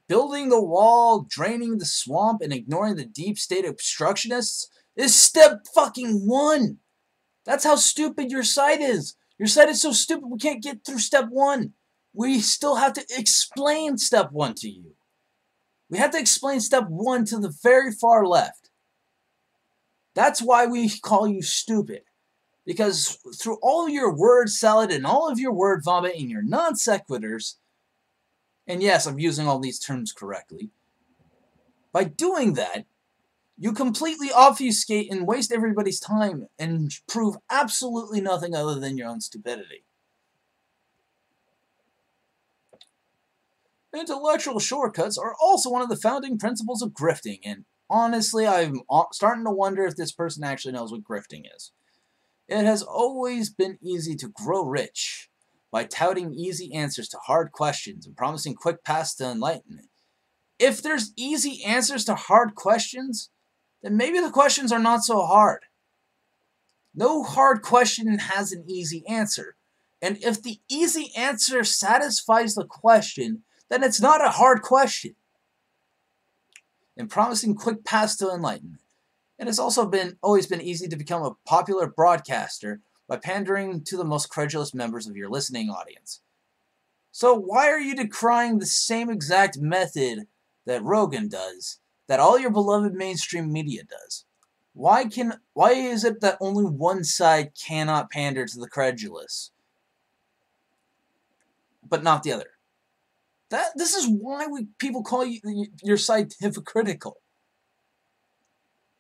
Building the wall, draining the swamp, and ignoring the deep state obstructionists is step fucking one. That's how stupid your site is. Your site is so stupid we can't get through step one. We still have to explain step one to you. We have to explain step one to the very far left. That's why we call you stupid. Because through all of your word salad and all of your word vomit and your non sequiturs, and yes, I'm using all these terms correctly, by doing that, you completely obfuscate and waste everybody's time and prove absolutely nothing other than your own stupidity. Intellectual shortcuts are also one of the founding principles of grifting, and honestly, I'm starting to wonder if this person actually knows what grifting is. It has always been easy to grow rich by touting easy answers to hard questions and promising quick paths to enlightenment. If there's easy answers to hard questions, then maybe the questions are not so hard. No hard question has an easy answer. And if the easy answer satisfies the question, then it's not a hard question. and promising quick paths to enlightenment. It has also always been easy to become a popular broadcaster by pandering to the most credulous members of your listening audience. So why are you decrying the same exact method that Rogan does, that all your beloved mainstream media does? Why is it that only one side cannot pander to the credulous, but not the other? This is why people call your side hypocritical.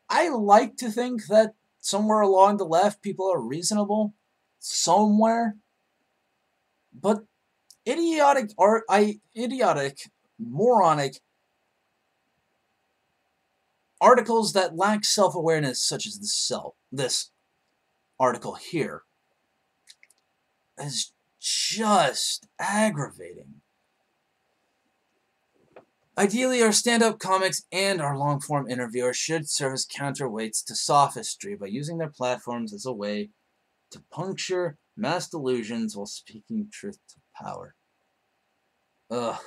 I like to think that somewhere along the left, people are reasonable, somewhere, but idiotic, moronic articles that lack self-awareness, such as this article here, is just aggravating. Ideally, our stand-up comics and our long-form interviewers should serve as counterweights to sophistry by using their platforms as a way to puncture mass delusions while speaking truth to power. Ugh.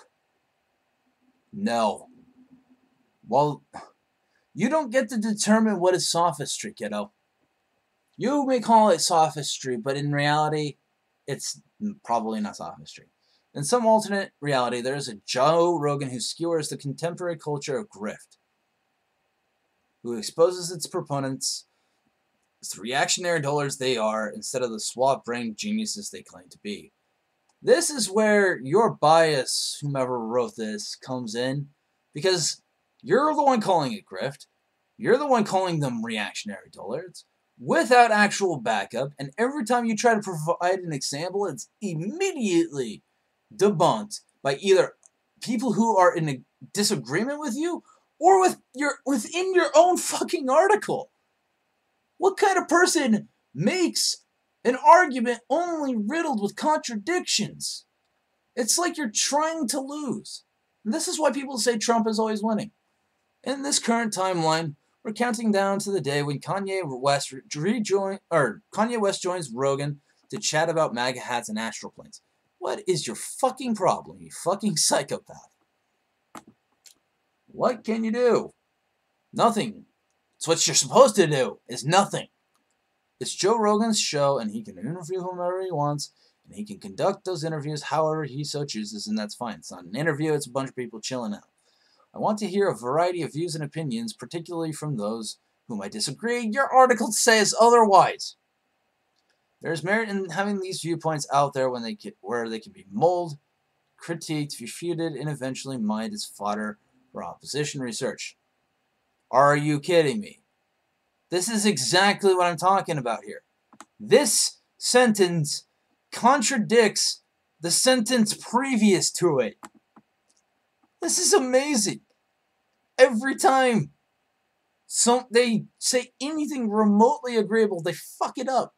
No. Well, you don't get to determine what is sophistry, kiddo. You may call it sophistry, but in reality, it's probably not sophistry. In some alternate reality, there is a Joe Rogan who skewers the contemporary culture of grift, who exposes its proponents as the reactionary dullards they are instead of the suave-brained geniuses they claim to be. This is where your bias, whomever wrote this, comes in, because you're the one calling it grift, you're the one calling them reactionary dullards, without actual backup, and every time you try to provide an example, it's immediately debunked by either people who are in a disagreement with you or within your own fucking article. What kind of person makes an argument only riddled with contradictions? It's like you're trying to lose. And this is why people say Trump is always winning. In this current timeline, we're counting down to the day when Kanye West joins Rogan to chat about MAGA hats and astral planes. What is your fucking problem, you fucking psychopath? What can you do? Nothing. It's what you're supposed to do, is nothing. It's Joe Rogan's show, and he can interview whomever he wants, and he can conduct those interviews however he so chooses, and that's fine. It's not an interview, it's a bunch of people chilling out. I want to hear a variety of views and opinions, particularly from those whom I disagree. Your article says otherwise. There's merit in having these viewpoints out there where they can be molded, critiqued, refuted, and eventually mined as fodder for opposition research. Are you kidding me? This is exactly what I'm talking about here. This sentence contradicts the sentence previous to it. This is amazing. Every time they say anything remotely agreeable, they fuck it up.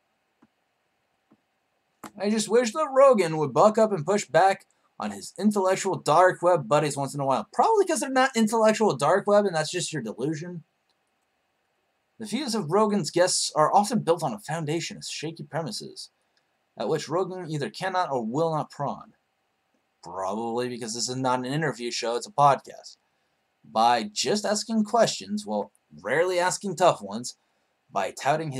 I just wish that Rogan would buck up and push back on his intellectual dark web buddies once in a while. Probably because they're not intellectual dark web and that's just your delusion. The views of Rogan's guests are often built on a foundation of shaky premises, at which Rogan either cannot or will not prod. Probably because this is not an interview show, it's a podcast. By just asking questions, well, rarely asking tough ones, by touting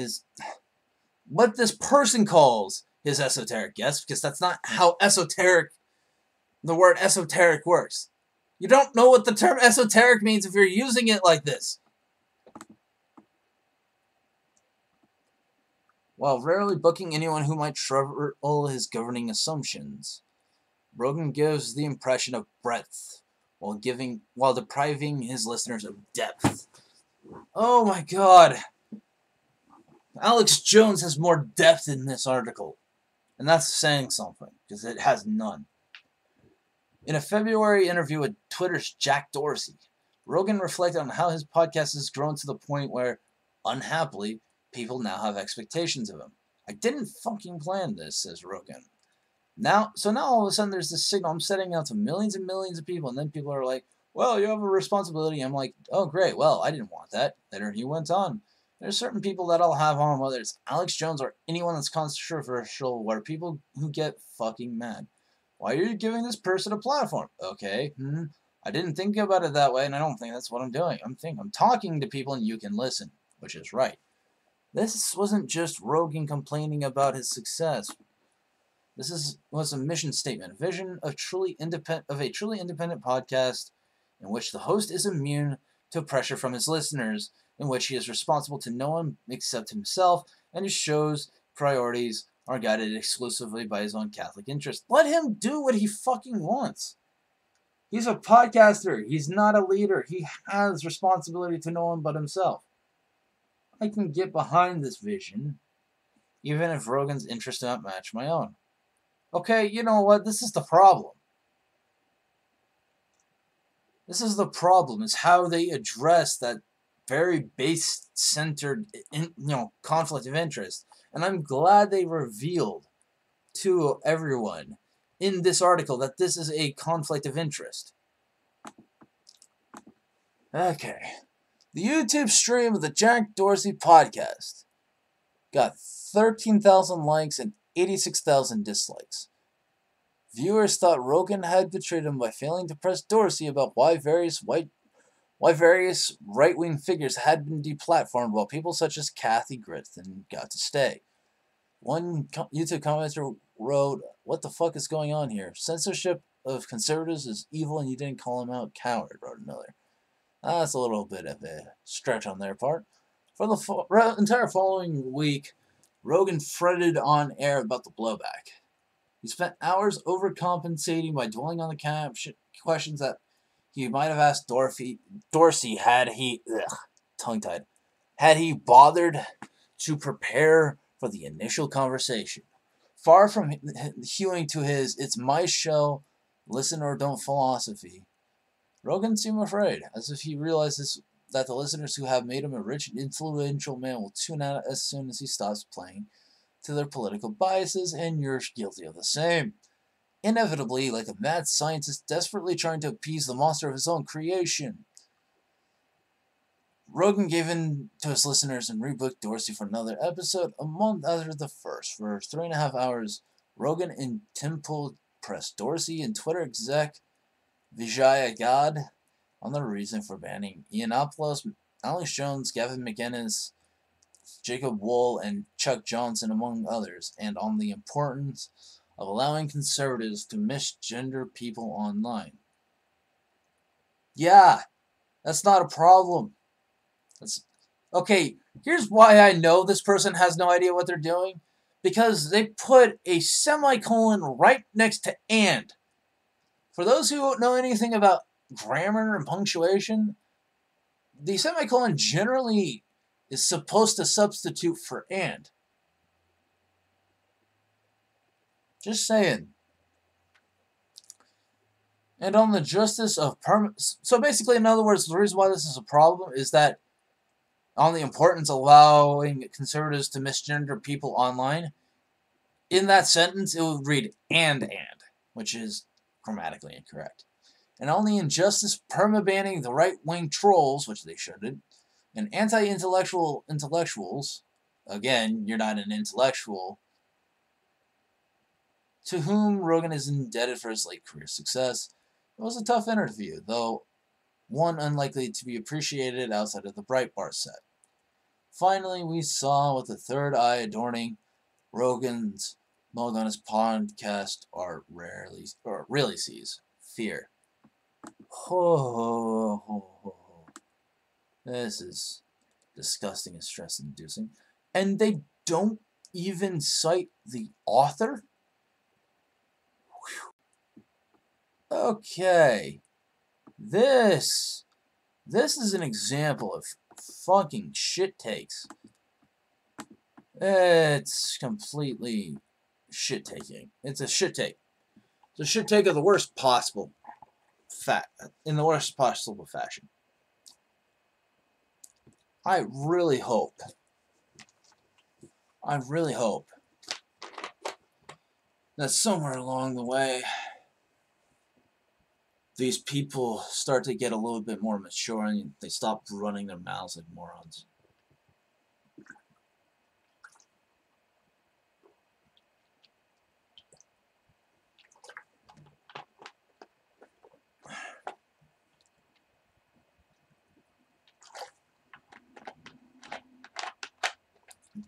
what this person calls his esoteric guests, because that's not how the word esoteric works. You don't know what the term esoteric means if you're using it like this. While rarely booking anyone who might trouble his governing assumptions, Rogan gives the impression of breadth while depriving his listeners of depth. Oh my god. Alex Jones has more depth in this article. And that's saying something, because it has none. In a February interview with Twitter's Jack Dorsey, Rogan reflected on how his podcast has grown to the point where, unhappily, people now have expectations of him. I didn't fucking plan this, says Rogan. So now all of a sudden there's this signal I'm setting out to millions and millions of people, and then people are like, well, you have a responsibility. I'm like, oh, great, well, I didn't want that. Then he went on. There's certain people that I'll have on, whether it's Alex Jones or anyone that's controversial, where people who get fucking mad. Why are you giving this person a platform? Okay, I didn't think about it that way, and I don't think that's what I'm doing. I'm talking to people and you can listen, which is right. This wasn't just Rogan complaining about his success. This was a mission statement, a vision of a truly independent podcast in which the host is immune to pressure from his listeners, in which he is responsible to no one except himself, and his show's priorities are guided exclusively by his own Catholic interest. Let him do what he fucking wants. He's a podcaster. He's not a leader. He has responsibility to no one but himself. I can get behind this vision, even if Rogan's interests don't match my own. Okay, you know what? This is the problem. This is the problem, is how they address that very base-centered, conflict of interest. And I'm glad they revealed to everyone in this article that this is a conflict of interest. Okay. The YouTube stream of the Jack Dorsey podcast got 13,000 likes and 86,000 dislikes. Viewers thought Rogan had betrayed him by failing to press Dorsey about why various right-wing figures had been deplatformed, while people such as Kathy Griffin got to stay. One YouTube commenter wrote, "What the fuck is going on here? Censorship of conservatives is evil and you didn't call him out, coward," wrote another. That's a little bit of a stretch on their part. For the entire following week, Rogan fretted on air about the blowback. He spent hours overcompensating by dwelling on the questions that he might have asked Dorsey had he bothered to prepare for the initial conversation. Far from hewing to his "it's my show, listen or don't" philosophy, Rogan seemed afraid, as if he realizes that the listeners who have made him a rich and influential man will tune out as soon as he stops playing to their political biases, and you're guilty of the same. Inevitably, like a mad scientist desperately trying to appease the monster of his own creation. Rogan gave in to his listeners and rebooked Dorsey for another episode a month after the first. For 3.5 hours, Rogan and Tim Pool pressed Dorsey and Twitter exec Vijaya God on the reason for banning Yiannopoulos, Alex Jones, Gavin McInnes, Jacob Wool, and Chuck Johnson, among others, and on the importance of allowing conservatives to misgender people online. Yeah, that's not a problem. Okay, here's why I know this person has no idea what they're doing. Because they put a semicolon right next to "and." For those who don't know anything about grammar and punctuation, the semicolon generally is supposed to substitute for "and." Just saying. And on the justice of so basically, in other words, the reason why this is a problem is that on the importance of allowing conservatives to misgender people online, in that sentence it would read and, which is grammatically incorrect. And on the injustice perma-banning the right-wing trolls, which they shouldn't, and intellectuals, again, you're not an intellectual, to whom Rogan is indebted for his late career success. It was a tough interview, though one unlikely to be appreciated outside of the Breitbart set. Finally, we saw what the third eye adorning Rogan's mug on his podcast really sees: fear. This is disgusting and stress-inducing. And they don't even cite the author? Okay. This is an example of fucking shit takes. It's completely shit taking. It's a shit take. It's a shit take of the worst possible in the worst possible fashion. I really hope that somewhere along the way these people start to get a little bit more mature and they stop running their mouths like morons.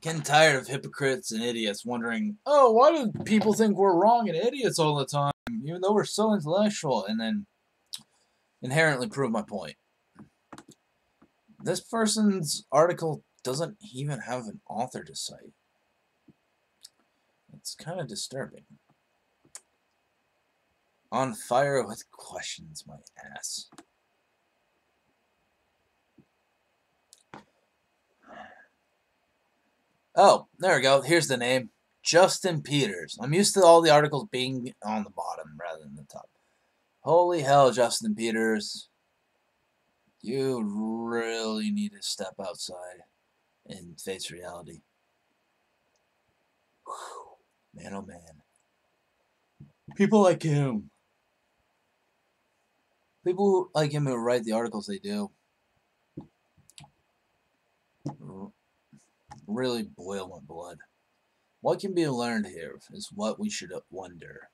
Getting tired of hypocrites and idiots wondering, oh, why do people think we're wrong and idiots all the time, even though we're so intellectual, and then inherently prove my point. This person's article doesn't even have an author to cite. It's kind of disturbing. On fire with questions, my ass. Oh, there we go. Here's the name. Justin Peters. I'm used to all the articles being on the bottom rather than the top. Holy hell, Justin Peters. You really need to step outside and face reality. Whew. Man, oh man. People like him. People like him who write the articles they do really boil my blood. What can be learned here is what we should wonder.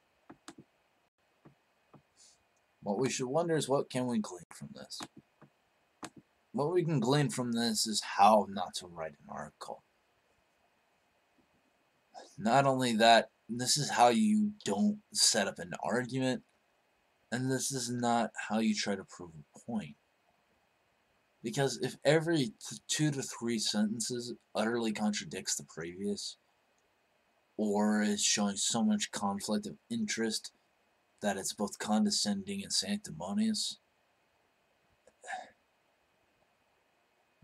What we should wonder is what can we glean from this. What we can glean from this is how not to write an article. Not only that, this is how you don't set up an argument, and this is not how you try to prove a point. Because if every 2 to 3 sentences utterly contradicts the previous, or is showing so much conflict of interest that it's both condescending and sanctimonious,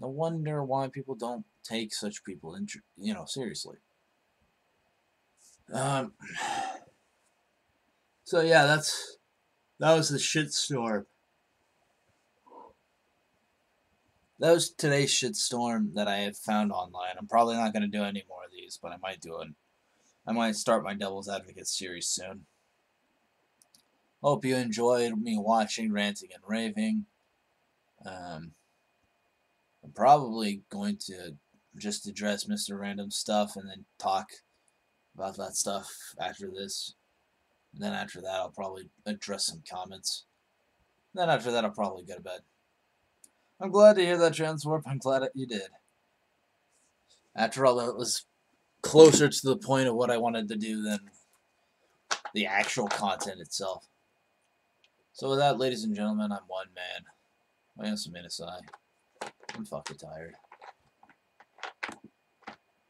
no wonder why people don't take such people, seriously. So yeah, that was the shitstorm. That was today's shitstorm that I had found online. I'm probably not going to do any more of these, but I might do it. I might start my Devil's Advocate series soon. Hope you enjoyed me watching, ranting, and raving. I'm probably going to just address Mr. Random stuff and then talk about that stuff after this. And then after that, I'll probably address some comments. And then after that, I'll probably go to bed. I'm glad to hear that, Transwarp. I'm glad that you did. After all, that was closer to the point of what I wanted to do than the actual content itself. So with that, ladies and gentlemen, I'm OneMan. I am some May Cry. I'm fucking tired.